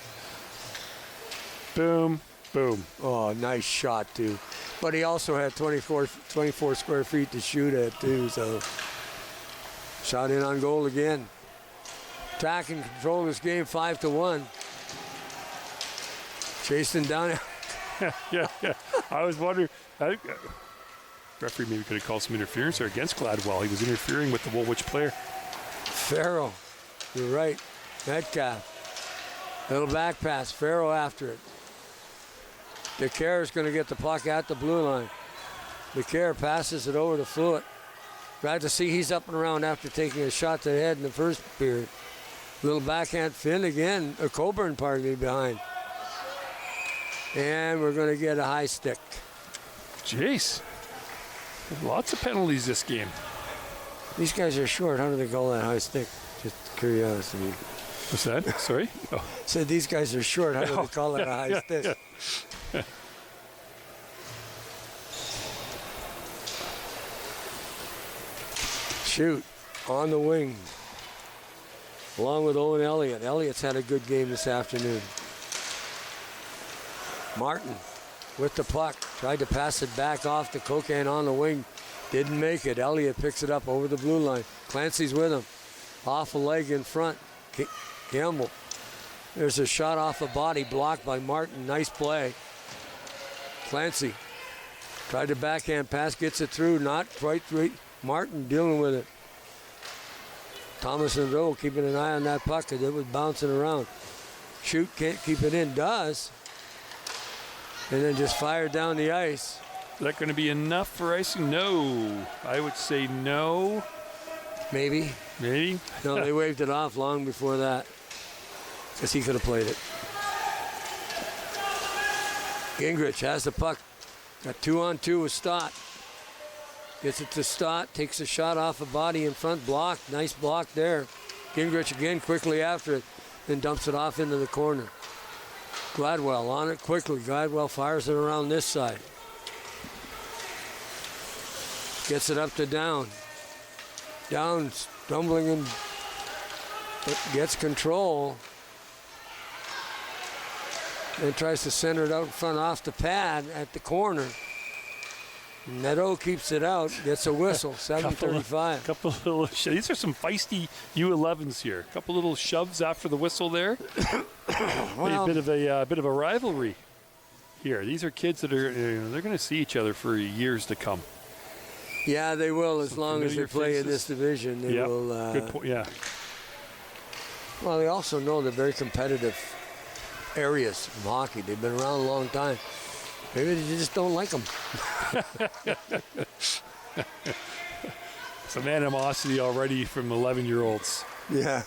Boom. Boom. Oh, nice shot too. But he also had 24 square feet to shoot at too. So shot in on goal again. Attack and control this game 5-1. Chasing down. Yeah. I was wondering. Referee maybe could have called some interference or against Gladwell. He was interfering with the Woolwich player. Farrell. You're right. Metcalf. Little back pass. Farrell after it. DeCare is going to get the puck at the blue line. DeCare passes it over to Fluitt. Glad to see he's up and around after taking a shot to the head in the first period. Little backhand Finn again. Coburn, pardon me, behind. And we're going to get a high stick. Jeez. Lots of penalties this game. These guys are short. How do they call that high stick? Just curiosity. What's that? Sorry? Oh. Said these guys are short. How do they call that a high stick? Yeah. Shoot. On the wing. Along with Owen Elliott. Elliott's had a good game this afternoon. Martin with the puck. Tried to pass it back off to Cocan on the wing. Didn't make it. Elliott picks it up over the blue line. Clancy's with him. Off a leg in front. Campbell. There's a shot off the body blocked by Martin. Nice play. Clancy tried to backhand pass. Gets it through. Not quite through. Martin dealing with it. Thomas Nadeau keeping an eye on that puck because it was bouncing around. Shoot, can't keep it in. Does. And then just fired down the ice. Is that going to be enough for icing? No. I would say no. Maybe. Maybe? No, they waved it off long before that because he could have played it. Gingrich has the puck. Got 2-on-2 with Stott. Gets it to Stott. Takes a shot off a body in front. Block. Nice block there. Gingrich again quickly after it. Then dumps it off into the corner. Gladwell on it quickly. Gladwell fires it around this side. Gets it up to Down. Down stumbling and gets control. Then tries to center it out in front off the pad at the corner. Neto keeps it out, gets a whistle, 7:35. Couple of little these are some feisty U11s here. A couple little shoves after the whistle there. Well, a bit of a rivalry here. These are kids that are they're going to see each other for years to come. yeah, they will as long as they familiar play in faces. this division. They Yeah, will. good point. Yeah, Well, they also know they're very competitive areas from hockey. They've been around a long time. Maybe they just don't like them. some animosity already from 11-year-olds. Yeah.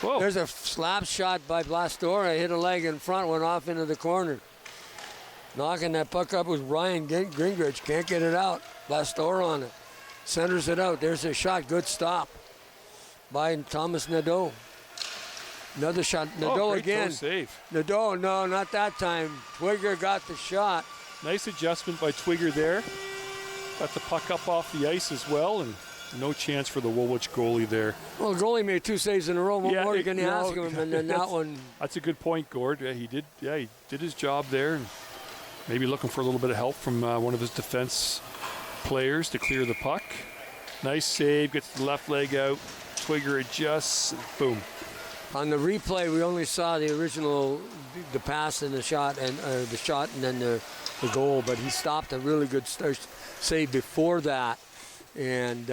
Whoa! There's a slap shot by Blastora. Hit a leg in front, went off into the corner. Knocking that puck up was Ryan Gingrich. Can't get it out. Blastora on it. Centers it out. There's a shot. Good stop by Thomas Nadeau. Another shot. Nadeau great again. toe save. Nadeau, no, not that time. Twigger got the shot. Nice adjustment by Twigger there. Got the puck up off the ice as well, and no chance for the Woolwich goalie there. Well, the goalie made 2 saves in a row. What Yeah, more can you no, ask him? And then that one. That's a good point, Gord. Yeah, he did his job there, and maybe looking for a little bit of help from one of his defense players to clear the puck. Nice save, gets the left leg out. Twigger adjusts, boom. On the replay, we only saw the original, the pass and the shot, and then the goal. But he stopped a really good save before that, and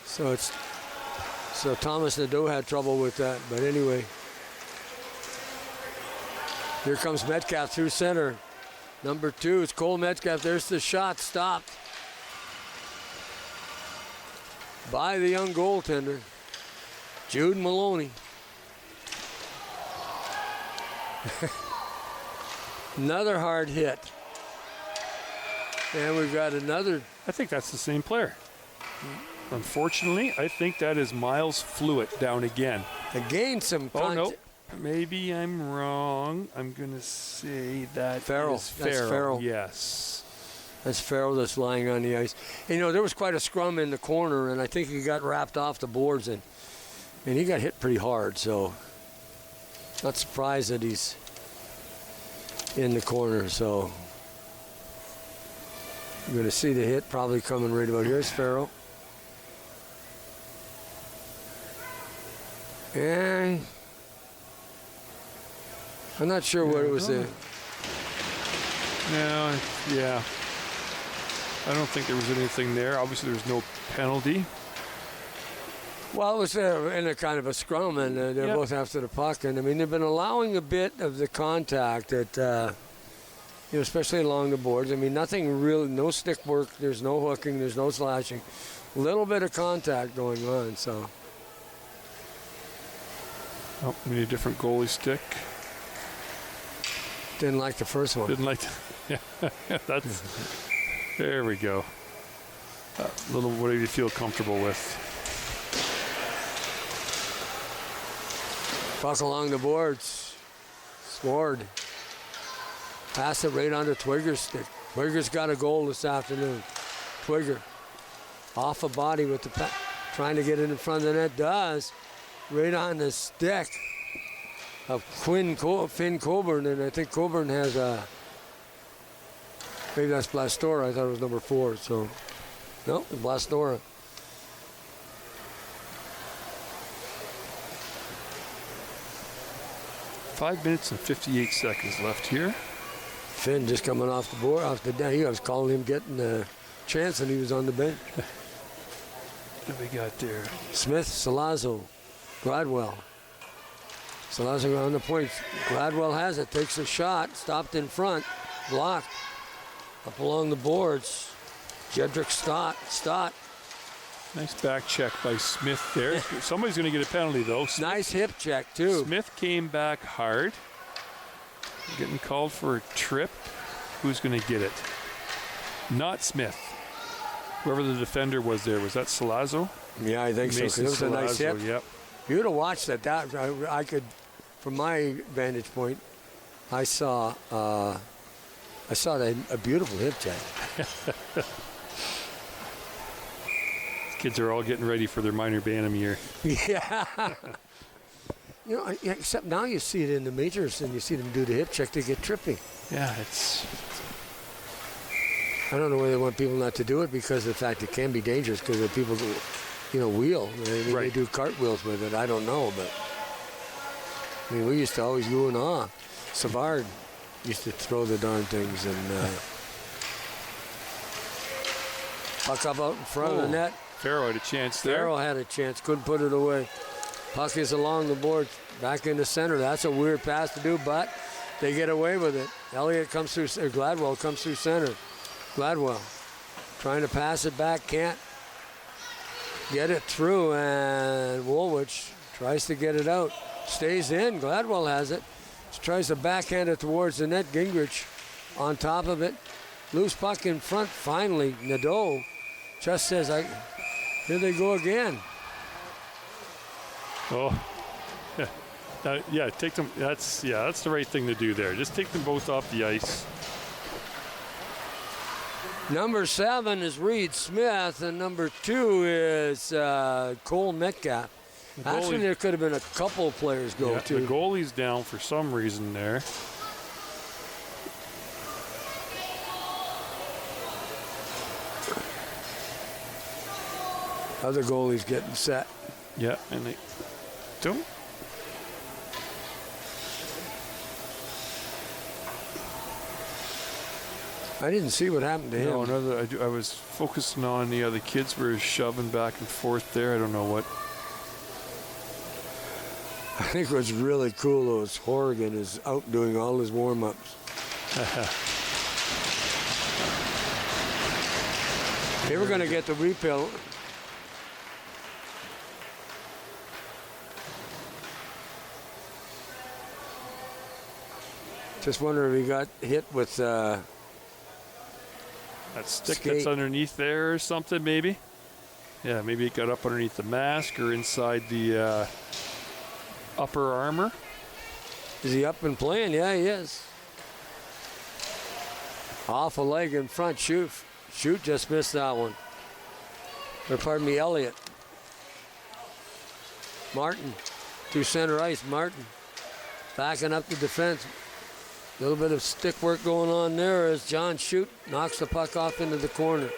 so Thomas Nadeau had trouble with that. But anyway, here comes Metcalf through center. Number 2 is Cole Metcalf. There's the shot, stopped by the young goaltender, Jude Maloney. Another hard hit. And we've got another. I think that's the same player. Unfortunately, I think that is Miles Fluitt down again. Again, some Oh, no. Maybe I'm wrong. I'm going to say that Farrell. is That's Farrell. Yes. That's Farrell that's lying on the ice. And, there was quite a scrum in the corner, and I think he got wrapped off the boards, and he got hit pretty hard. So, not surprised that he's in the corner. So, you're going to see the hit probably coming right about here. Here's Farrell. And I'm not sure what it was there. No, yeah. I don't think there was anything there. Obviously, there's no penalty. Well, it was in a kind of a scrum, and they're both after the puck. And, they've been allowing a bit of the contact that, especially along the boards. Nothing real, no stick work. There's no hooking. There's no slashing. A little bit of contact going on, so. Oh, we need a different goalie stick. Didn't like the first one. Didn't like that's. There we go. A little, what do you feel comfortable with? Puck along the boards. Sword. Pass it right onto Twigger's stick. Twigger's got a goal this afternoon. Twigger. Off a body with the trying to get it in front of the net. Does. Right on the stick of Finn Coburn. And I think Coburn has a... Maybe that's Blastora. I thought it was number 4. So, no, Blastora. Five minutes and 58 seconds left here. Finn just coming off the board, off the deck. I was calling him getting a chance, and he was on the bench. What do we got there? Smith, Salazzo, Gladwell. Salazzo on the point. Gladwell has it, takes a shot, stopped in front, blocked. Up along the boards. Jedrick Stott. Nice back check by Smith there. Somebody's going to get a penalty, though. Nice hip check, too. Smith came back hard. getting called for a trip. Who's going to get it? Not Smith. Whoever the defender was there. Was that Salazzo? Yeah, I think so. 'Cause it was a nice hit. Yep. You'd have watched that. I could, from my vantage point, I saw a beautiful hip check. Kids are all getting ready for their minor Bantam year. Yeah. Except now you see it in the majors and you see them do the hip check to get tripping. Yeah, it's. I don't know whether they want people not to do it because of the fact it can be dangerous because the people who, wheel. They do cartwheels with it. I don't know, but we used to always go and ah. Savard used to throw the darn things and puck up out in front of the net. Farrell had a chance there. Farrell had a chance, couldn't put it away. Puck is along the board, back in the center. That's a weird pass to do, but they get away with it. Elliott comes through, or Gladwell comes through center. Gladwell trying to pass it back, can't get it through, and Woolwich tries to get it out. Stays in, Gladwell has it. Tries to backhand it towards the net. Gingrich on top of it. Loose puck in front, finally. Nadeau just says, here they go again. Oh, yeah. Take them. That's the right thing to do there. Just take them both off the ice. Number 7 is Reed Smith, and number 2 is Cole Metcalf. Actually, there could have been a couple players go too. The goalie's down for some reason there. Other goalie's getting set. Yeah, and they don't. I didn't see what happened to him. No, I was focusing on the other kids were shoving back and forth there. I don't know what. I think what's really cool is Horrigan is out doing all his warm-ups. They were going to get the refill. Just wonder if he got hit with that stick that's underneath there or something, maybe. Yeah, maybe it got up underneath the mask or inside the upper armor. Is he up and playing? Yeah, he is. Off a leg in front. Shoot just missed that one. Or pardon me, Elliott. Martin through center ice. Martin backing up the defense. A little bit of stick work going on there as John Shute knocks the puck off into the corner.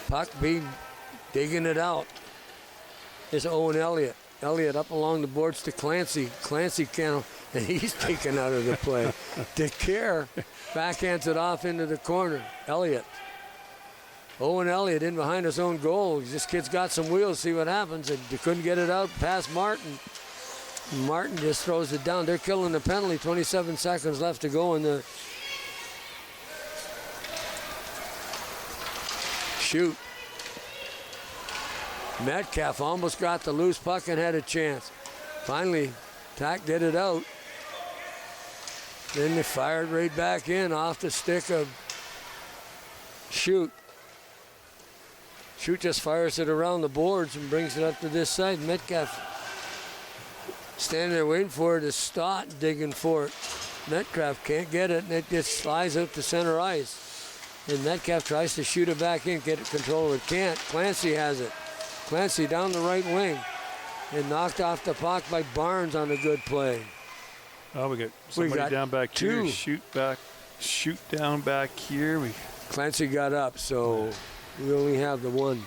Puck be digging it out. Is Owen Elliott. Elliott up along the boards to Clancy. Clancy can't, and he's taken out of the play. DeCare backhands it off into the corner. Elliott. Owen Elliott in behind his own goal. This kid's got some wheels. See what happens. And they couldn't get it out past Martin. Martin just throws it down. They're killing the penalty. 27 seconds left to go in the shoot. Metcalf almost got the loose puck and had a chance. Finally, Tack did it out. Then they fired right back in off the stick of Shute. Shute just fires it around the boards and brings it up to this side. Metcalf standing there waiting for it is Stott digging for it. Metcalf can't get it, and it just slides out to center ice. And Metcalf tries to shoot it back in, get it control. It can't. Clancy has it. Clancy down the right wing. And knocked off the puck by Barnes on a good play. Oh, we got somebody down back here. Shoot down back here. Clancy got up, so we only have the one.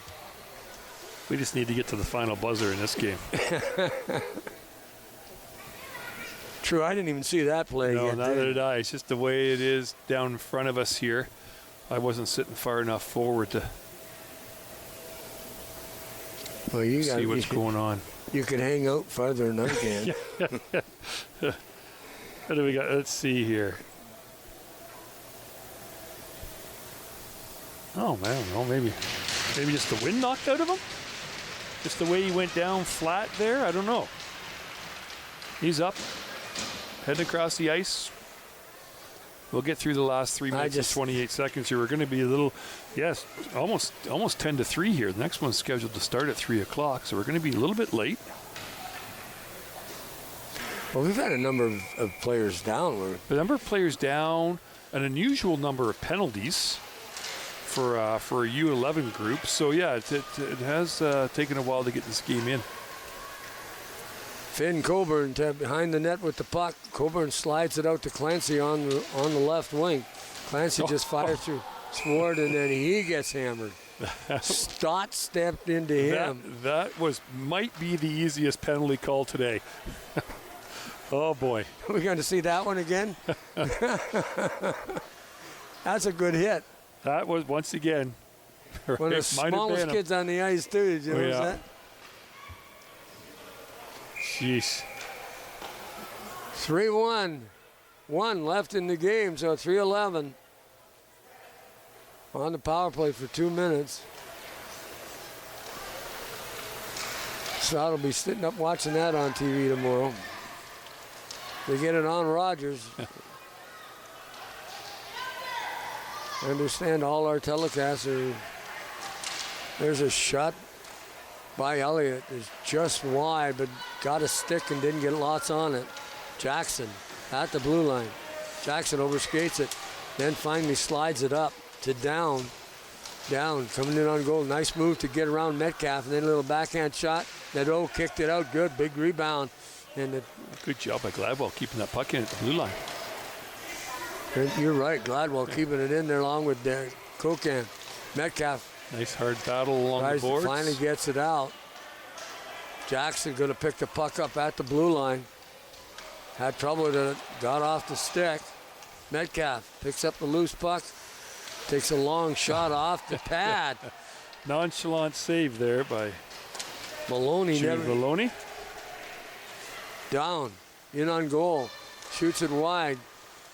We just need to get to the final buzzer in this game. True, I didn't even see that play. No, neither did I. It's just the way it is down in front of us here. I wasn't sitting far enough forward to see what's going on. You can hang out farther than I can. What do we got? Let's see here. Oh, man, no, maybe just the wind knocked out of him? Just the way he went down flat there? I don't know. He's up. heading across the ice. We'll get through the last 3 minutes and 28 seconds here. We're going to be a little, almost 10 to 3 here. The next one's scheduled to start at 3 o'clock, so we're going to be a little bit late. Well, we've had a number of players down. A number of players down, an unusual number of penalties for a U11 group. So, yeah, it has taken a while to get this game in. Finn Coburn behind the net with the puck. Coburn slides it out to Clancy on the left wing. Clancy just fires through Sword, and then he gets hammered. Stott stepped into him. That might be the easiest penalty call today. Oh, boy. Are we going to see that one again? That's a good hit. That was, once again, right, one of the smallest kids on the ice, too. Did you notice that? Jeez. 3-1. 1 left in the game, so 3-11. On the power play for 2 minutes. So I'll be sitting up watching that on TV tomorrow. They get it on Rogers. I understand all our telecasts are. There's a shot by Elliott. It's just wide, but got a stick and didn't get lots on it. Jackson at the blue line. Jackson overskates it, then finally slides it up to Down. Down coming in on goal. Nice move to get around Metcalf, and then a little backhand shot. Nadeau kicked it out good. Big rebound. And good job by Gladwell keeping that puck in at the blue line. You're right. Gladwell keeping it in there along with Kokan. Metcalf. Nice hard battle along the boards. Finally gets it out. Jackson going to pick the puck up at the blue line. Had trouble with it. Got off the stick. Metcalf picks up the loose puck. Takes a long shot off the pad. Nonchalant save there by Maloney. Maloney. Down. In on goal. Shoots it wide.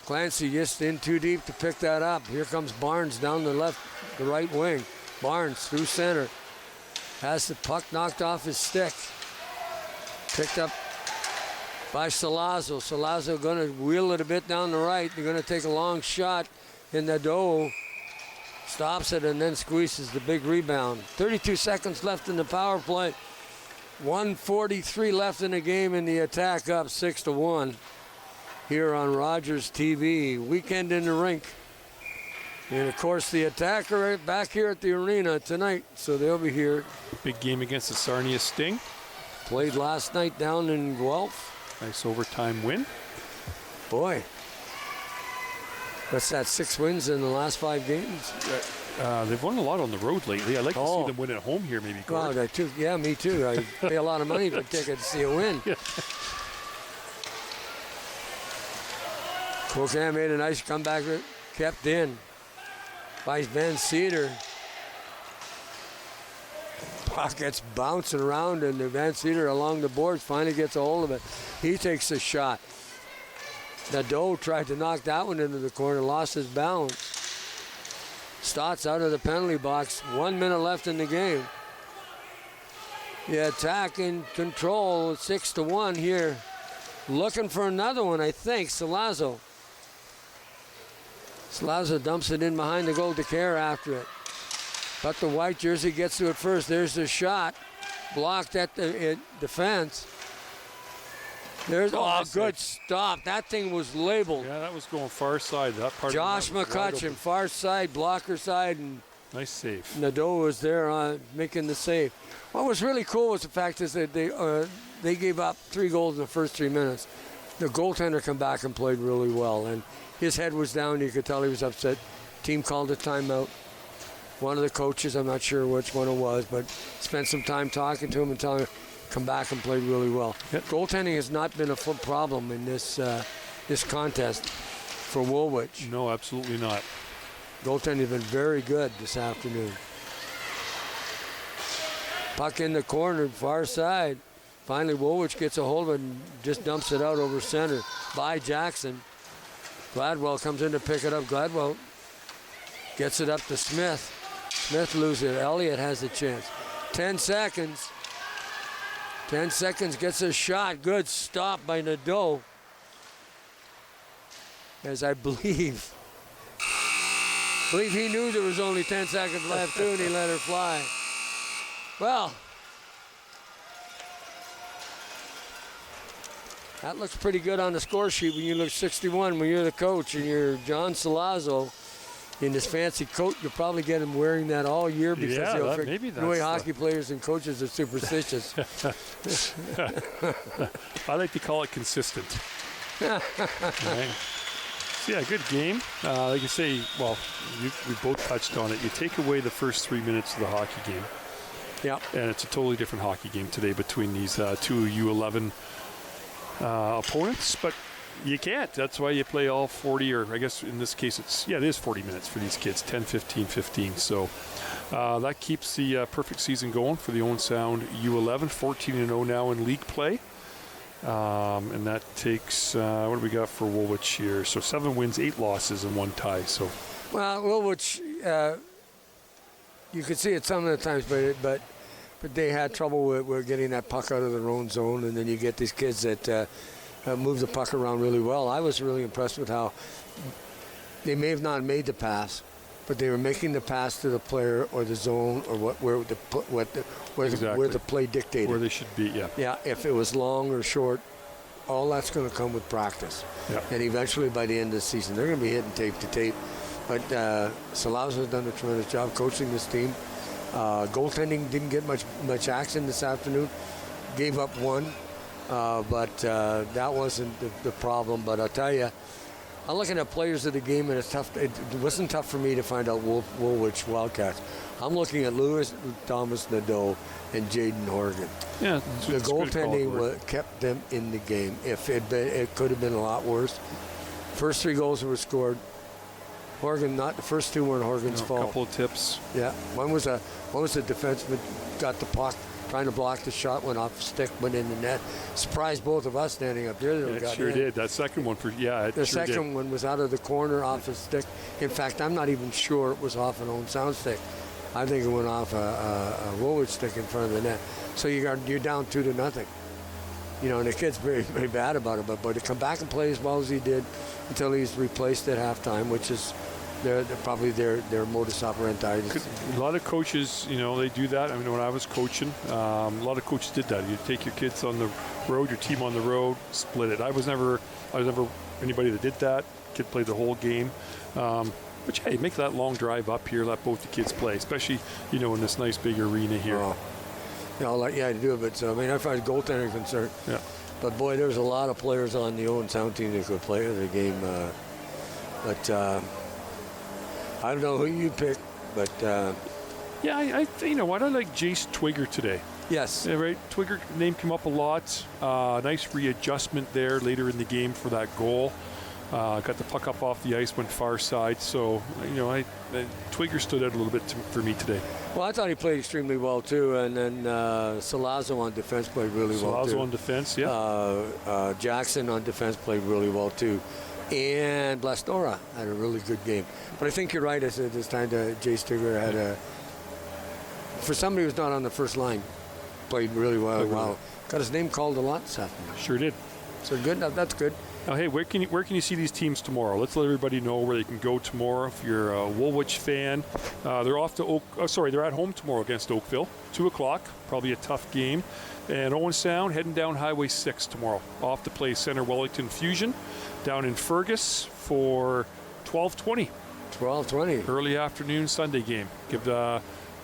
Clancy just in too deep to pick that up. Here comes Barnes down the right wing. Barnes through center. Has the puck knocked off his stick. Picked up by Salazzo. Salazzo going to wheel it a bit down the right. They're going to take a long shot in the dough. Stops it and then squeezes the big rebound. 32 seconds left in the power play. 1:43 left in the game, and the attack up 6-1 here on Rogers TV. Weekend in the rink. And, of course, the Attack are back here at the arena tonight, so they'll be here. Big game against the Sarnia Sting. Played last night down in Guelph. Nice overtime win. Boy. What's that, 6 wins in the last 5 games? They've won a lot on the road lately. I'd like to see them win at home here, maybe. Well, yeah, me too. I pay a lot of money for a ticket to see a win. Yeah. Kokan made a nice comeback, kept in by Van Cedar. Puck gets bouncing around, and the Van Cedar along the boards finally gets a hold of it. He takes a shot. Nadeau tried to knock that one into the corner, lost his balance. Stotts out of the penalty box. 1 minute left in the game. The Attack in control, 6-1 here. Looking for another one, I think. Salazzo dumps it in behind the goal to Care after it. But the white jersey gets to it first. There's the shot. Blocked at the defense. There's a good stop. That thing was labeled. Yeah, that was going far side. That part. Josh McCutcheon, far side, blocker side, and nice save. Nadeau was there making the save. What was really cool was the fact is that they gave up 3 goals in the first 3 minutes. The goaltender come back and played really well, and his head was down. You could tell he was upset. Team called a timeout. One of the coaches, I'm not sure which one it was, but spent some time talking to him and telling him come back and played really well. Yep. Goaltending has not been a full problem in this contest for Woolwich. No, absolutely not. Goaltending has been very good this afternoon. Puck in the corner, far side. Finally, Woolwich gets a hold of it and just dumps it out over center by Jackson. Gladwell comes in to pick it up. Gladwell gets it up to Smith. Smith loses it. Elliott has a chance. 10 seconds. 10 seconds, gets a shot. Good stop by Nadeau. as I believe he knew there was only 10 seconds left too, and he let her fly. Well, that looks pretty good on the score sheet when you look 61. When you're the coach and you're John Salazzo in this fancy coat, you'll probably get him wearing that all year because maybe the way hockey players and coaches are superstitious. I like to call it consistent. Right. So yeah, good game. Like you say, well, we both touched on it. You take away the first 3 minutes of the hockey game. Yeah. And it's a totally different hockey game today between these two U11 opponents, but you can't. That's why you play all 40, or I guess in this case it is 40 minutes for these kids, 10, 15, 15. So that keeps the perfect season going for the Owen Sound U11, 14-0 now in league play. And that takes, what do we got for Woolwich here? So 7 wins, 8 losses, and 1 tie. So, well, Woolwich, you could see it some of the times, but they had trouble with getting that puck out of their own zone, and then you get these kids that move the puck around really well. I was really impressed with how they may have not made the pass, but they were making the pass to the player or the zone or where the play dictated. Where they should be, yeah. Yeah, if it was long or short, all that's going to come with practice. Yeah. And eventually by the end of the season, they're going to be hitting tape to tape. But Salazzo has done a tremendous job coaching this team. Goaltending didn't get much action this afternoon. Gave up 1, but that wasn't the problem. But I'll tell you, I'm looking at players of the game, and it's tough. It wasn't tough for me to find out Woolwich Wildcats. I'm looking at Lewis Thomas Nadeau and Jaden Horgan. Yeah, the goaltending kept them in the game. If it could have been a lot worse. First 3 goals were scored. Horgan, not the first 2 weren't Horgan's fault. A couple of tips. Yeah, one was a defenseman got the puck, trying to block the shot, went off the stick, went in the net. Surprised both of us standing up there. It sure did. That second one the second one was out of the corner off his stick. In fact, I'm not even sure it was off an Owen Sound stick. I think it went off a Woolwich stick in front of the net. So you're down 2-0. You know, and the kid's very, very bad about it. But to come back and play as well as he did until he's replaced at halftime, which is probably their modus operandi. A lot of coaches, they do that. I mean, when I was coaching, a lot of coaches did that. You take your kids on the road, your team on the road, split it. I was never anybody that did that. Kid played the whole game. But hey, make that long drive up here, let both the kids play, especially, in this nice big arena here. I'll let you do it, but I mean, as far as goaltending is concerned, yeah. But boy, there's a lot of players on the Owen Sound team that could play the game. But I don't know who you pick, but yeah, I you know what? I like Jace Twigger today. Yes. Yeah, right. Twigger name came up a lot. Nice readjustment there later in the game for that goal. Got the puck up off the ice, went far side. So, Twigger stood out a little bit for me today. Well, I thought he played extremely well, too. And then Salazzo on defense played really well, too. Salazzo on defense, yeah. Jackson on defense played really well, too. And Blastora had a really good game. But I think you're right. I said this time that Jace Twigger had for somebody who's not on the first line, played really well. Wow. Got his name called a lot this afternoon. Sure did. So good. That's good. Now, hey, where can you see these teams tomorrow? Let's let everybody know where they can go tomorrow. If you're a Woolwich fan, they're off to they're at home tomorrow against Oakville, 2:00. Probably a tough game. And Owen Sound heading down Highway 6 tomorrow, off to play Center Wellington Fusion down in Fergus for 12:20. 12:20. Early afternoon Sunday game. Give the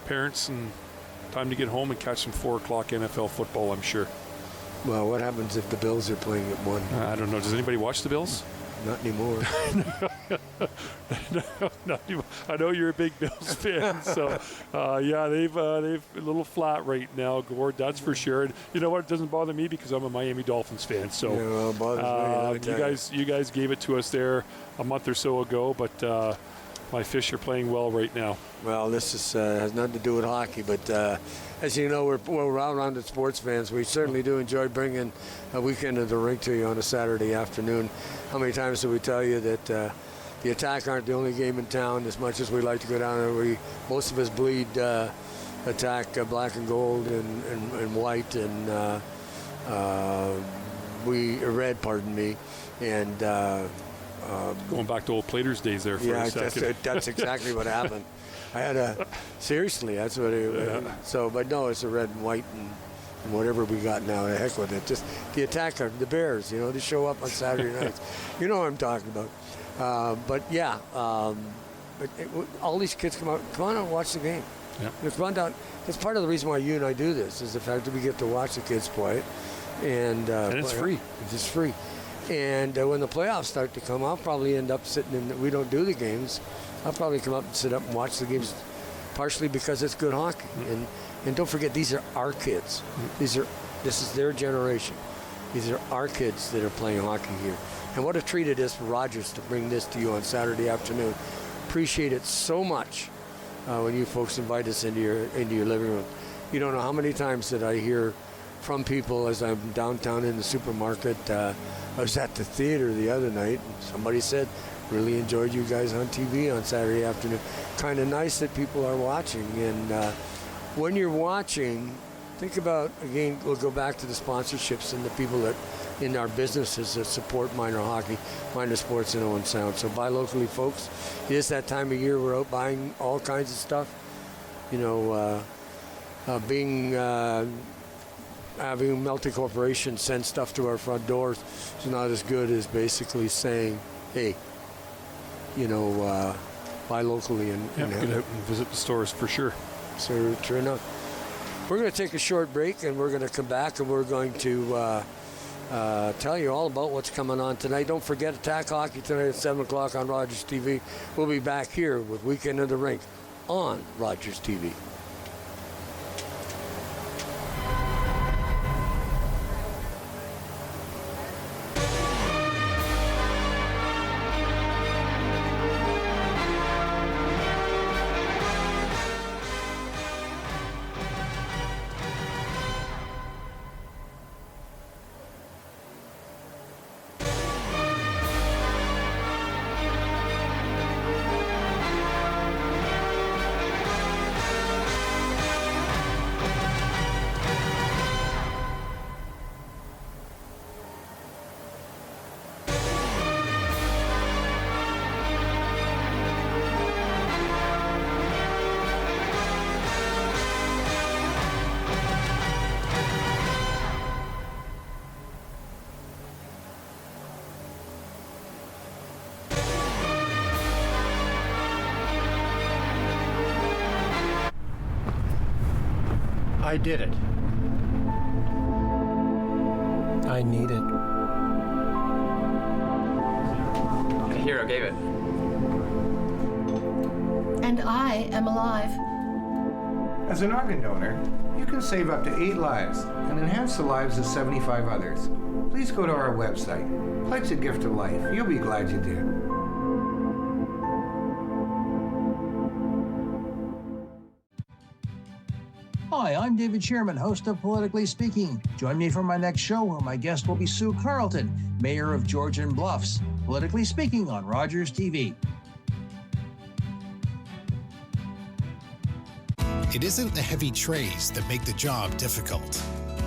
parents some time to get home and catch some 4:00 NFL football, I'm sure. Well, what happens if the Bills are playing at 1? I don't know. Does anybody watch the Bills? Not anymore. No, not anymore. I know you're a big Bills fan, so yeah, they've a little flat right now, Gord. That's for sure. And you know what? It doesn't bother me because I'm a Miami Dolphins fan. So yeah, well, it bothers me. You guys gave it to us there a month or so ago, but my Fish are playing well right now. Well, this has nothing to do with hockey, but as you know, we're well-rounded sports fans. We certainly do enjoy bringing a weekend of the Rink to you on a Saturday afternoon. How many times do we tell you that the Attack aren't the only game in town? As much as we like to go down there, most of us bleed Attack black and gold and white and red, pardon me, and Going back to old Platers days there for a second. That's exactly what happened. I had seriously, that's what it. So, but no, it's a red and white and whatever we got now. The heck with it. Just the attacker, the Bears. You know, to show up on Saturday nights. You know what I'm talking about. But yeah, all these kids come on out and watch the game. Yeah. It's run down. It's part of the reason why you and I do this is the fact that we get to watch the kids play, and it's free. It's just free. And when the playoffs start to come, I'll probably end up sitting in. We don't do the games. I'll probably come up and sit up and watch the games, partially because it's good hockey. And don't forget, these are our kids. This is their generation. These are our kids that are playing hockey here. And what a treat it is for Rogers to bring this to you on Saturday afternoon. Appreciate it so much when you folks invite us into your living room. You don't know how many times that I hear from people as I'm downtown in the supermarket. I was at the theater the other night, and somebody said, really enjoyed you guys on TV on Saturday afternoon. Kind of nice that people are watching. And when you're watching, think about, again, we'll go back to the sponsorships and the people that in our businesses that support minor hockey, minor sports in Owen Sound. So buy locally, folks. It is that time of year we're out buying all kinds of stuff. You know, having Melty Corporation send stuff to our front doors is not as good as basically saying, hey, you know, buy locally and get out and visit the stores for sure. So true enough. We're going to take a short break, and we're going to come back, and we're going to tell you all about what's coming on tonight. Don't forget Attack Hockey tonight at 7 o'clock on Rogers TV. We'll be back here with Weekend in the Rink on Rogers TV. I did it. I need it. The hero gave it. And I am alive. As an organ donor, you can save up to 8 lives and enhance the lives of 75 others. Please go to our website. Pledge a gift of life. You'll be glad you did. Hi, I'm David Sherman, host of Politically Speaking. Join me for my next show where my guest will be Sue Carlton, mayor of Georgian Bluffs. Politically Speaking on Rogers TV. It isn't the heavy trays that make the job difficult,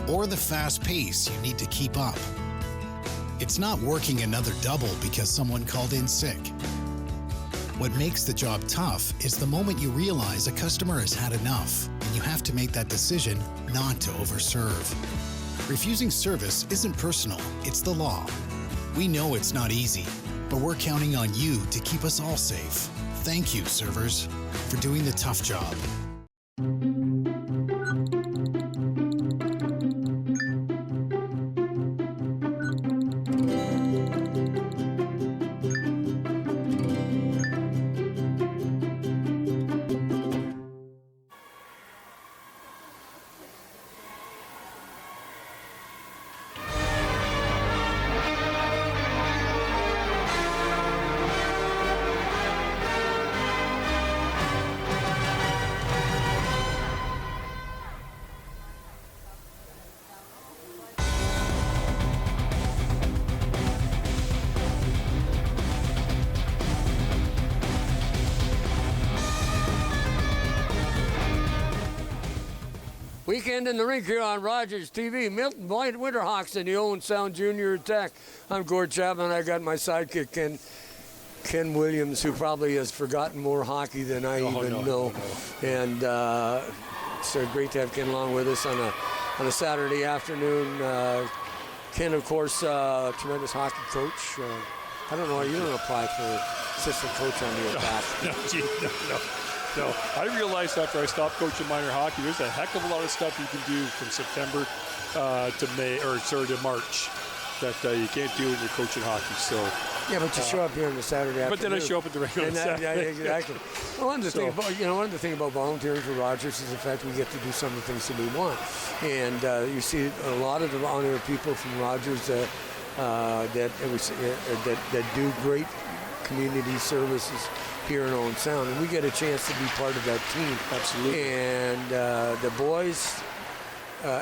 or the fast pace you need to keep up. It's not working another double because someone called in sick. What makes the job tough is the moment you realize a customer has had enough, and you have to make that decision not to overserve. Refusing service isn't personal, it's the law. We know it's not easy, but we're counting on you to keep us all safe. Thank you, servers, for doing the tough job. Weekend in the Rink here on Rogers TV. Milton White Winterhawks in the Owen Sound Junior Attack. I'm Gord Chapman. I got my sidekick Ken Williams, who probably has forgotten more hockey than I even know. And it's great to have Ken along with us on a Saturday afternoon. Ken, of course, tremendous hockey coach. I don't know, you don't apply for assistant coach on the attack. No. I realized after I stopped coaching minor hockey, there's a heck of a lot of stuff you can do from September to March that you can't do when you're coaching hockey. So yeah, but you show up here on the Saturday afternoon. But then I show up at the regular Saturday. Yeah, exactly. Well, one of the things about volunteering for Rogers is the fact we get to do some of the things that we want. And you see a lot of the honored people from Rogers that do great community services here in Owen Sound, and we get a chance to be part of that team. Absolutely. And the boys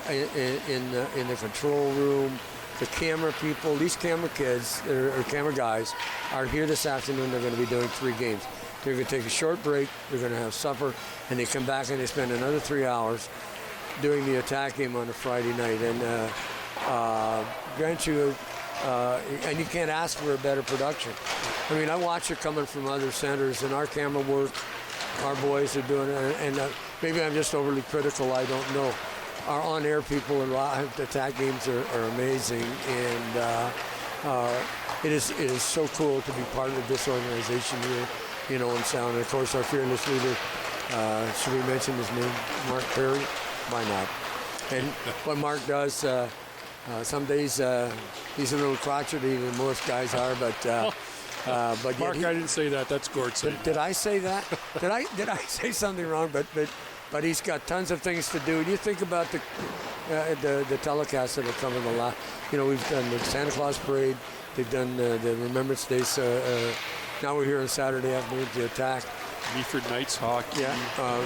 in the control room, the camera people, these camera kids or camera guys are here this afternoon. They're going to be doing 3 games. They're going to take a short break. They're going to have supper, and they come back and they spend another 3 hours doing the attack game on a Friday night. And grant you, and you can't ask for a better production. I mean, I watch it coming from other centers, and our camera work, our boys are doing it, and maybe I'm just overly critical, I don't know. Our on-air people and attack games are amazing, and it is so cool to be part of this organization here, you know, in Sound. And of course, our fearless leader, should we mention his name, Mark Perry? Why not? And what Mark does, some days he's a little crotchety than most guys are, but Mark, I didn't say that. That's Gord saying. Did I say that? Did I say something wrong? But he's got tons of things to do. And you think about the telecasts that are coming a lot. You know, we've done the Santa Claus Parade. They've done the Remembrance Days. Now we're here on Saturday afternoon to attack. Meaford Knights hockey. Yeah,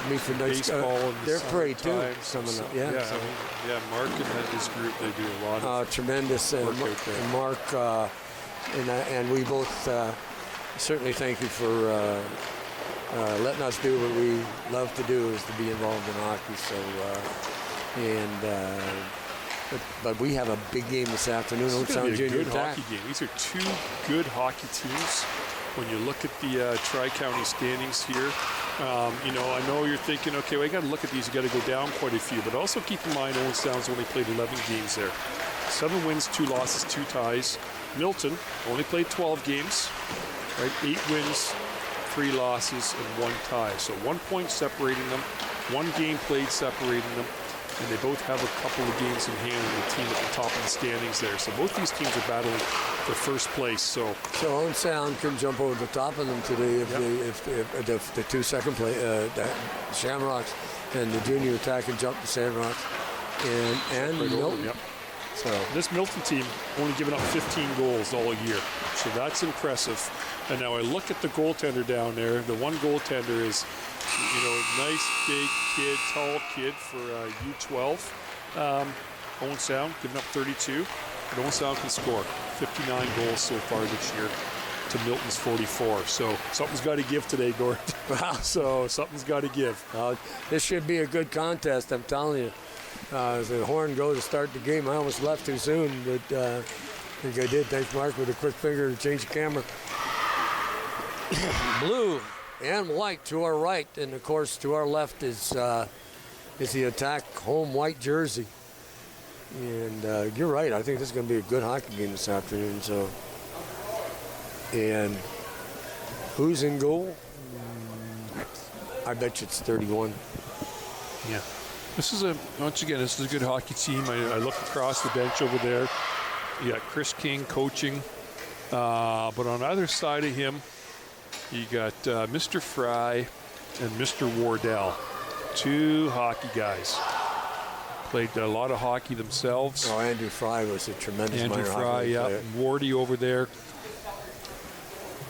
Meaford Knights. Baseball. They're parade too. Some of them. Yeah. Mark and his group, they do a lot of tremendous work out there. And Mark and we both certainly thank you for letting us do what we love to do, is to be involved in hockey. So, but we have a big game this afternoon. This is going to be a good hockey game. These are 2 good hockey teams. When you look at the Tri-County standings here, you know, I know you're thinking, okay, well, I got to look at these. You got to go down quite a few, but also keep in mind, Owen Sound's only played 11 games there. 7 wins, 2 losses, 2 ties. Milton only played 12 games, right? 8 wins, 3 losses, and 1 tie. So 1 point separating them, 1 game played separating them, and they both have a couple of games in hand in the team at the top of the standings there. So both these teams are battling for first place. So Owen Sound can jump over the top of them today if the 2 second place, the Shamrocks and the junior attack can jump the Shamrocks and Milton. Yep. So this Milton team only given up 15 goals all year. So that's impressive. And now I look at the goaltender down there. The one goaltender is, you know, a nice, big kid, tall kid for U12. Owen Sound giving up 32. But Owen Sound can score 59 goals so far this year to Milton's 44. So something's got to give today, Gord. So something's got to give. This should be a good contest, I'm telling you. As the horn goes to start the game, I almost left too soon, but I think I did. Thanks, Mark, with a quick finger to change the camera. Blue and white to our right, and of course to our left is the attack home white jersey. And you're right. I think this is going to be a good hockey game this afternoon. So, and who's in goal? I bet you it's 31. Yeah. This is once again, this is a good hockey team. I look across the bench over there. You got Chris King coaching, but on either side of him, you got Mr. Fry and Mr. Wardell, 2 hockey guys. Played a lot of hockey themselves. Oh, Andrew Fry was a tremendous Andrew Fry, yeah. player. Wardy over there.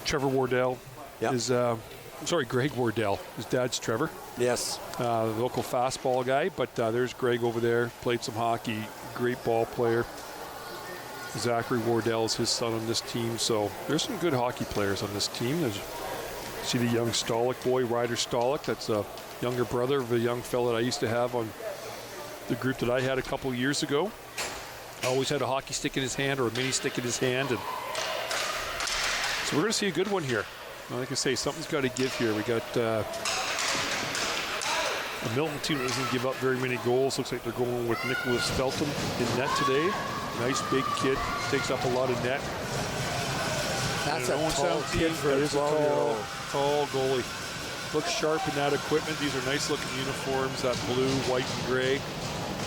Trevor Wardell is, Greg Wardell. His dad's Trevor. Yes. The local fastball guy, but there's Greg over there. Played some hockey. Great ball player. Zachary Wardell is his son on this team. So there's some good hockey players on this team. See the young Stolick boy, Ryder Stolick. That's a younger brother of a young fella that I used to have on the group that I had a couple years ago. Always had a hockey stick in his hand or a mini stick in his hand. And so So we're going to see a good one here. Like I say, something's got to give here. We got a Milton team that doesn't give up very many goals. Looks like they're going with Nicholas Felton in net today. Nice big kid, takes up a lot of net. That's a tall kid for a 12-year-old. Tall goalie. Looks sharp in that equipment. These are nice looking uniforms, that blue, white, and gray.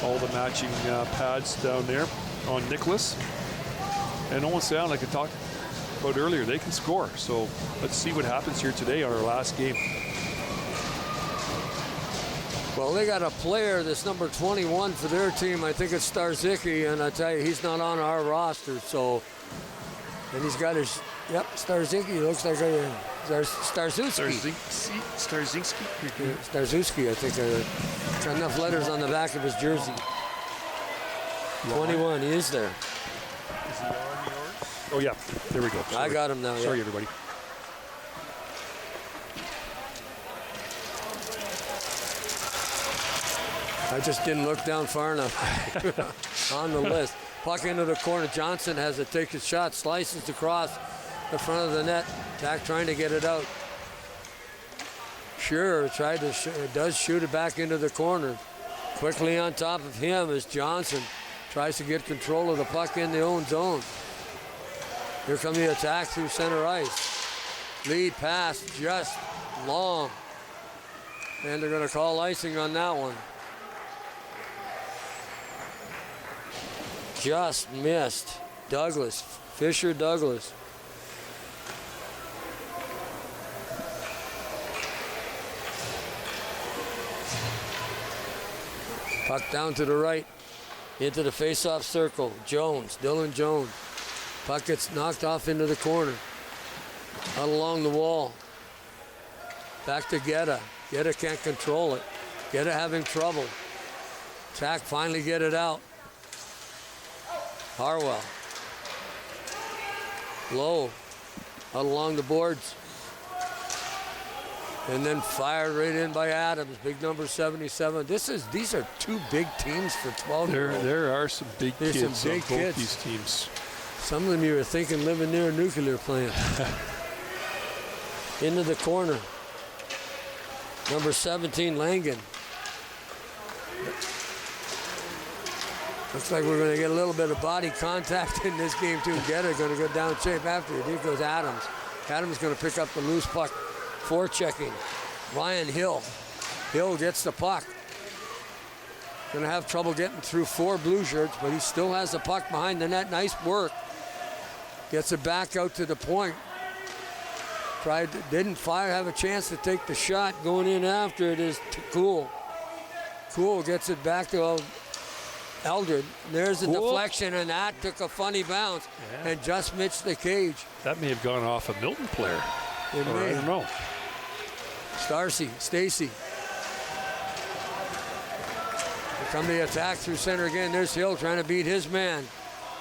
All the matching pads down there on Nicholas. And Owen Sound, like I talked about earlier, they can score. So let's see what happens here today on our last game. Well, they got a player that's number 21 for their team. I think it's Starzicki, and I tell you, he's not on our roster. So, and he's got his, Starzicki looks like a Starzewski. Starzewski, I think. Got enough letters on the back of his jersey. 21, he is there. Is he on yours? Oh, yeah, there we go. Sorry. I got him now. Sorry, everybody. I just didn't look down far enough on the list. Puck into the corner. Johnson has to take his shot, slices across the front of the net. Tack trying to get it out. Sure, does shoot it back into the corner. Quickly on top of him is Johnson. Tries to get control of the puck in the own zone. Here comes the attack through center ice. Lead pass just long. And they're going to call icing on that one. Just missed. Douglas, Fisher Douglas. Puck down to the right, into the face-off circle. Jones, Dylan Jones. Puck gets knocked off into the corner. Out along the wall. Back to Guetta. Guetta can't control it. Guetta having trouble. Tack finally get it out. Harwell. Low. Out along the boards. And then fired right in by Adams. Big number 77. These are two big teams for 12. There are some big kids on both these teams. Some of them you were thinking living near a nuclear plant. Into the corner. Number 17, Langen. Looks like we're going to get a little bit of body contact in this game too. Getter going to go down shape after it. Here goes Adams. Adams going to pick up the loose puck. Forechecking. Ryan Hill. Hill gets the puck. Going to have trouble getting through 4 blue shirts, but he still has the puck behind the net. Nice work. Gets it back out to the point. Didn't have a chance to take the shot. Going in after it is Cool. Cool gets it back to Eldred. There's a deflection, and that took a funny bounce and just missed the cage. That may have gone off a Milton player. It may. I don't know. Stacy. Here come the attack through center again. There's Hill trying to beat his man,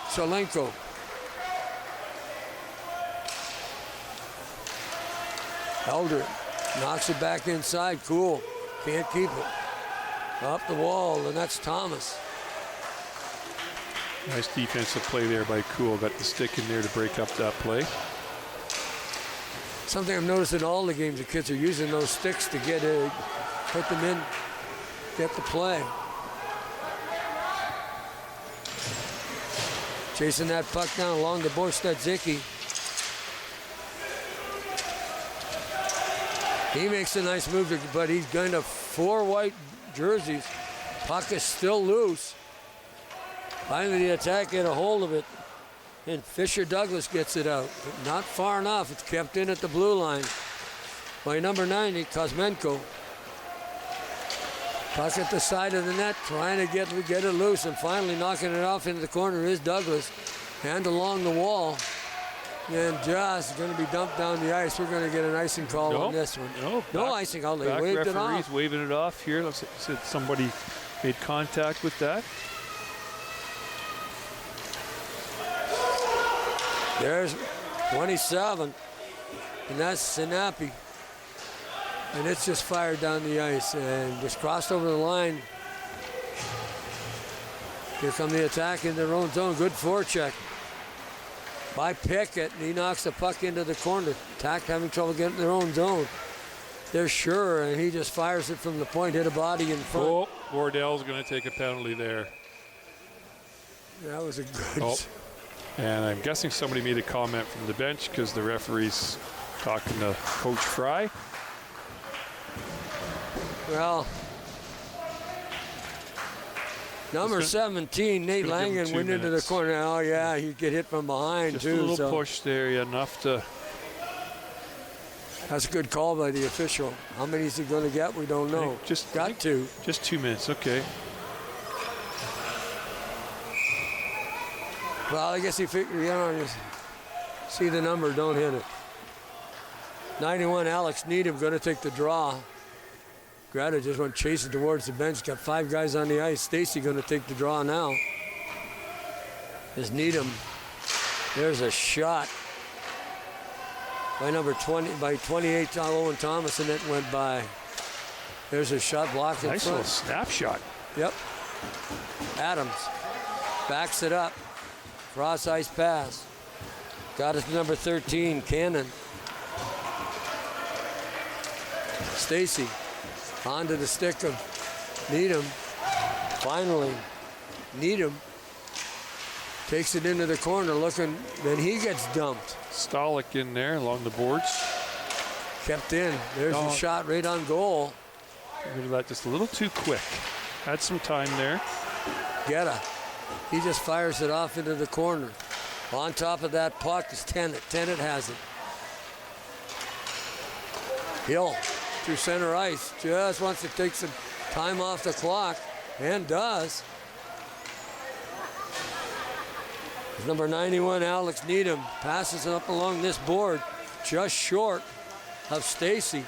Solenko. Eldred knocks it back inside. Cool. Can't keep it. Up the wall, and that's Thomas. Nice defensive play there by Cool. Got the stick in there to break up that play. Something I've noticed in all the games, the kids are using those sticks to put them in, get the play. Chasing that puck down along the boards, Starzicki. He makes a nice move, but he's going to 4 white jerseys. Puck is still loose. Finally, the attack get a hold of it. And Fisher Douglas gets it out. But not far enough. It's kept in at the blue line by number 90, Kuzmenko. Puck at the side of the net, trying to get it loose, and finally knocking it off into the corner is Douglas. Hand along the wall. And just going to be dumped down the ice. We're going to get an icing call on this one. No icing call. They waved it off. Waving it off here. Looks like somebody made contact with that. There's 27, and that's Sinapi. And it's just fired down the ice and just crossed over the line. Here come the attack in their own zone. Good forecheck. by Pickett, and he knocks the puck into the corner. Attack having trouble getting their own zone. They're sure, and he just fires it from the point, hit a body in front. Oh, Wardell's going to take a penalty there. That was a good... Oh. And I'm guessing somebody made a comment from the bench because the referee's talking to Coach Fry. Well, number 17, Nate Langen, went into the corner. Oh, yeah, he'd get hit from behind, just too. A little push there, enough to... That's a good call by the official. How many is he going to get? We don't know. Just 2. Just 2 minutes, okay. Well, I guess he figured, just see the number, don't hit it. 91, Alex Needham going to take the draw. Greta just went chasing towards the bench. Got 5 guys on the ice. Stacy going to take the draw now. Is Needham. There's a shot by number 20, by 28, Owen Thomas, and it went by. There's a shot blocked in front. Nice little snapshot. Yep. Adams backs it up. Cross ice pass. Got it to number 13, Cannon. Stacy onto the stick of Needham. Finally, Needham takes it into the corner looking, then he gets dumped. Stolick in there along the boards. Kept in. There's a shot right on goal. Rid of that just a little too quick. Had some time there. Geta. He just fires it off into the corner. On top of that puck is Tennant. Tennant has it. Hill through center ice. Just wants to take some time off the clock, and does. Number 91, Alex Needham, passes it up along this board, just short of Stacy.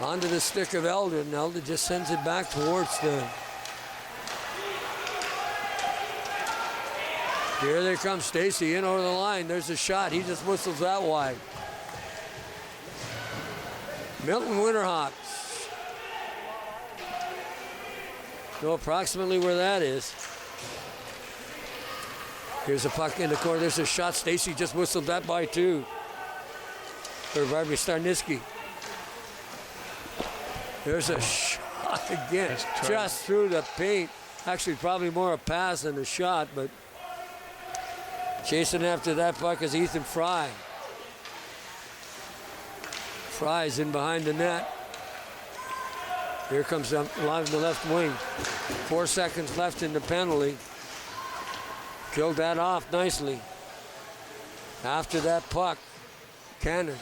Onto the stick of Eldred, and Eldred just sends it back towards the... Here they come, Stacy in over the line. There's a shot. He just whistles that wide. Milton Winterhawks. Know approximately where that is. Here's a puck in the corner. There's a shot. Stacy just whistled that by too. For Barbie Starniski. There's a shot again. Just through the paint. Actually, probably more a pass than a shot, but chasing after that puck is Ethan Fry. Fry's in behind the net. Here comes live in the left wing. 4 seconds left in the penalty. Killed that off nicely. After that puck, Cannon.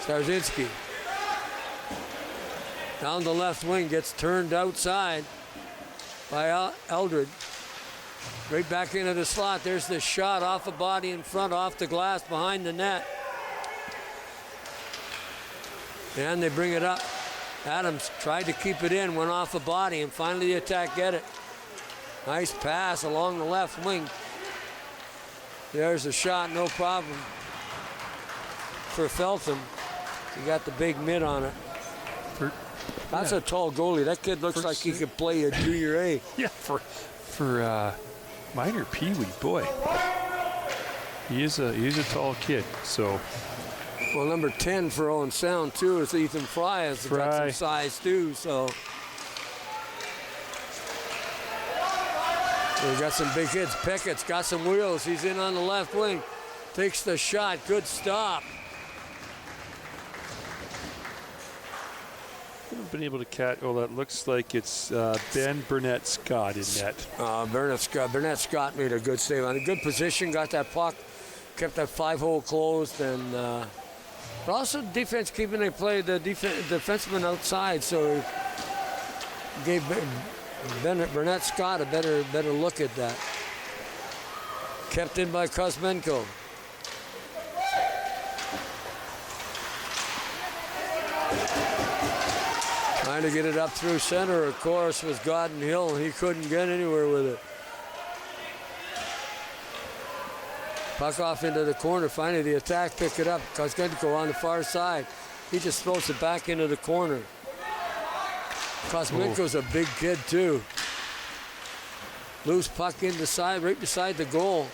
Starzinski. Down the left wing, gets turned outside by Eldred. Right back into the slot. There's the shot off the body in front, off the glass, behind the net. And they bring it up. Adams tried to keep it in, went off the body, and finally the attack get it. Nice pass along the left wing. There's a shot, no problem for Feltham. He got the big mid on it. That's a tall goalie. That kid looks like he could play a junior A. Yeah, for minor peewee, boy. He is a tall kid. So. Well, number 10 for Owen Sound too is Ethan Fry. Has got some size too. So. We got some big hits. Pickett's got some wheels. He's in on the left wing. Takes the shot. Good stop. Haven't been able to catch. Oh, that looks like it's Ben Burnett Scott in net. Burnett Scott made a good save on a good position. Got that puck. Kept that 5-hole closed, and but also defense keeping they play the defenseman outside. So he gave Burnett Scott a better look at that. Kept in by Kuzmenko. Trying to get it up through center, of course, was Godden Hill, and he couldn't get anywhere with it. Puck off into the corner. Finally, the attack pick it up. Kuzmenko on the far side. He just throws it back into the corner. Kuzmenko's a big kid, too. Loose puck in the side, right beside the goal.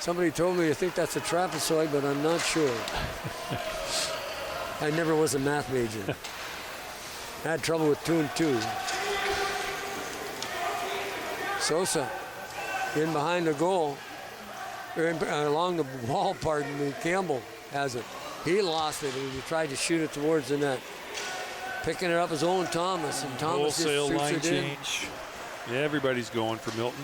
Somebody told me I think that's a trapezoid, but I'm not sure. I never was a math major. I had trouble with 2 and 2. Sosa in behind the goal, or along the wall, pardon me. Campbell has it. He lost it and he tried to shoot it towards the net. Picking it up is Owen Thomas, and Thomas wholesale just line shoots it in. change. Yeah, everybody's going for Milton.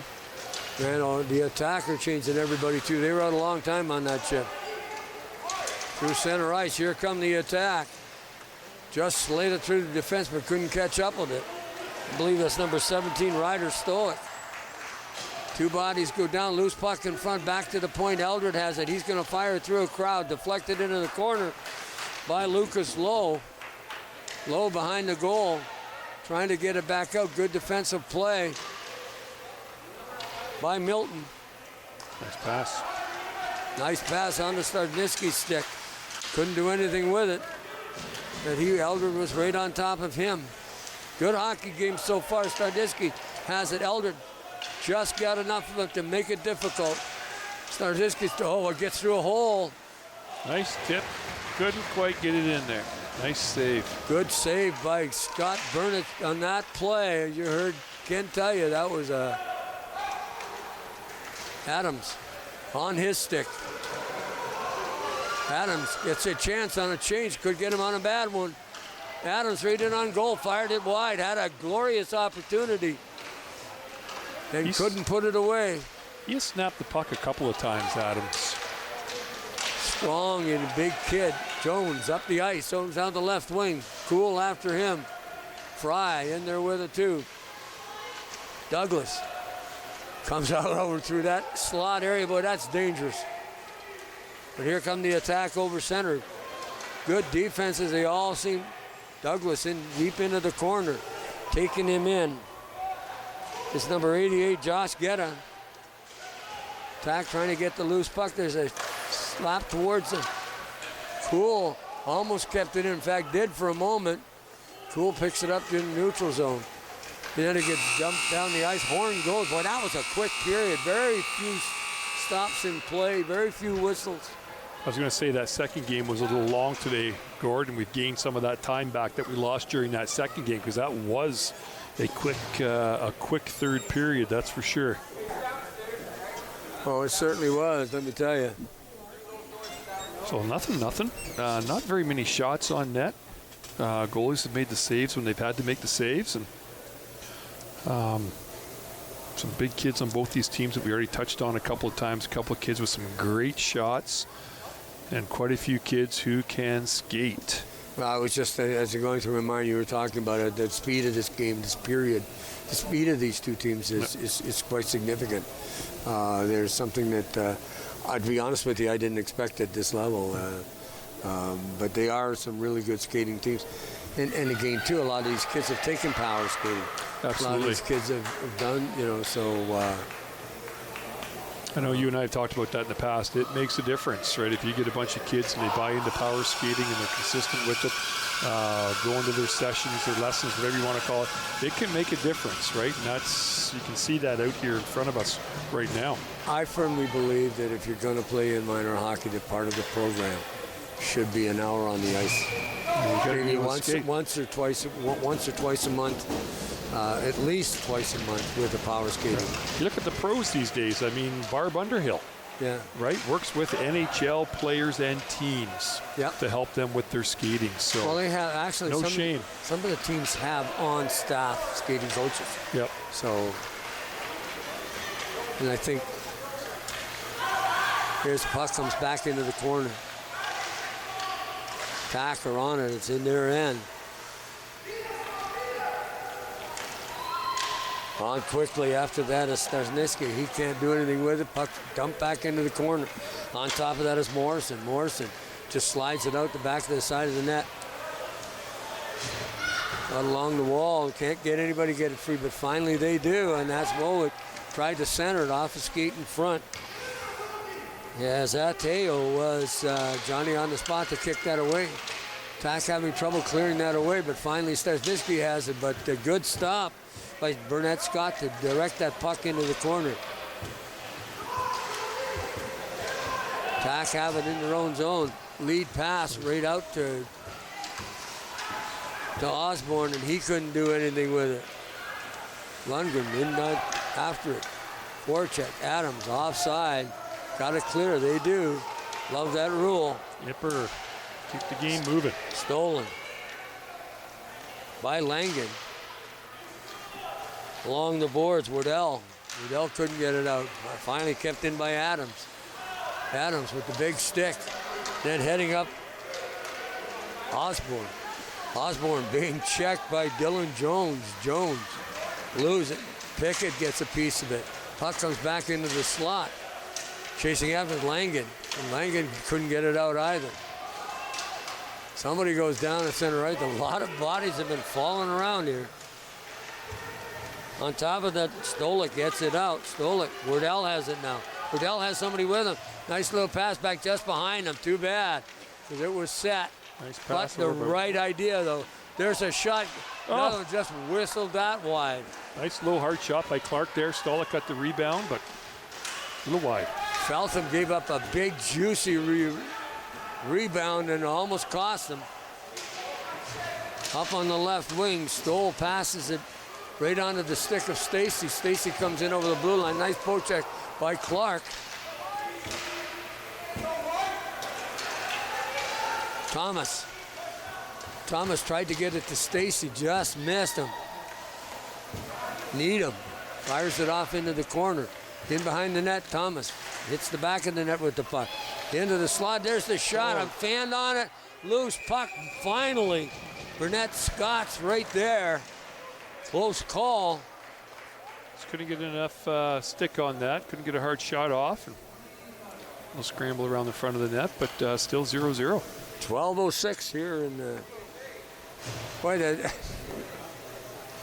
And the attacker changing everybody too. They were out a long time on that chip. Through center ice, here come the attack. Just slayed it through the defense, but couldn't catch up with it. I believe that's number 17, Ryder stole it. 2 bodies go down, loose puck in front, back to the point. Eldred has it. He's going to fire it through a crowd, deflected into the corner by Lucas Lowe. Lowe behind the goal, trying to get it back out. Good defensive play by Milton. Nice pass. Nice pass on the Stardisky's stick. Couldn't do anything with it. But Eldred was right on top of him. Good hockey game so far. Stardisky has it. Eldred just got enough of it to make it difficult. Stardisky's, it gets through a hole. Nice tip. Couldn't quite get it in there. Nice save. Good save by Scott Burnett on that play. You heard Ken tell you that was Adams on his stick. Adams gets a chance on a change. Could get him on a bad one. Adams right in on goal. Fired it wide. Had a glorious opportunity. And couldn't put it away. He has snapped the puck a couple of times, Adams. Strong and a big kid. Jones up the ice. Jones down the left wing. Cool after him. Fry in there with it too. Douglas comes out over through that slot area. Boy, that's dangerous. But here come the attack over center. Good defenses. They all seem. Douglas in deep into the corner. Taking him in. It's number 88, Josh Guetta. Attack trying to get the loose puck. There's a slap towards the Cool. Almost kept it in. In fact, did for a moment. Cool picks it up in the neutral zone. And then it gets dumped down the ice. Horn goes. Boy, that was a quick period. Very few stops in play. Very few whistles. I was going to say that second game was a little long today, Gordon. We've gained some of that time back that we lost during that second game because that was a quick third period, that's for sure. Oh, it certainly was, let me tell you. So nothing. Not very many shots on net. Goalies have made the saves when they've had to make the saves, and some big kids on both these teams that we already touched on a couple of times. A couple of kids with some great shots, and quite a few kids who can skate. Well, I was just, as you're going to remind you were talking about it, the speed of this game, this period, the speed of these two teams is quite significant. There's something that, I'd be honest with you, I didn't expect at this level. But they are some really good skating teams. And again, too, a lot of these kids have taken power skating. Absolutely. A lot of these kids have done, so... I know you and I have talked about that in the past. It makes a difference, right? If you get a bunch of kids and they buy into power skating and they're consistent with it, going to their sessions, their lessons, whatever you want to call it, it can make a difference, right? And you can see that out here in front of us right now. I firmly believe that if you're going to play in minor hockey, that part of the program should be an hour on the ice. Maybe once or twice a month. At least twice a month with the power skating. You look at the pros these days. I mean, Barb Underhill, right, works with NHL players and teams to help them with their skating. So, well, they have actually some of the teams have on-staff skating coaches. Yep. So, and I think here's the puck comes back into the corner. Attacker on it. It's in their end. On quickly after that is Starsniski. He can't do anything with it. Puck dumped back into the corner. On top of that is Morrison. Morrison just slides it out the back of the side of the net. Out along the wall. Can't get anybody get it free, but finally they do, and that's Wowick. Tried to center it off the skate in front. Yes, Ateo was Johnny on the spot to kick that away. Tack having trouble clearing that away, but finally Starsniski has it, but a good stop by Burnett Scott to direct that puck into the corner. Attack have it in their own zone. Lead pass right out to Osborne, and he couldn't do anything with it. Lundgren in after it. Forecheck. Adams offside. Got it clear. They do. Love that rule. Yipper. Keep the game moving. Stolen by Langen. Along the boards, Waddell. Waddell couldn't get it out. Finally kept in by Adams. Adams with the big stick. Then heading up, Osborne. Osborne being checked by Dylan Jones. Jones lose it. Pickett gets a piece of it. Puck comes back into the slot. Chasing after Langen. And Langen couldn't get it out either. Somebody goes down to center right. A lot of bodies have been falling around here. On top of that, Stolik gets it out. Stolik, Wardell has it now. Wardell has somebody with him. Nice little pass back just behind him. Too bad, because it was set. Nice But pass the over. right idea, though. There's a shot. Another one just whistled that wide. Nice low hard shot by Clark there. Stolik got the rebound, but a little wide. Feltham gave up a big, juicy rebound and almost cost them. Up on the left wing, Stoll passes it right onto the stick of Stacy. Stacy comes in over the blue line. Nice poke check by Clark. Thomas. Thomas tried to get it to Stacy, just missed him. Needham fires it off into the corner. In behind the net, Thomas hits the back of the net with the puck. Into the slot, there's the shot. I'm fanned on it. Loose puck, finally. Burnett Scott's right there. Close call. Just couldn't get enough stick on that. Couldn't get a hard shot off. And we'll scramble around the front of the net, but still 0-0. 12:06 here in the... Boy,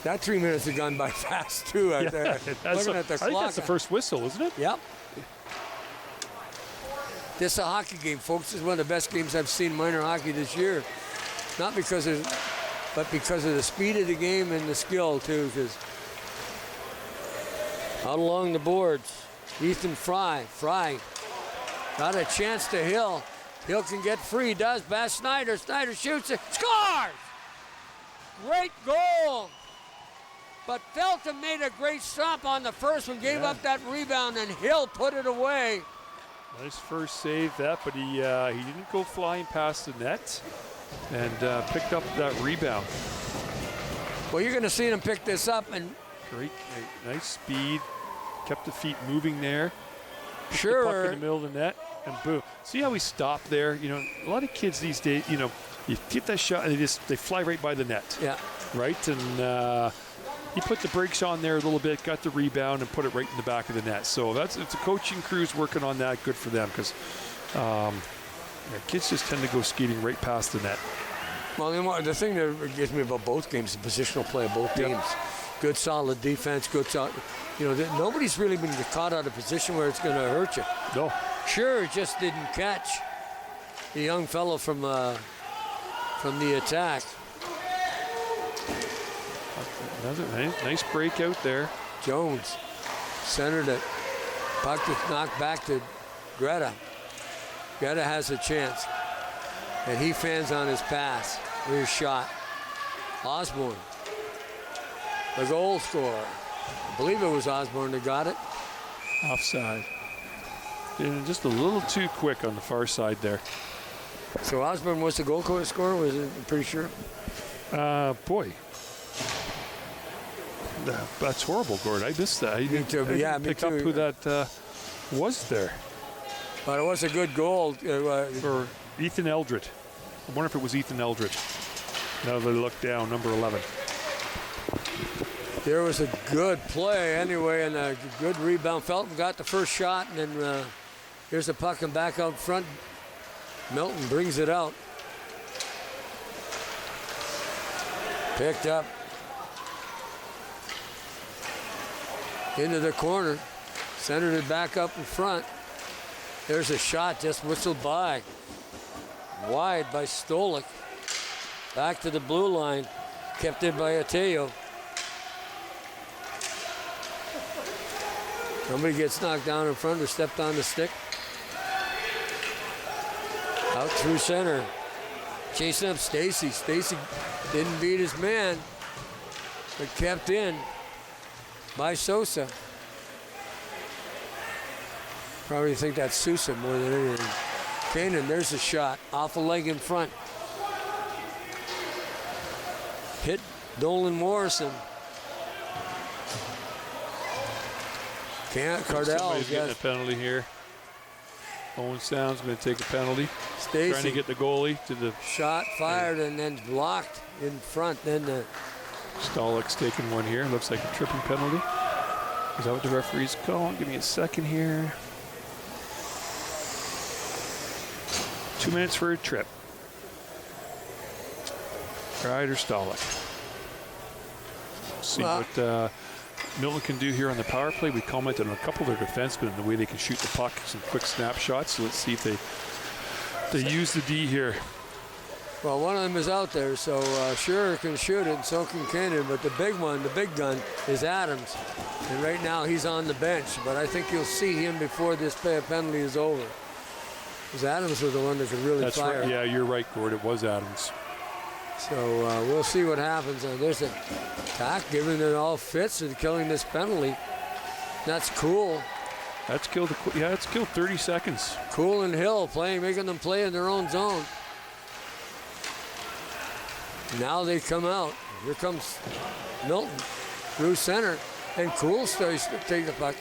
that 3 minutes have gone by fast, too. Looking at the I clock. think that's the first whistle, isn't it? Yep. This is a hockey game, folks. This is one of the best games I've seen minor hockey this year. Not because of, but because of the speed of the game and the skill, too. Because out along the boards, Ethan Fry. Fry got a chance to Hill. Hill can get free, does. Bass Snyder. Snyder shoots it. Scores! Great goal. But Feltham made a great stop on the first one, gave up that rebound, and Hill put it away. Nice first save that, but he didn't go flying past the net and picked up that rebound. Well, you're going to see him pick this up. And Great, nice speed, kept the feet moving there. Sure. The puck in the middle of the net, and boom. See how he stopped there? You know, a lot of kids these days, you know, you get that shot and they fly right by the net. Yeah. Right, and he put the brakes on there a little bit, got the rebound, and put it right in the back of the net. So it's the coaching crew's working on that. Good for them, because kids just tend to go skating right past the net. Well, you know, the thing that gets me about both games is positional play of both teams. Good, solid defense. Good, solid. You know, nobody's really been caught out of position where it's going to hurt you. No. Sure, just didn't catch the young fellow from the attack. Another nice break out there. Jones centered it. Puck is knocked back to Greta. Greta has a chance. And he fans on his pass. Here's shot. Osborne, the goal scorer. I believe it was Osborne that got it. Offside. And just a little too quick on the far side there. So Osborne was the goal scorer, was it? I'm pretty sure. Boy. That's horrible, Gord. I missed that. I didn't pick up who that was there. But it was a good goal. Or Ethan Eldred. I wonder if it was Ethan Eldred. Now they look down, number 11. There was a good play anyway, and a good rebound. Felton got the first shot, and then here's the puck and back out front. Milton brings it out. Picked up. Into the corner. Centered it back up in front. There's a shot just whistled by. Wide by Stolik. Back to the blue line. Kept in by Ateo. Somebody gets knocked down in front or stepped on the stick. Out through center. Chasing up Stacy. Stacy didn't beat his man, but kept in by Sosa. Probably think that's Sousa more than anything. Kanan, there's a shot. Off a leg in front. Hit Dolan Morrison. Cardell. Somebody's getting a penalty here. Owen Sound's going to take a penalty. Stacey. Trying to get the goalie to the... Shot fired and then blocked in front. Then the... Stolick's taking one here. Looks like a tripping penalty. Is that what the referee's calling? Give me a second here. 2 minutes for a trip. Ryder Stolick. See what Milton can do here on the power play. We commented on a couple of their defensemen and the way they can shoot the puck, some quick snapshots. So let's see if they use the D here. Well, one of them is out there, so Shearer can shoot it, and so can Cannon. But the big one, the big gun, is Adams. And right now he's on the bench. But I think you'll see him before this penalty is over. Because Adams was the one that could really fire. Right. Yeah, you're right, Gord. It was Adams. So we'll see what happens. There's an attack, giving it all fits and killing this penalty. That's cool. That's killed. It's killed 30 seconds. Cool and Hill making them play in their own zone. Now they come out. Here comes Milton through center, and Cool starts to take the puck,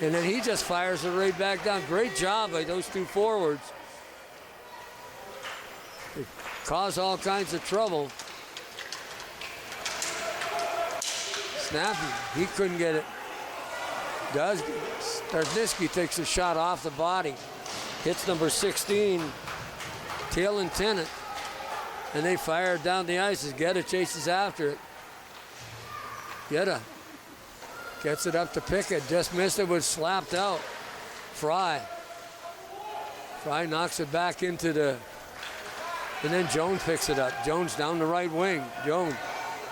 and then he just fires it right back down. Great job by those two forwards. They cause all kinds of trouble. Snappy, he couldn't get it. Starniski takes a shot off the body. Hits number 16, Taylor Tennant. And they fire it down the ice as Guetta chases after it. Guetta gets it up to Pickett. Just missed it, was slapped out. Fry knocks it back into the... And then Jones picks it up. Jones down the right wing. Jones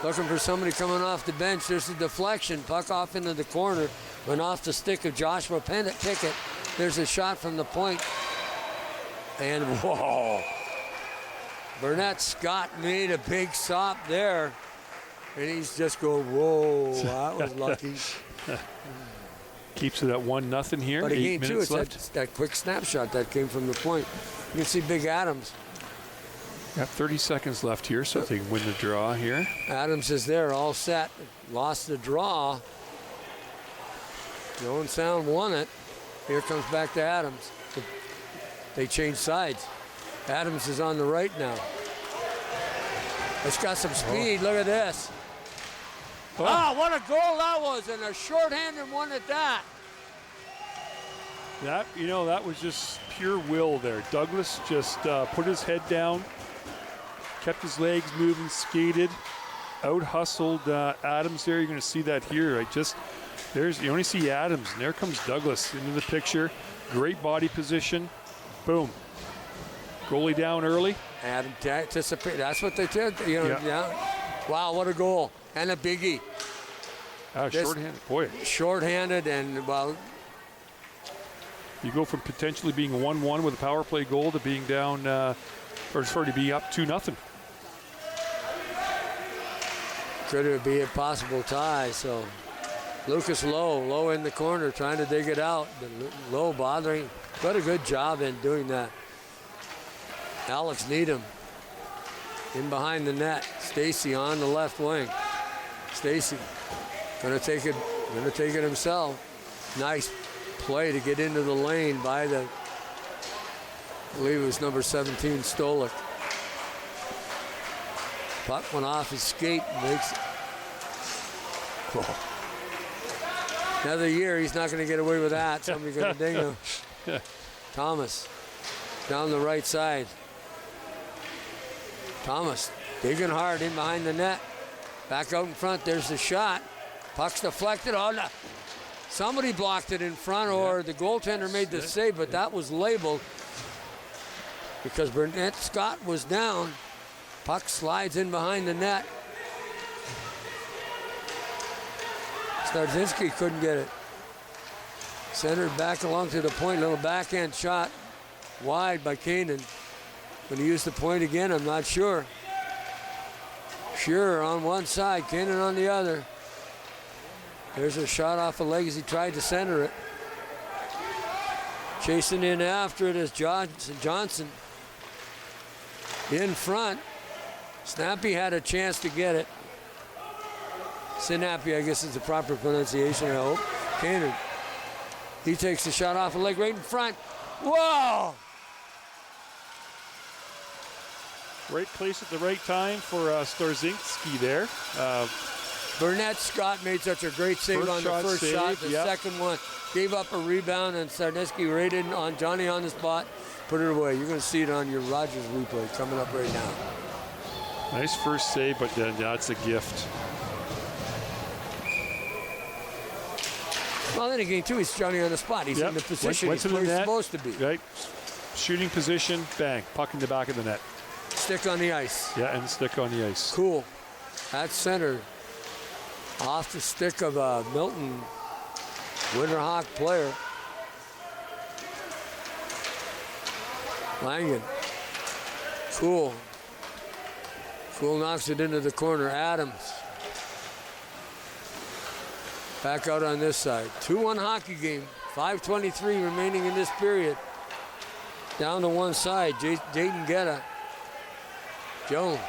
looking for somebody coming off the bench. There's a deflection. Puck off into the corner. Went off the stick of Joshua Pickett. There's a shot from the point. And whoa. Burnett Scott made a big stop there. And he's just going, whoa, that was lucky. Keeps it at 1-0 here. But 8 again, too, minutes it's left. that quick snapshot that came from the point. You can see Big Adams. Got 30 seconds left here, so they can win the draw here. Adams is there, all set. Lost the draw. Owen Sound won it. Here comes back to Adams. They change sides. Adams is on the right now. It's got some speed. Look at this. Oh, what a goal that was, and a shorthanded one at that. That was just pure will there. Douglas just put his head down, kept his legs moving, skated, out-hustled Adams there. You're going to see that here. You only see Adams, and there comes Douglas into the picture. Great body position. Boom. Goalie down early. Adam anticipate. That's what they did. Yeah. Wow, what a goal. And a biggie. Shorthanded. Boy. Shorthanded, and, well. You go from potentially being 1-1 with a power play goal to being down, to being up 2-0. Could it be a possible tie? So Lucas Lowe in the corner trying to dig it out. Lowe bothering. Got a good job in doing that. Alex Needham in behind the net. Stacy on the left wing. Stacy gonna take it himself. Nice play to get into the lane by I believe it was number 17 Stolick. Puck went off his skate, makes it. Whoa. Another year, he's not gonna get away with that. Somebody's gonna ding him. Thomas down the right side. Thomas digging hard in behind the net. Back out in front, there's the shot. Puck's deflected. Oh, no. Somebody blocked it in front, or the goaltender made the save, but that was labeled because Burnett Scott was down. Puck slides in behind the net. Starzinski couldn't get it. Centered back along to the point, little backhand shot wide by Kanan. Going to use the point again, I'm not sure. Sure on one side, Cannon on the other. There's a shot off a leg as he tried to center it. Chasing in after it is Johnson. In front. Snappy had a chance to get it. Sinappy, I guess is the proper pronunciation, I hope. Cannon. He takes the shot off a leg right in front. Whoa! Right place at the right time for Starzinski there. Burnett Scott made such a great save on the first shot. The second one gave up a rebound, and Starzinski right in on Johnny on the spot, put it away. You're going to see it on your Rogers replay coming up right now. Nice first save, but then that's a gift. Well, then again, too, he's Johnny on the spot. He's in the position he's supposed to be. Right. Shooting position, bang, puck in the back of the net. Stick on the ice. Yeah, and stick on the ice. Cool. That's center. Off the stick of a Milton Winterhawk player. Langen. Cool. Cool knocks it into the corner. Adams. Back out on this side. 2-1 hockey game. 5:23 remaining in this period. Down to one side. Jaden Guetta. Jones.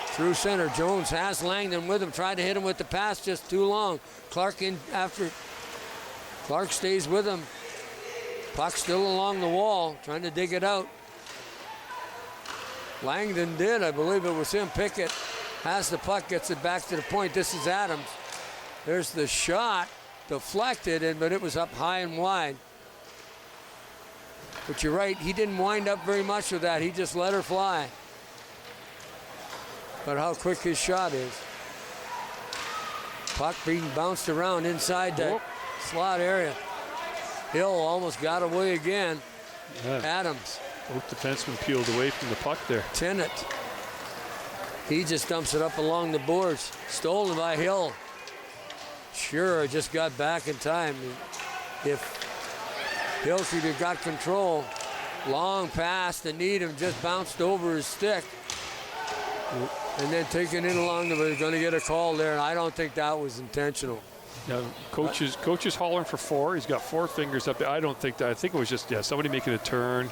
Through center. Jones has Langdon with him. Tried to hit him with the pass, just too long. Clark in after. Clark stays with him. Puck still along the wall, trying to dig it out. Langdon did, I believe it was him. Pickett has the puck, gets it back to the point. This is Adams. There's the shot, deflected, but it was up high and wide. But you're right, he didn't wind up very much with that. He just let her fly. But how quick his shot is. Puck being bounced around inside that slot area. Hill almost got away again. Yeah. Adams. Both defensemen peeled away from the puck there. Tennant. He just dumps it up along the boards. Stolen by Hill. Sure, just got back in time. If Hill could have got control, long pass to Needham, just bounced over his stick. And then taken in along the way, going to get a call there, and I don't think that was intentional. Yeah, coach is hollering for 4. He's got 4 fingers up there. I don't think that. I think it was just somebody making a turn,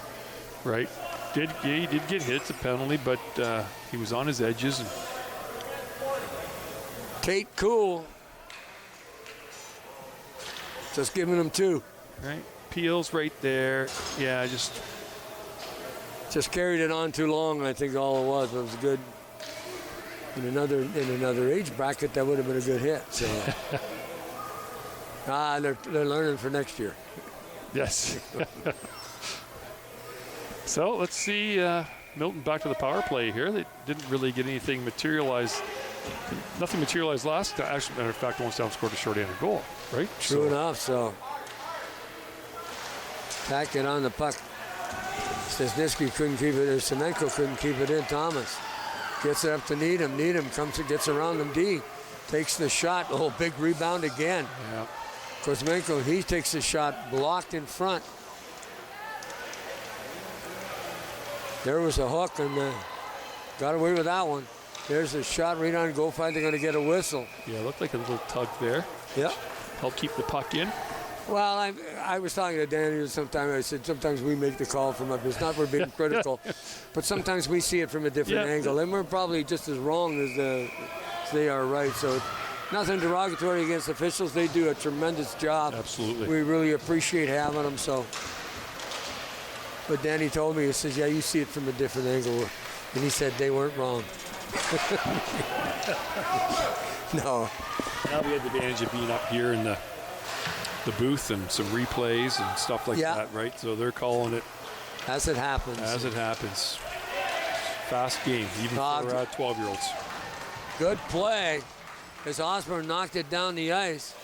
right? He did get hit. It's a penalty, but he was on his edges. And Tate cool. Just giving him 2. Right, Peels right there. Yeah, just carried it on too long. I think all it was. It was good. In another age bracket, that would have been a good hit. So. They're learning for next year. Yes. So let's see Milton back to the power play here. They didn't really get anything materialized. Nothing materialized last time. Actually, matter of fact, Owenstown scored a short-handed goal, right? True enough, so. Tack it on the puck. Stesniski couldn't keep it, or Semenko couldn't keep it in. Thomas gets it up to Needham. Needham comes and gets around him. D takes the shot. Oh, big rebound again. Yeah. Kuzmenko, he takes the shot, blocked in front. There was a hook, and got away with that one. There's a shot right on goal fight. They're going to get a whistle. Yeah, it looked like a little tug there. Yep. Help keep the puck in. Well, I was talking to Danny sometime. I said sometimes we make the call from up. It's not we're being critical, but sometimes we see it from a different angle, and we're probably just as wrong as they are right. So nothing derogatory against officials. They do a tremendous job. Absolutely. We really appreciate having them. So, but Danny told me, he says, yeah, you see it from a different angle, and he said they weren't wrong. No. Now we had the advantage of being up here in the booth and some replays and stuff like that, right? So they're calling it as it happens. As it happens. Fast game, even for 12-year-olds. Good play as Osborne knocked it down the ice.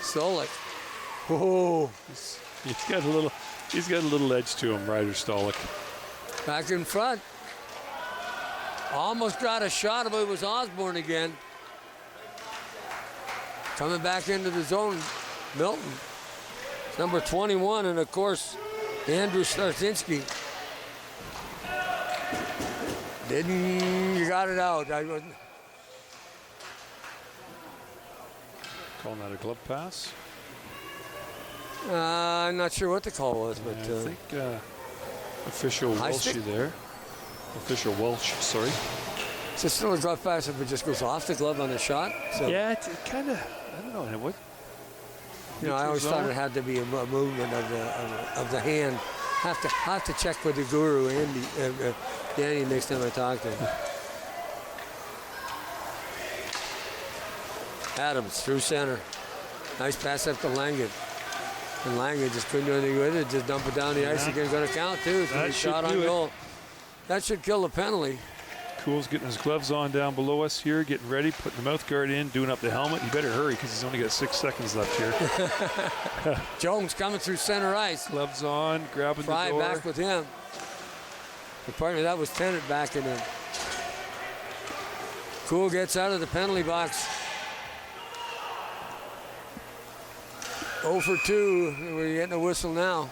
Stolik. Oh, he's got a little edge to him, Ryder Stolik. Back in front. Almost got a shot, but it was Osborne again. Coming back into the zone, Milton. Number 21, and of course, Andrew Starzinski. You got it out. Calling that a glove pass? I'm not sure what the call was, but I think official Welsh there. Official Welsh, sorry. Is it still a glove pass if it just goes off the glove on the shot? So, yeah, it kind of, I don't know. What? I always thought it had to be a movement of the hand. Have to check with the guru, Andy, Danny, next time I talk to him. Adams through center. Nice pass up to Langen. And Langen just couldn't do anything with it. Just dump it down the ice again. Going to count, too. It's a shot on goal. That should kill the penalty. Cool's getting his gloves on down below us here, getting ready, putting the mouth guard in, doing up the helmet. You better hurry because he's only got 6 seconds left here. Jones coming through center ice. Gloves on, grabbing the door. Fry back with him. The partner, that was Tennant backing in. Cool gets out of the penalty box. 0 for 2. We're getting a whistle now.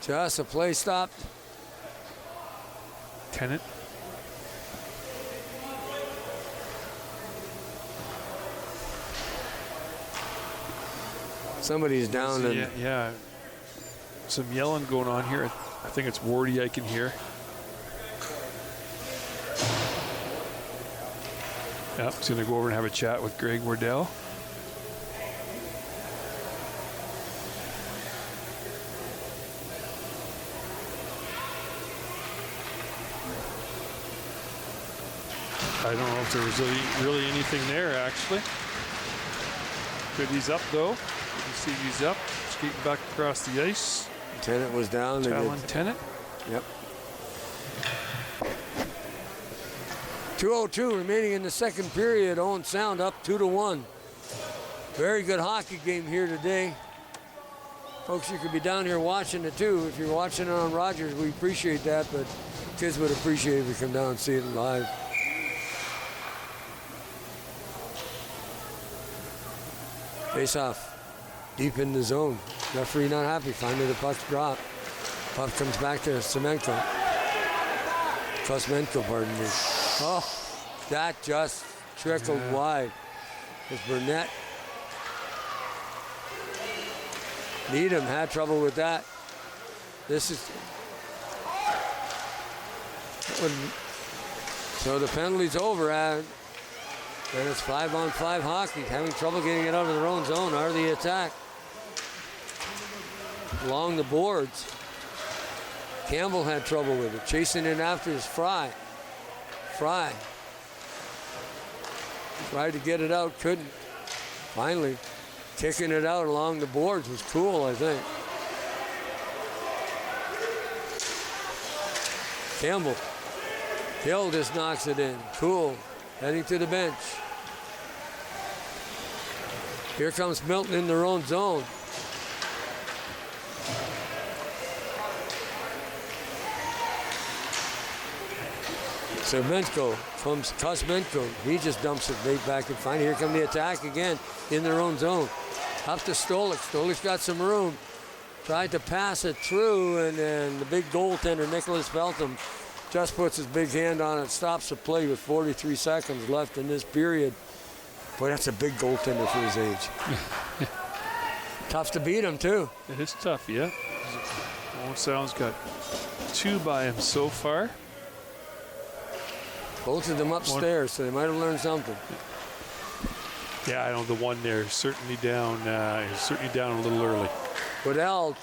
Just a play stopped. Tennant. Somebody's down. Yeah. Some yelling going on here. I think it's Wardy I can hear. Yeah, he's going to go over and have a chat with Greg Wardell. I don't know if there was really anything there, actually. Good, he's up, though. You can see he's up, skating back across the ice. Tennant was down. Talon Tennant. Yep. 2:02 remaining in the second period. Owen Sound up 2-1. Very good hockey game here today. Folks, you could be down here watching it, too. If you're watching it on Rogers, we appreciate that, but kids would appreciate if you come down and see it live. Face off. Deep in the zone. Referee not happy. Finally the puck's dropped. Puck comes back to Semenko. Kosmenko, pardon me. Oh, that just trickled wide. It's Burnett. Needham had trouble with that. This is... So the penalty's over, and it's 5-on-5 hockey. Having trouble getting it out of their own zone. Are the attack. Along the boards. Campbell had trouble with it. Chasing it after is Fry. Fry tried to get it out, couldn't. Finally, kicking it out along the boards was Cool, I think. Campbell. Hill just knocks it in. Cool, heading to the bench. Here comes Milton in their own zone. Semenko comes Kosmenko. He just dumps it right back and finally here come the attack again in their own zone. Up to Stolich. Stolich got some room. Tried to pass it through, and then the big goaltender, Nicholas Feltham, just puts his big hand on it, stops the play with 43 seconds left in this period. Boy, that's a big goaltender for his age. Tough to beat him, too. It is tough, yeah. Owen Sound's got 2 by him so far. Both of them upstairs, so they might have learned something. Yeah, I know the one there is certainly down. He's certainly down a little early. Waddell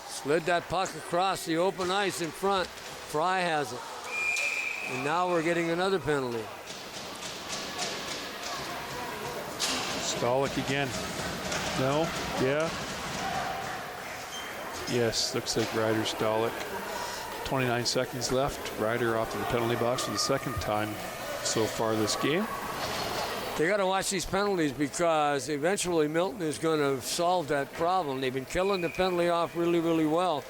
slid that puck across the open ice in front. Fry has it. And now we're getting another penalty. Stolich again. No? Yeah? Yes, looks like Ryder Stolich. 29 seconds left. Ryder off to the penalty box for the second time so far this game. They got to watch these penalties because eventually Milton is going to solve that problem. They've been killing the penalty off really, really well.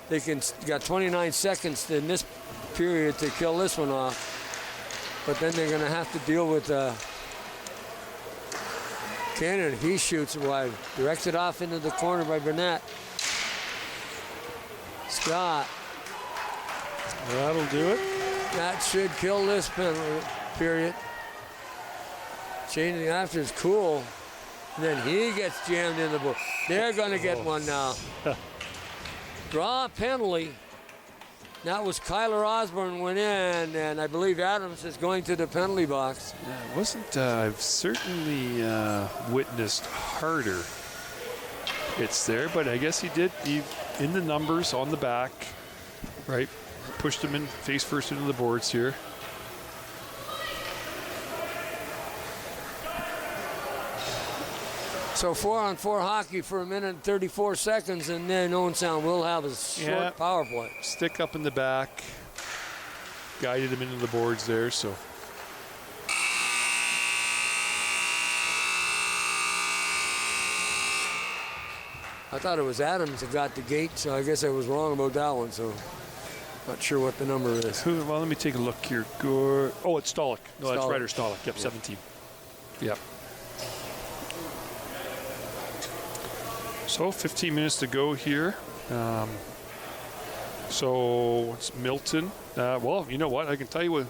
They got 29 seconds in this period to kill this one off. But then they're going to have to deal with Cannon. He shoots it wide. Directed off into the corner by Burnett. Scott. That'll do it. That should kill this penalty period. Changing after is cool. And then he gets jammed in the book. They're going to get one now. Draw penalty. That was Kyler Osborne went in, and I believe Adams is going to the penalty box. Yeah, it wasn't, I've certainly witnessed harder hits there, but I guess he did, in the numbers on the back, right? Pushed him in face first into the boards here. So 4-on-4 hockey for 1 minute and 34 seconds, and then Owen Sound will have a short power play. Stick up in the back. Guided him into the boards there, so. I thought it was Adams that got the gate, so I guess I was wrong about that one, so not sure what the number is. Well, let me take a look here. Oh, it's Stolick. No, that's Ryder Stolick. Yep, 17. Yep. So 15 minutes to go here. So it's Milton. Well, you know what? I can tell you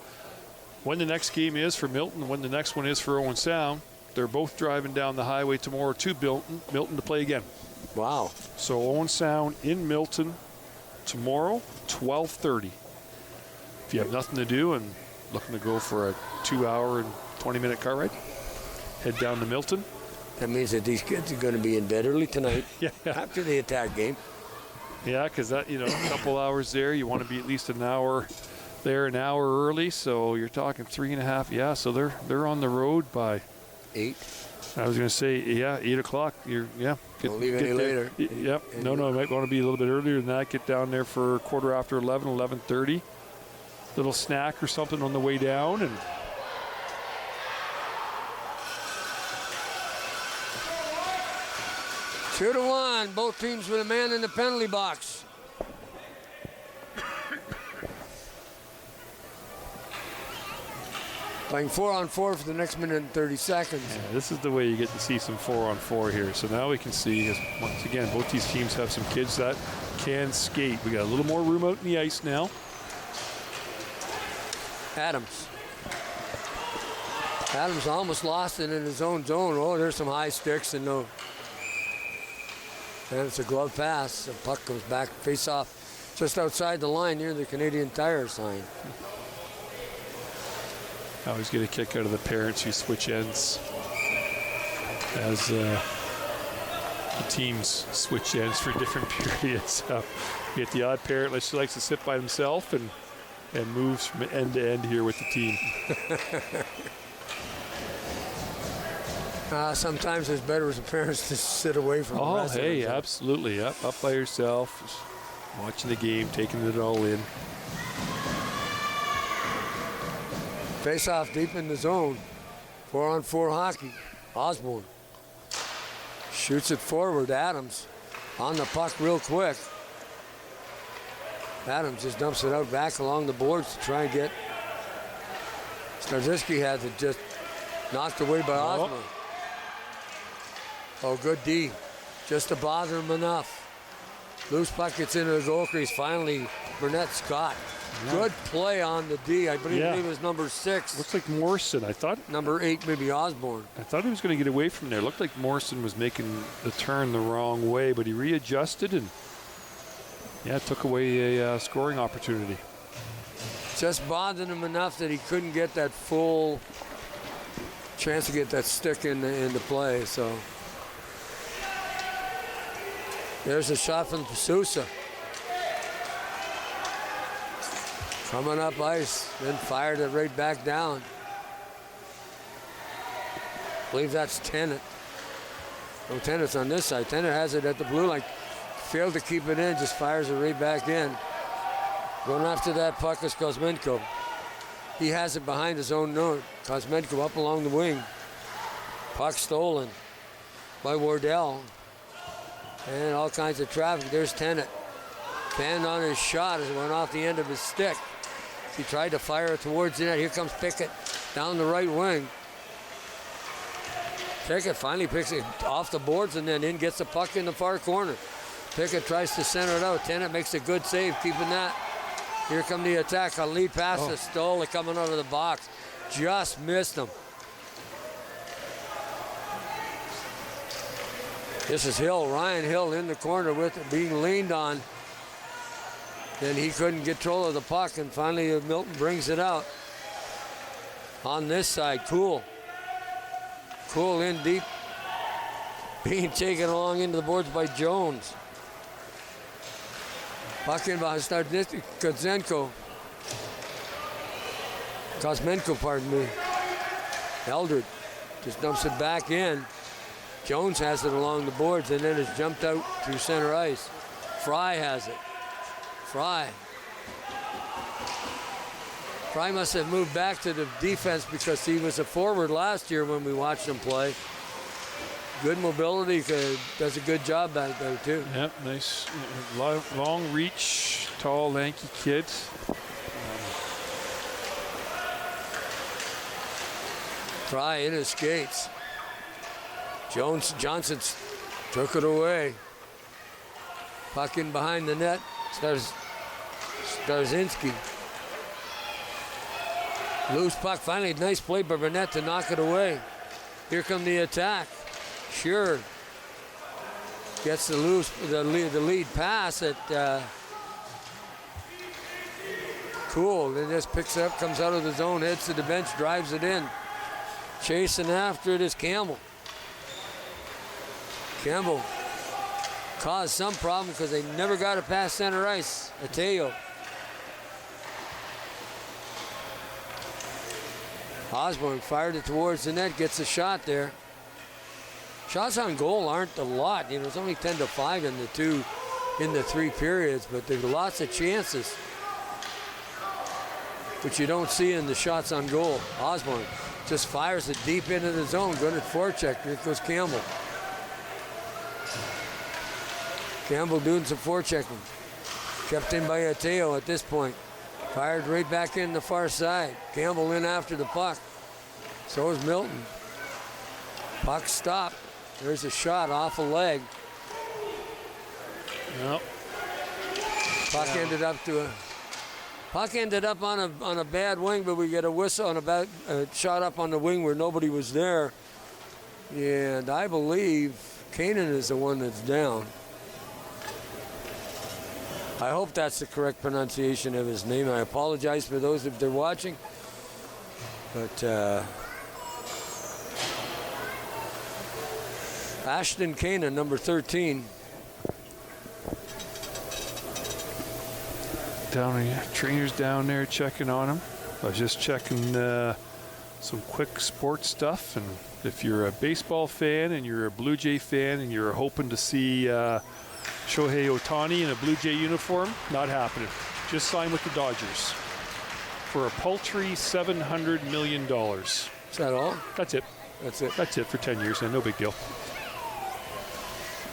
when the next game is for Milton, when the next one is for Owen Sound. They're both driving down the highway tomorrow to Milton to play again. Wow. So Owen Sound in Milton tomorrow, 12:30. If you have nothing to do and looking to go for a 2-hour and 20-minute car ride, head down to Milton. That means that these kids are going to be in bed early tonight after the attack game. Yeah, because that, a couple hours there, you want to be at least an hour there, an hour early. So you're talking 3.5. Yeah, so they're on the road by 8. I was going to say, 8 o'clock. Don't leave any later. Yep. No, I might want to be a little bit earlier than that. Get down there for 11:15, 11:30. Little snack or something on the way down, and 2-1, both teams with a man in the penalty box. Playing 4-on-4 for the next minute and 30 seconds. Yeah, this is the way you get to see some 4-on-4 here. So now we can see, once again, both these teams have some kids that can skate. We got a little more room out in the ice now. Adams almost lost it in his own zone. Oh, there's some high sticks and no. And it's a glove pass. The puck goes back, face off just outside the line near the Canadian Tire sign. I always get a kick out of the parents who switch ends as the teams switch ends for different periods. You get the odd parent that likes to sit by himself and moves from end to end here with the team. Sometimes it's better as a parent to sit away from the rest of it. Absolutely. Yep. Up by yourself, just watching the game, taking it all in. Face off deep in the zone. 4-on-4 hockey. Osborne shoots it forward. Adams on the puck real quick. Adams just dumps it out back along the boards to try and get. Starzycki has it just knocked away by Osborne. Oh, good D. Just to bother him enough. Loose puck gets into the goal crease. Finally, Burnett Scott. Yeah. Good play on the D. I believe it was number 6. Looks like Morrison. I thought. Number 8, maybe Osborne. I thought he was going to get away from there. Looked like Morrison was making the turn the wrong way, but he readjusted and took away a scoring opportunity. Just bothered him enough that he couldn't get that full chance to get that stick into play. So there's a shot from Sousa. Coming up ice, then fired it right back down. I believe that's Tennant. No, Tennant's on this side. Tennant has it at the blue line. Failed to keep it in, just fires it right back in. Going after that puck is Kuzmenko. He has it behind his own net. Kuzmenko up along the wing. Puck stolen by Wardell. And all kinds of traffic. There's Tennant. Banned on his shot as it went off the end of his stick. He tried to fire it towards the net. Here comes Pickett down the right wing. Pickett finally picks it off the boards and then in gets the puck in the far corner. Pickett tries to center it out. Tennant makes a good save, keeping that Here come the attack on lead pass to Stoll coming out of the box. Just missed him. This is Hill, Ryan Hill in the corner with it being leaned on. Then he couldn't get control of the puck, and finally Milton brings it out. On this side, Cool. Cool in deep. Being taken along into the boards by Jones. Puck in behind Kosmenko, pardon me. Eldred just dumps it back in. Jones has it along the boards and then it's jumped out through center ice. Fry has it. Fry must have moved back to the defense because he was a forward last year when we watched him play. Good mobility, does a good job back there too. Yep, nice, long reach, tall, lanky kid. Fry in his skates. Johnson took it away. Puck in behind the net. Starzinski. Loose puck. Finally, nice play by Burnett to knock it away. Here come the attack. Sure. Gets the lead pass at Cool. Then just picks it up, comes out of the zone, heads to the bench, drives it in. Chasing after it is Campbell. Campbell caused some problem because they never got it past center ice. Ateo. Osborne fired it towards the net, gets a shot there. Shots on goal aren't a lot. It's only 10-5 in the three periods, but there's lots of chances, which you don't see in the shots on goal. Osborne just fires it deep into the zone. Good at forecheck. Here goes Campbell. Campbell doing some forechecking. Kept in by Ateo at this point. Fired right back in the far side. Campbell in after the puck. So is Milton. Puck stopped. There's a shot off a leg. Yep. Puck ended up on a bad wing, but we get a whistle on a shot up on the wing where nobody was there. And I believe Kanan is the one that's down. I hope that's the correct pronunciation of his name. I apologize for those if they're watching. But Ashton Kanan, number 13. Trainers down there checking on him. I was just checking some quick sports stuff. And if you're a baseball fan and you're a Blue Jay fan and you're hoping to see Shohei Ohtani in a Blue Jay uniform, not happening. Just signed with the Dodgers for a paltry $700 million. Is that all? That's it. That's it for 10 years, and no big deal.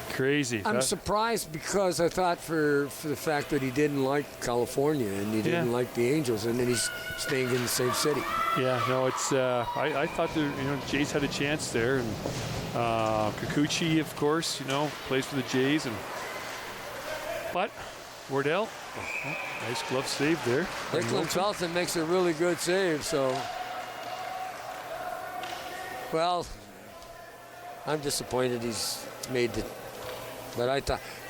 Crazy. I'm surprised because I thought for the fact that he didn't like California and he didn't like the Angels, and then he's staying in the same city. Yeah, no, it's. I thought the Jays had a chance there, and Kikuchi, of course, plays for the Jays, but Wardell, nice glove save there. Nicholas Felton makes a really good save, so. Well, I'm disappointed he's made the. But I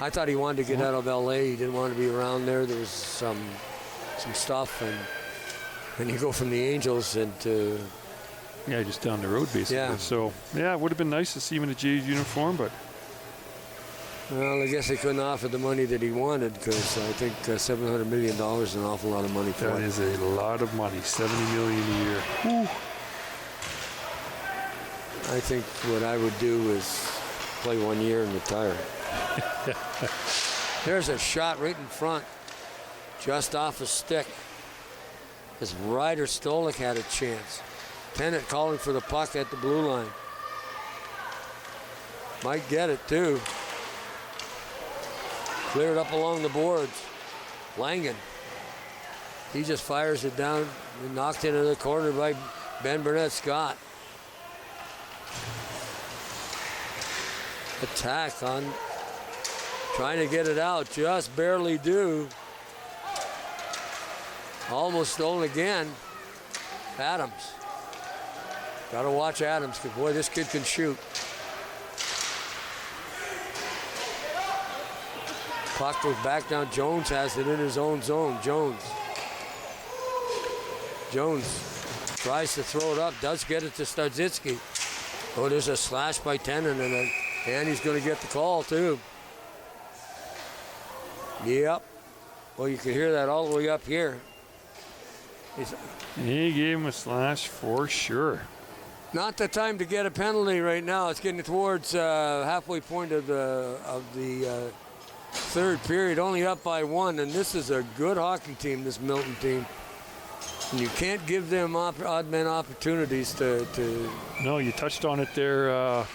thought he wanted to get out of LA. He didn't want to be around there. There was some stuff, and you go from the Angels into. Yeah, just down the road basically. Yeah. So it would have been nice to see him in a Jays uniform, but. Well, I guess they couldn't offer the money that he wanted because I think $700 million is an awful lot of money for him. That is a lot of money, $70 million a year. Woo. I think what I would do is play 1 year and retire. There's a shot right in front, just off a stick. As Ryder Stolik had a chance. Tennant calling for the puck at the blue line. Might get it too. Cleared up along the boards. Langen. He just fires it down and knocked into the corner by Ben Burnett Scott. Attack on trying to get it out, just barely do. Almost stolen again. Adams. Got to watch Adams, because, boy, this kid can shoot. Puck goes back down. Jones has it in his own zone. Jones tries to throw it up, does get it to Studzicki. Oh, there's a slash by Tenen, and he's going to get the call, too. Yep. Well, you can hear that all the way up here. He gave him a slash for sure. Not the time to get a penalty right now. It's getting towards halfway point of the third period, only up by 1, and this is a good hockey team, this Milton team. And you can't give them odd man opportunities to. No, you touched on it there a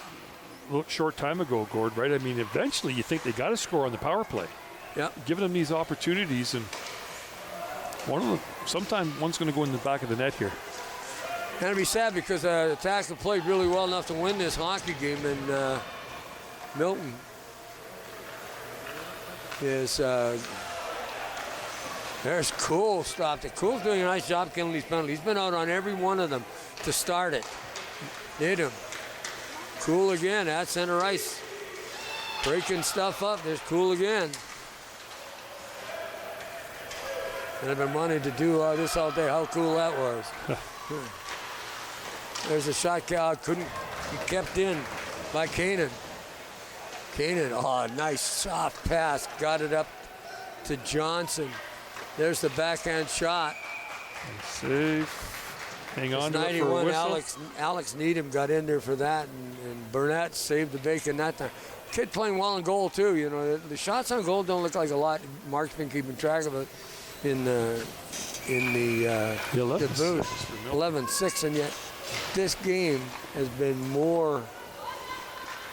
little short time ago, Gord, right? I mean, eventually you think they got to score on the power play. Yeah. Giving them these opportunities, and sometime one's going to go in the back of the net here. And it'd be sad, because the Attacks have played really well enough to win this hockey game, and Milton is. There's Cool stopped it. Cool's doing a nice job killing these penalties. He's been out on every one of them to start it. Did him. Cool again at center ice. Breaking stuff up. There's Cool again. And I've been wanting to do this all day. How cool that was. There's a shot couldn't be kept in by Kanan. Oh, nice soft pass. Got it up to Johnson. There's the backhand shot. Safe. Hang on to it for a whistle. Alex Needham got in there for that, and Burnett saved the bacon that time. Kid playing well in goal, too. You know, the shots on goal don't look like a lot. Mark's been keeping track of it in the booth. 11-6, and yet this game has been more.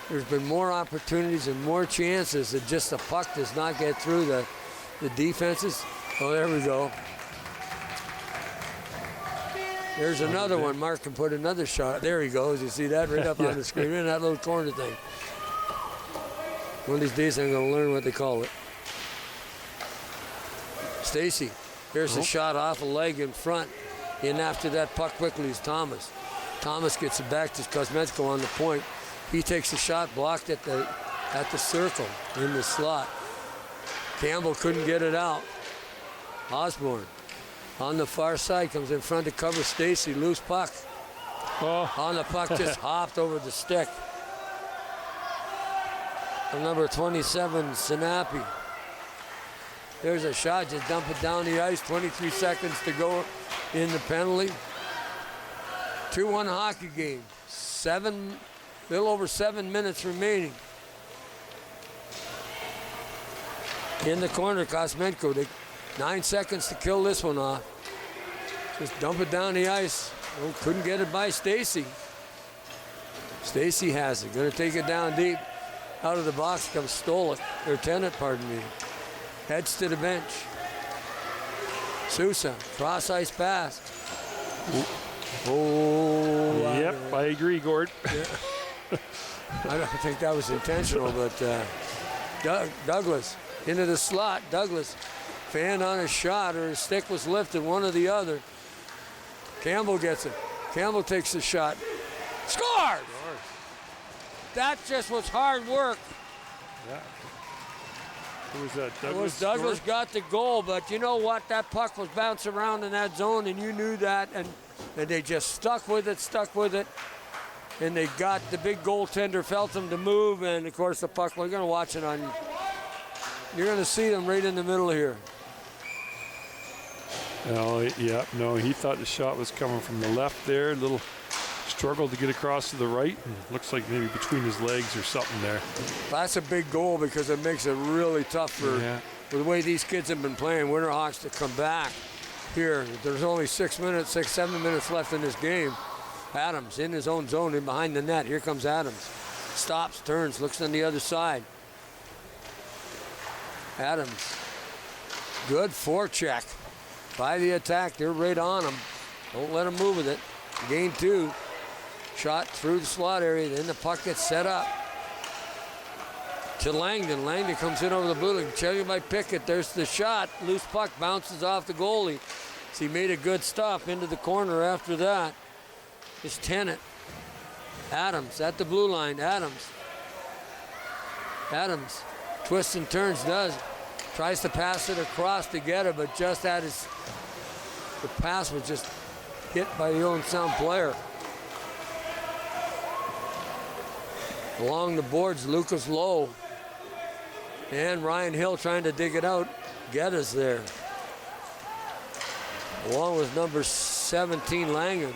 There's been more opportunities and more chances that just the puck does not get through the defenses. Oh, there we go. There's another one. Mark can put another shot. There he goes. You see that right up on the screen in that little corner thing. One of these days I'm going to learn what they call it. Stacy. Here's a shot off a leg in front. In after that puck quickly is Thomas. Thomas gets it back to Kosmenko on the point. He takes the shot, blocked at the circle in the slot. Campbell couldn't get it out. Osborne on the far side comes in front to cover Stacy. Loose puck. On the puck, just hopped over the stick. Number 27, Sinapi. There's a shot, just dump it down the ice. 23 seconds to go in the penalty. 2-1 hockey game. Little over 7 minutes remaining. In the corner, Kosmenko. 9 seconds to kill this one off. Just dump it down the ice. Oh, couldn't get it by Stacy. Stacy has it. Going to take it down deep. Out of the box comes Tennant, pardon me. Heads to the bench. Sousa, cross ice pass. Oh. Yep, I agree, Gord. Yeah. I don't think that was intentional, but Douglas into the slot. Douglas fanned on a shot, or his stick was lifted, one or the other. Campbell gets it. Campbell takes the shot. Scores! That just was hard work. Yeah. Douglas got the goal, but you know what? That puck was bouncing around in that zone, and you knew that, and they just stuck with it. And they got the big goaltender, felt them to move, and of course the puck, we're going to watch it on. You're going to see them right in the middle here. He thought the shot was coming from the left there. A little struggled to get across to the right. Looks like maybe between his legs or something there. That's a big goal, because it makes it really tough for the way these kids have been playing, Winterhawks, to come back here. There's only 7 minutes left in this game. Adams in his own zone in behind the net. Here comes Adams. Stops, turns, looks on the other side. Adams. Good forecheck by the attack. They're right on him. Don't let him move with it. Gain 2. Shot through the slot area. Then the puck gets set up to Langdon. Langdon comes in over the blue line. Tell you by Pickett. There's the shot. Loose puck bounces off the goalie. So he made a good stop into the corner after that. It's Tennant. Adams at the blue line. Adams twists and turns, tries to pass it across to get it, but just the pass was just hit by the own sound player. Along the boards, Lucas Lowe and Ryan Hill trying to dig it out. Geddes there. Along with number 17, Langan.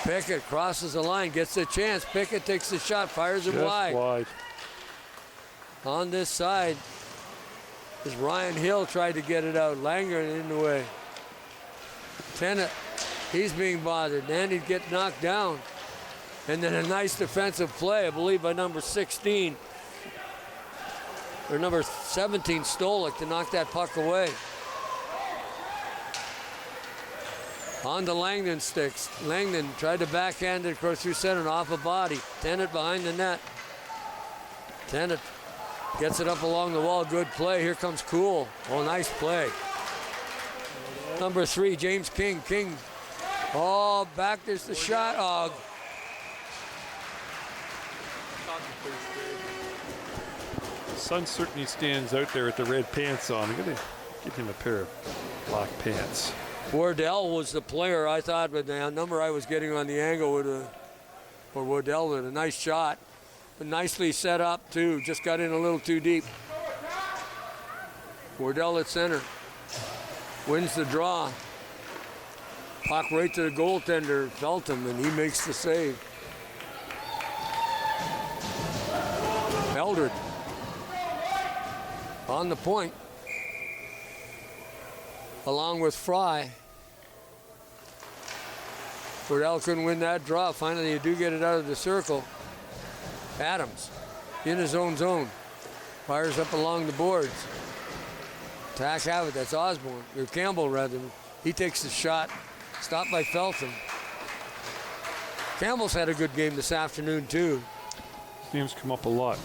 Pickett crosses the line, gets a chance. Pickett takes the shot, fires it wide. On this side is Ryan Hill, tried to get it out. Langan in the way. Tennant, he's being bothered. And he'd get knocked down. And then a nice defensive play, I believe, by number 16. Or number 17, Stolik, to knock that puck away. On to Langdon sticks. Langdon tried to backhand it across through center and off a body. Tennant behind the net. Tennant gets it up along the wall. Good play. Here comes Cool. Oh, nice play. Number 3, James King. King. Oh, back. There's the shot. Oh. The sun certainly stands out there with the red pants on. I'm going to give him a pair of black pants. Wardell was the player, I thought, but the number I was getting on the angle for Wardell with a nice shot. But nicely set up, too. Just got in a little too deep. Wardell at center. Wins the draw. Puck right to the goaltender, Feltham, and he makes the save. Eldred on the point. Along with Fry. Wardell couldn't win that draw. Finally, you do get it out of the circle. Adams in his own zone. Fires up along the boards. Tack have it. That's Osborne, or Campbell rather. He takes the shot. Stopped by Feltham. Campbell's had a good game this afternoon too. His name's come up a lot.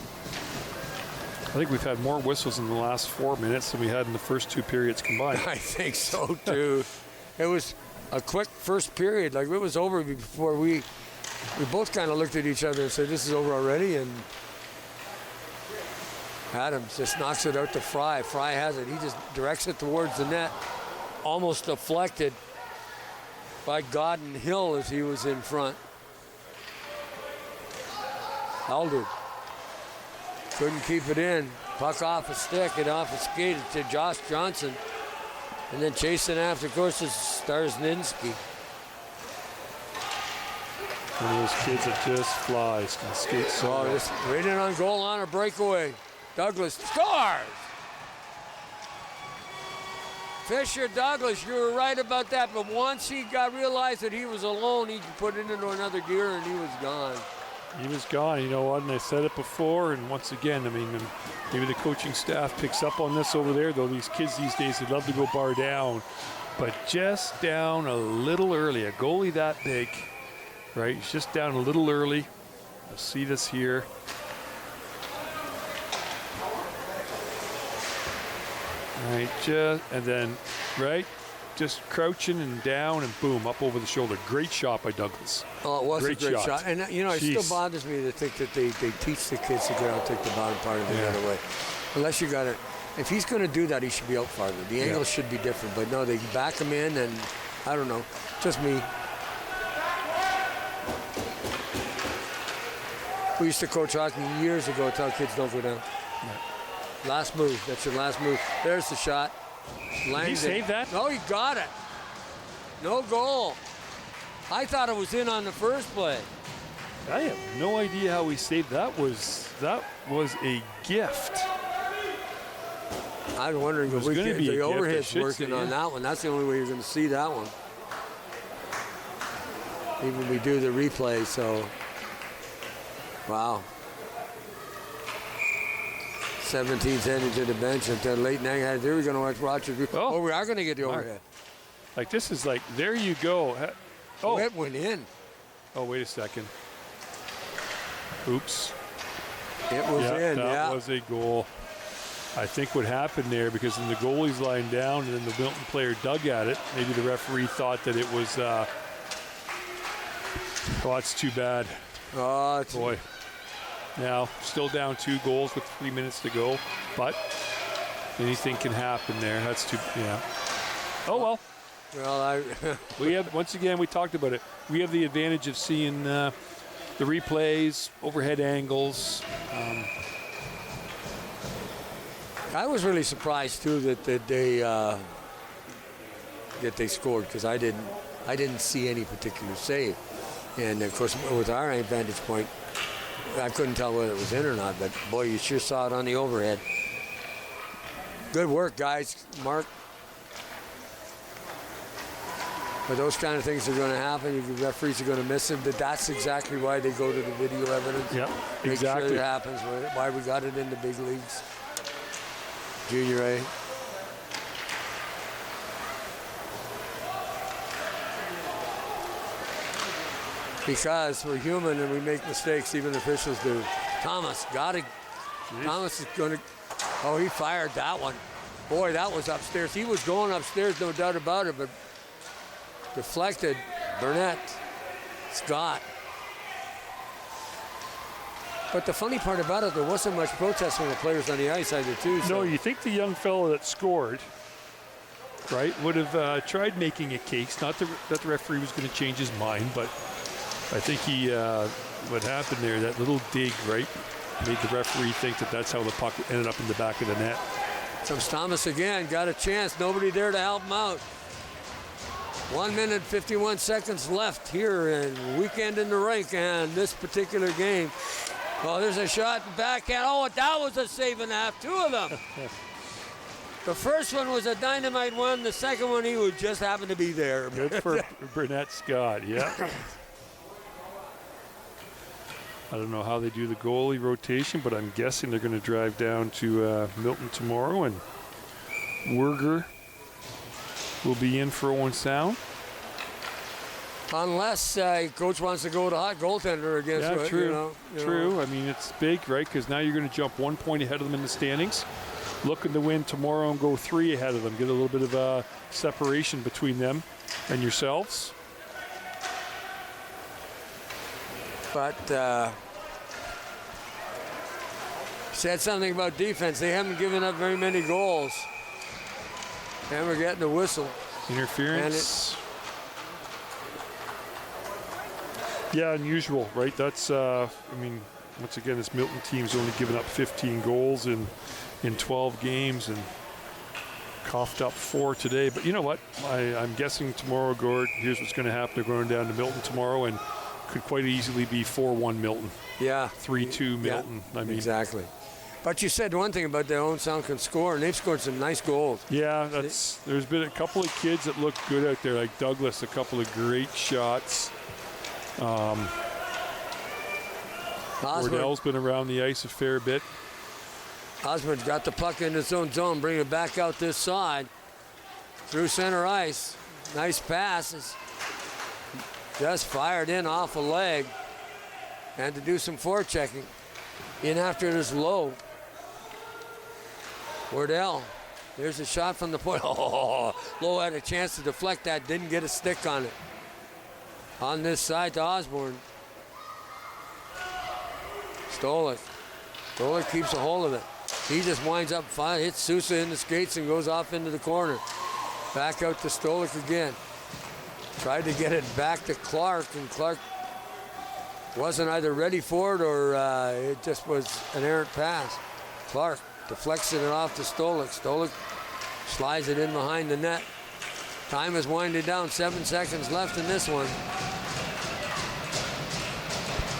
I think we've had more whistles in the last 4 minutes than we had in the first 2 periods combined. I think so too. It was a quick first period. Like, it was over before we both kind of looked at each other and said, this is over already. And Adams just knocks it out to Fry. Fry has it. He just directs it towards the net. Almost deflected by Godden Hill as he was in front. Eldred couldn't keep it in. Puck off a stick and off a skate to Josh Johnson. And then chasing after, of course, is Starzninski. One of those kids that just flies, can skate so well. This right in on goal on a breakaway. Douglas scores! Fisher Douglas, you were right about that, but once he realized that he was alone, he put it into another gear and he was gone. He was gone, you know what, and I said it before, and once again, I mean, maybe the coaching staff picks up on this over there, though these kids these days, they love to go bar down, but just down a little early. A goalie that big, right, he's just down a little early. You'll see this here. Right, and then, right, just crouching and down and boom, up over the shoulder. Great shot by Douglas. Oh, it was a great shot. And, you know, it still bothers me to think that they teach the kids to get out and take the bottom part of the other way. Unless you got it. If he's going to do that, he should be out farther. The angle should be different. But no, they back him in, and I don't know. Just me. We used to coach hockey years ago, tell kids don't go down. Last move. That's your last move. There's the shot. Langdon. Did he save that? No, he got it. No goal. I thought it was in on the first play. I have no idea how he saved that. Was a gift. I'm wondering if the overhead's working on that one. That's the only way you're going to see that one. Even we do the replay, so wow. 17th heading to the bench until late night. There we're going to watch Rogers. Oh, we are going to get the overhead. Like, this is like, there you go. Oh, it went in. Oh, wait a second. Oops. It was in, That was a goal. I think what happened there, because then the goalie's lying down and then the Milton player dug at it, maybe the referee thought that it was, oh, it's too bad. Oh, boy. Now, still down 2 goals with 3 minutes to go, but anything can happen there. That's too, yeah. Oh, well. Well, we have, once again, we talked about it. We have the advantage of seeing the replays, overhead angles. I was really surprised too that they scored, because I didn't see any particular save, and of course with our vantage point, I couldn't tell whether it was in or not. But boy, you sure saw it on the overhead. Good work, guys. Mark. But those kind of things are going to happen. The referees are going to miss them. But that's exactly why they go to the video evidence. Yeah, Make exactly. sure it happens. Why we got it in the big leagues. Junior A. Because we're human and we make mistakes, even officials do. Thomas got it. Thomas is going to, oh, he fired that one. Boy, that was upstairs. He was going upstairs, no doubt about it, but deflected. Burnett, Scott. But the funny part about it, there wasn't much protest from the players on the ice either, too. So. No, you think the young fellow that scored, right, would have tried making a case. Not that the referee was going to change his mind, but I think he, what happened there, that little dig, right, made the referee think that that's how the puck ended up in the back of the net. Comes Thomas again, got a chance. Nobody there to help him out. 1 minute, 51 seconds left here in weekend in the rink and this particular game. Oh, there's a shot backhand. Oh, that was a save and a half. 2 of them. The first one was a dynamite one. The second one, he would just happen to be there. Good for Burnett Scott, yeah. I don't know how they do the goalie rotation, but I'm guessing they're going to drive down to Milton tomorrow, and Werger will be in for Owen Sound. Unless coach wants to go to hot goaltender against. Yeah, true. You know. I mean, it's big, right? Because now you're going to jump 1 point ahead of them in the standings. Looking to win tomorrow and go 3 ahead of them. Get a little bit of separation between them and yourselves. But said something about defense. They haven't given up very many goals. And we're getting a whistle. Interference. Yeah, unusual, right? That's, I mean, once again, this Milton team's only given up 15 goals in 12 games and coughed up 4 today. But you know what? I'm guessing tomorrow, Gord, here's what's going to happen. They're going down to Milton tomorrow and could quite easily be 4-1 Milton. Yeah. 3-2 Milton. Yeah, I mean, exactly. But you said one thing about their own Sound can score, and they've scored some nice goals. Yeah, there's been a couple of kids that look good out there, like Douglas, a couple of great shots. Wardell's been around the ice a fair bit. Osmond's got the puck in his own zone, bring it back out this side. Through center ice. Nice passes. Just fired in off a leg. And to do some forechecking. In after it is Lowe. Wardell. There's a shot from the point. Oh, Lowe had a chance to deflect that. Didn't get a stick on it. On this side to Osborne. Stolik. Stolik keeps a hold of it. He just winds up fine, hits Sousa in the skates and goes off into the corner. Back out to Stolik again. Tried to get it back to Clark, and Clark wasn't either ready for it or it just was an errant pass. Clark deflects it off to Stolik. Stolik slides it in behind the net. Time is winding down, 7 seconds left in this one.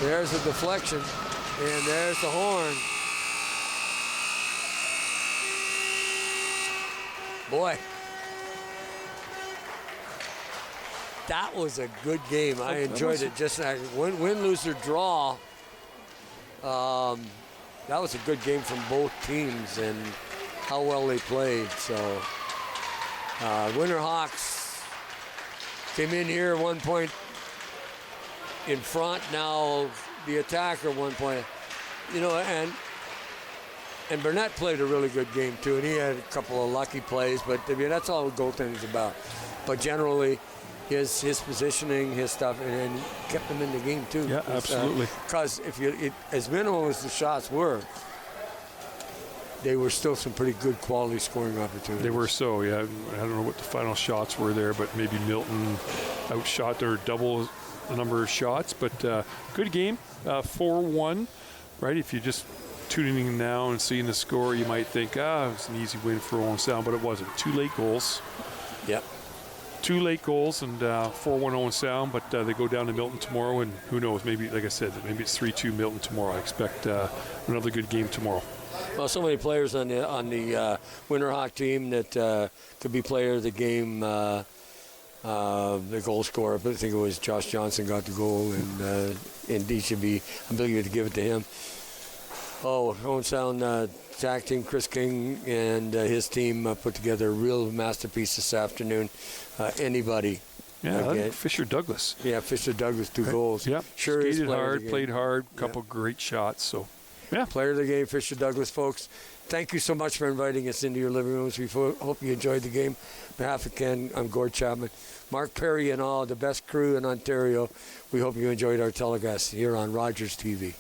There's the deflection, and there's the horn. Boy, that was a good game. I enjoyed it. Just win, lose, or draw. That was a good game from both teams and how well they played. So, Winterhawks came in here 1 point in front. Now the attacker 1 point. You know, and And Burnett played a really good game too, and he had a couple of lucky plays, but I mean, that's all goaltending's about. But generally, his positioning, his stuff, and kept him in the game too. Yeah, absolutely. Because as minimal as the shots were, they were still some pretty good quality scoring opportunities. They were so, yeah. I don't know what the final shots were there, but maybe Milton outshot their double the number of shots. But good game, 4-1, right? If you just tuning in now and seeing the score, you might think, it was an easy win for Owen Sound, but it wasn't. 2 late goals. Yep. 2 late goals and 4-1 Owen Sound, but they go down to Milton tomorrow, and who knows, maybe, like I said, maybe it's 3-2 Milton tomorrow. I expect another good game tomorrow. Well, so many players on the Winterhawk team that could be player of the game. The goal scorer, I think it was Josh Johnson got the goal, and he should be ability to give it to him. Owen Sound Zach team, Chris King and his team put together a real masterpiece this afternoon. Anybody. Yeah, Fisher Douglas. Yeah, Fisher Douglas, 2 goals. Yeah, sure is hard, played hard, couple great shots. So, yeah. Player of the game, Fisher Douglas, folks. Thank you so much for inviting us into your living rooms. We hope you enjoyed the game. On behalf of Ken, I'm Gord Chapman. Mark Perry and all, the best crew in Ontario. We hope you enjoyed our telecast here on Rogers TV.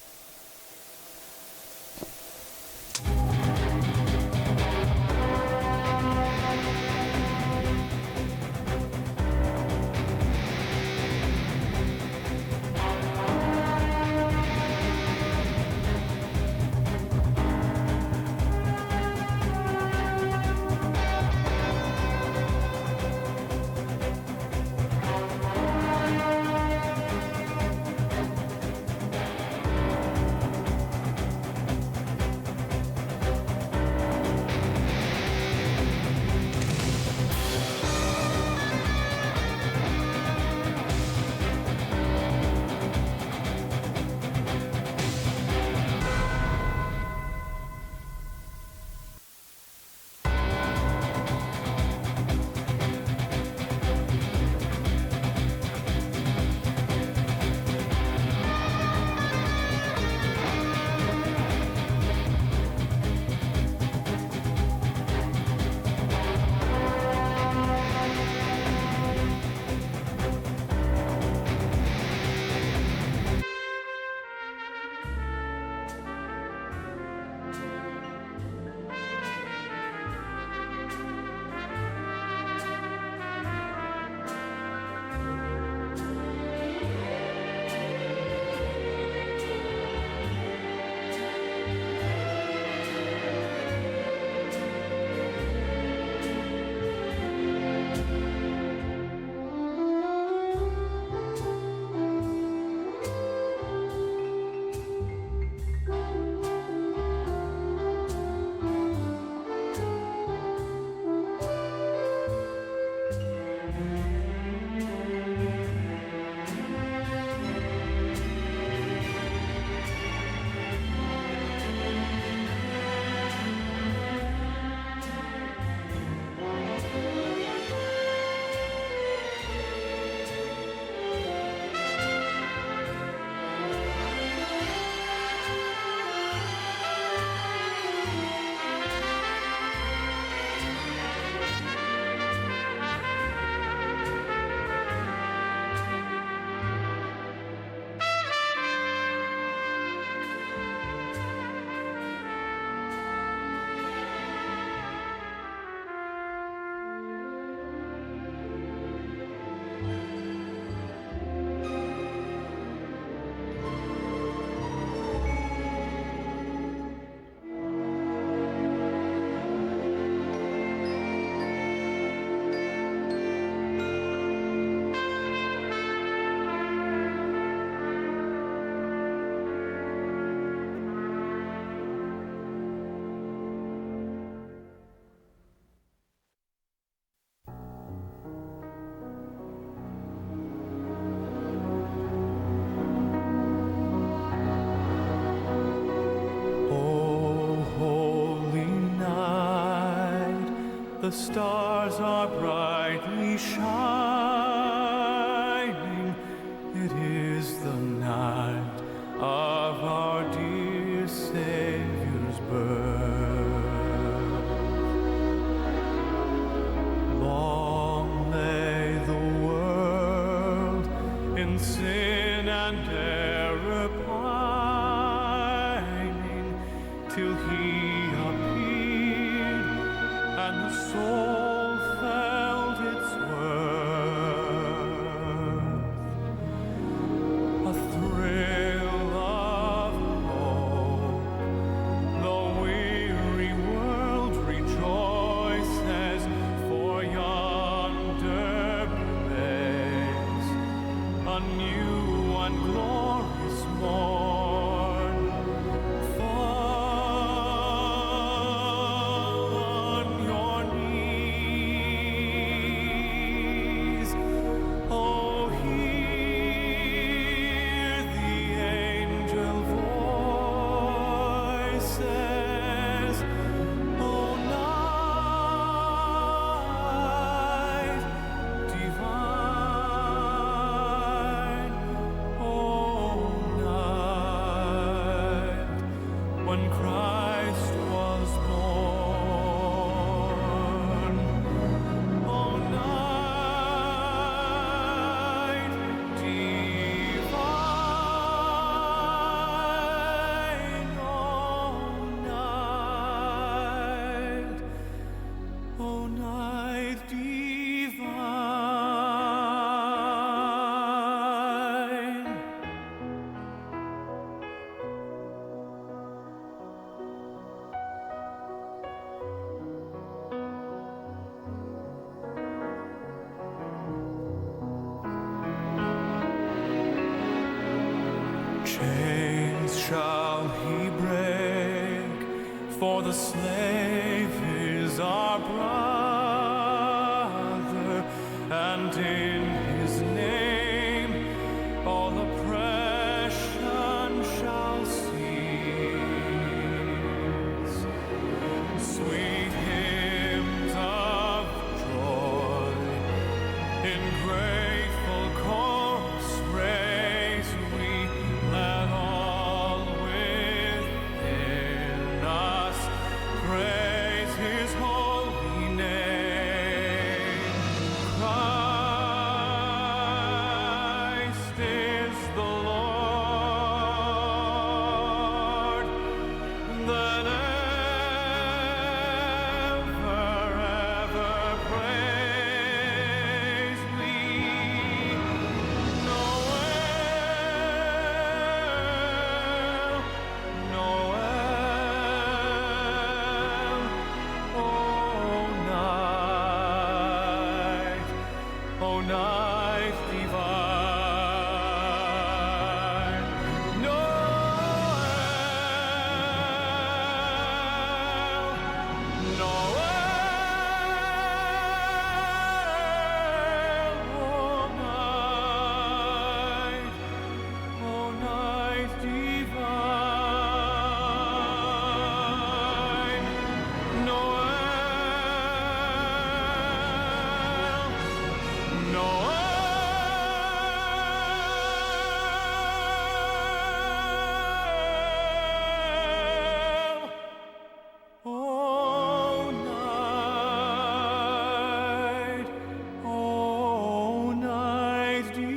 The stars are brightly shining. It is the night of our dear Savior's birth. sin and error pining, till he appeared, and the soul felt its worth. A thrill of hope, the weary world rejoices, for yonder breaks a new and glorious morn. Fall on your knees, oh, hear the angel voices, oh, night divine, oh, night when Christ was born, oh, night divine, oh, night divine. Chains shall he break, for the slave is our brother, and in his name all oppression shall cease. Sweet hymns of joy in grateful chorus raise we, let all within us praise his holy name. Christ is the Lord, then ever praise we. Noel, Noel, oh, night divine. Noel, Noel, oh, night divine. Noel, Noel, oh, night divine.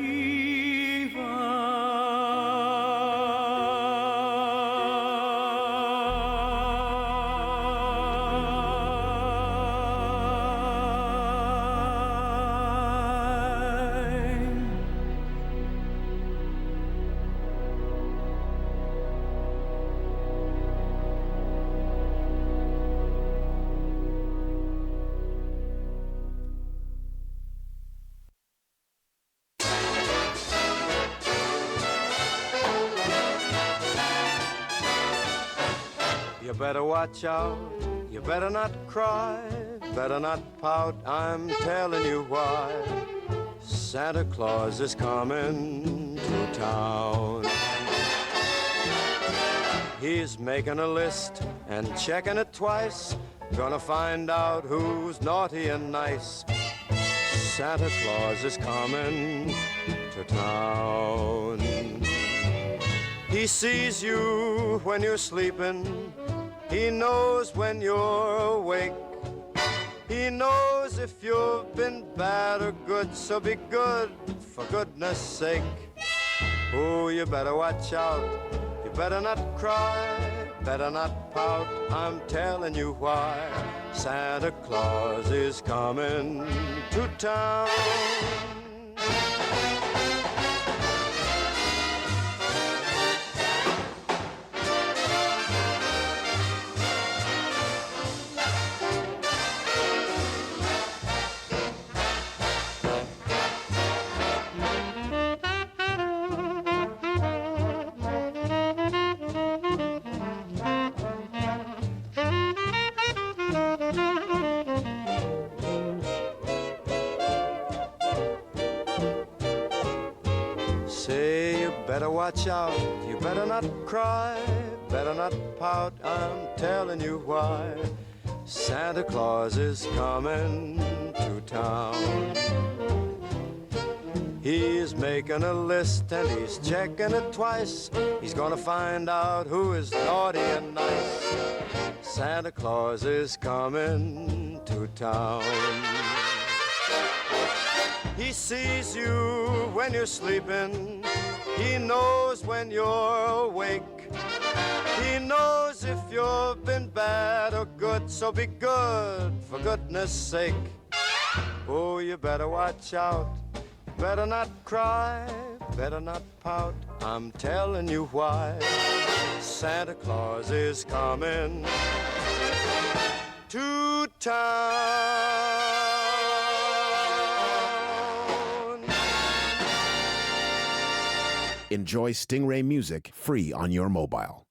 You better watch out, you better not cry, better not pout, I'm telling you why. Santa Claus is coming to town. He's making a list and checking it twice, gonna find out who's naughty and nice. Santa Claus is coming to town. He sees you when you're sleeping, he knows when you're awake. He knows if you've been bad or good, so be good for goodness sake. Oh, you better watch out. You better not cry, better not pout. I'm telling you why. Santa Claus is coming to town. Say you better watch out, you better not cry, better not pout, I'm telling you why. Santa Claus is coming to town. He's making a list and he's checking it twice. He's gonna find out who is naughty and nice. Santa Claus is coming to town. He sees you when you're sleeping. He knows when you're awake. He knows if you've been bad or good, so be good for goodness sake. Oh, you better watch out. Better not cry, better not pout. I'm telling you why. Santa Claus is coming to town. Enjoy Stingray music free on your mobile.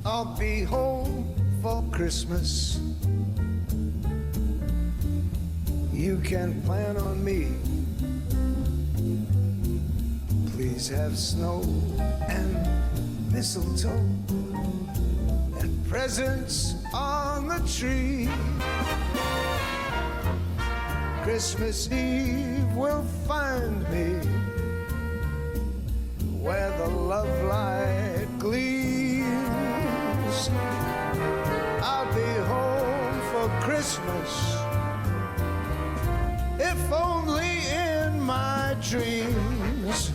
I'll be home for Christmas. You can plan on me. Please have snow and mistletoe and presents on the tree. Christmas Eve will find me where the love light gleams. I'll be home for Christmas, if only in my dreams.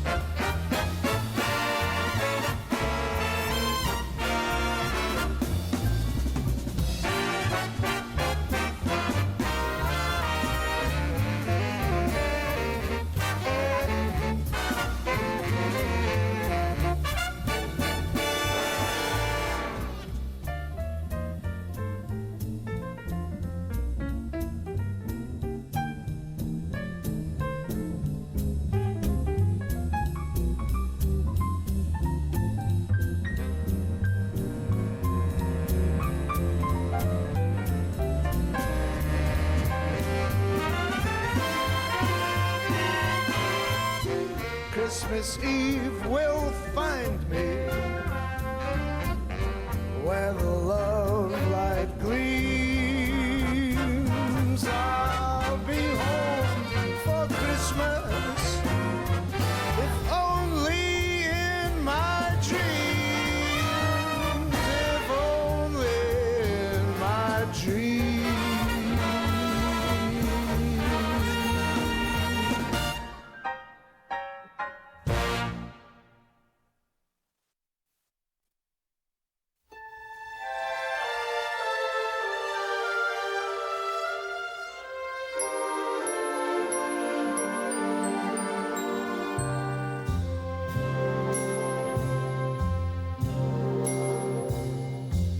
Christmas Eve will find me where the love light gleams. I'll be home for Christmas, if only in my dreams, if only in my dreams.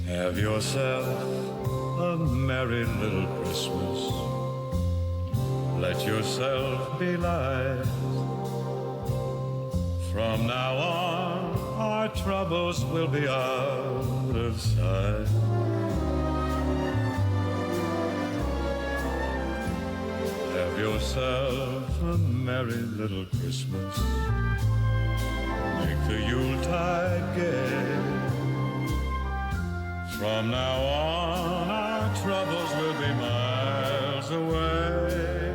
Have yourself a merry little Christmas. Let yourself be light. From now on, our troubles will be out of sight. Have yourself a merry little Christmas. Make the Yuletide gay. From now on, our troubles will be miles away.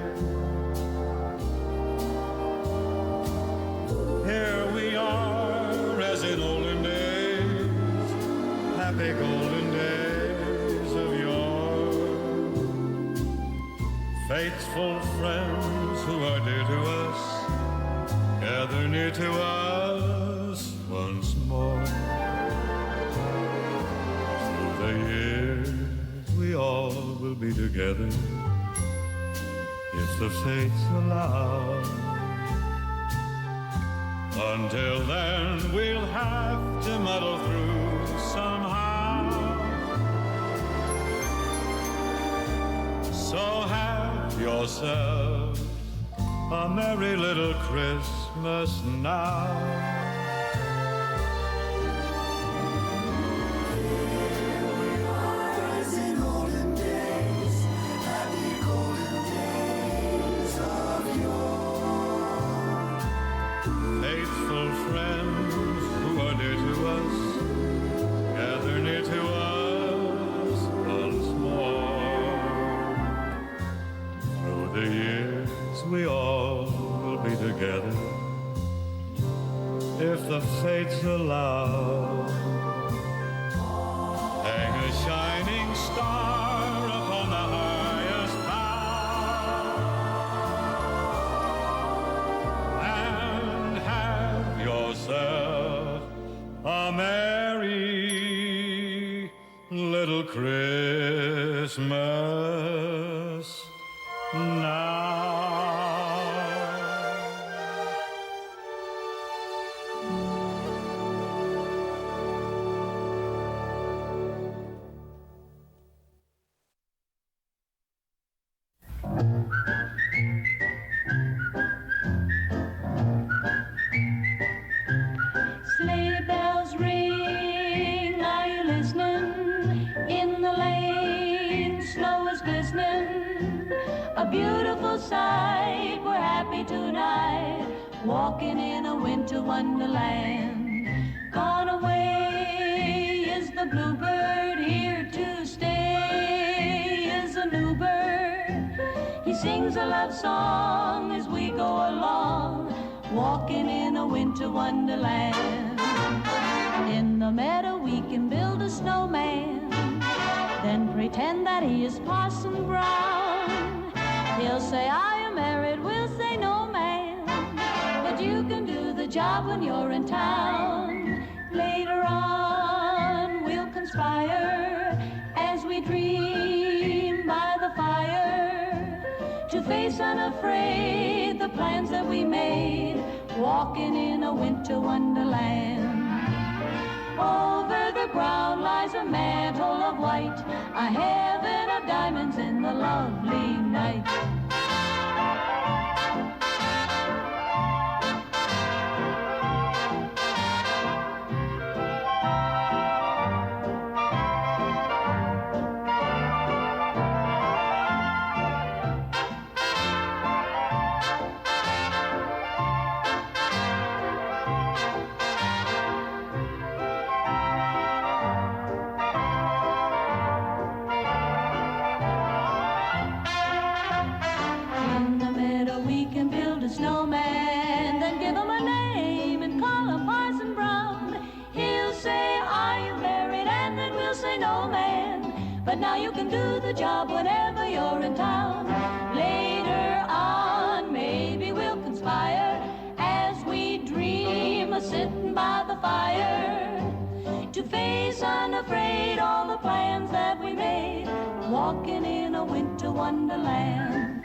Here we are, as in olden days, happy golden days of yore. Faithful friends who are dear to us, gather near to us once more. Through the years we all will be together, if the fates allow. Until then we'll have to muddle through somehow. So have yourself a merry little Christmas now. We all will be together, if the fates allow. Hang a shining star upon the highest bough, and have yourself a merry little Christmas now. Sleigh bells ring, are you listening? In the lane, snow is glistening. A beautiful sight, we're happy tonight, walking in a winter wonderland. Gone away is the bluebird, here to stay is a new bird. He sings a love song as we go along, walking in a winter wonderland. In the meadow we can build a snowman, then pretend that he is Parson Brown. He'll say, I am married, we'll say, no, man, but you can do the job when you're in town. Later on we'll conspire as we dream by the fire, to face unafraid the plans that we made, walking in a winter wonderland. Over the ground lies a mantle of white, a heaven of diamonds in the lovely night. Snowman, then give him a name and call him Parson Brown. He'll say, are you married? And then we'll say, no, man, but now you can do the job whenever you're in town. Later on, maybe we'll conspire as we dream of sitting by the fire, to face unafraid all the plans that we made, walking in a winter wonderland.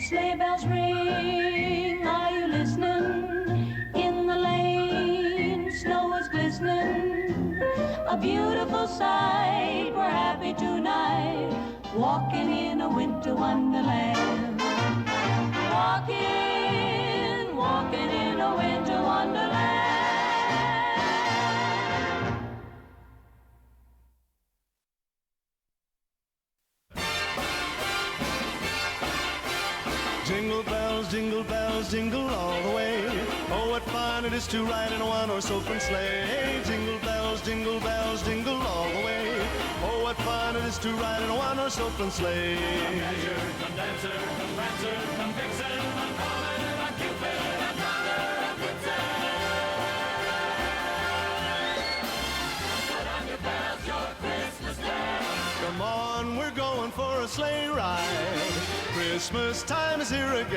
Sleigh bells ring, are you listening? In the lane, snow is glistening. A beautiful sight, we're happy tonight, walking in a winter wonderland. Walking, walking in a winter wonderland. Jingle bells, jingle all the way. Oh, what fun it is to ride in a one-horse open sleigh. Jingle bells, jingle all the way. Oh, what fun it is to ride in a one-horse open sleigh. Come Dasher, come Dancer, come Prancer, come Vixen, come Comet, come Cupid, come Donner, come Blitzen. Put on your bells, your sleigh ride. Christmas time is here again.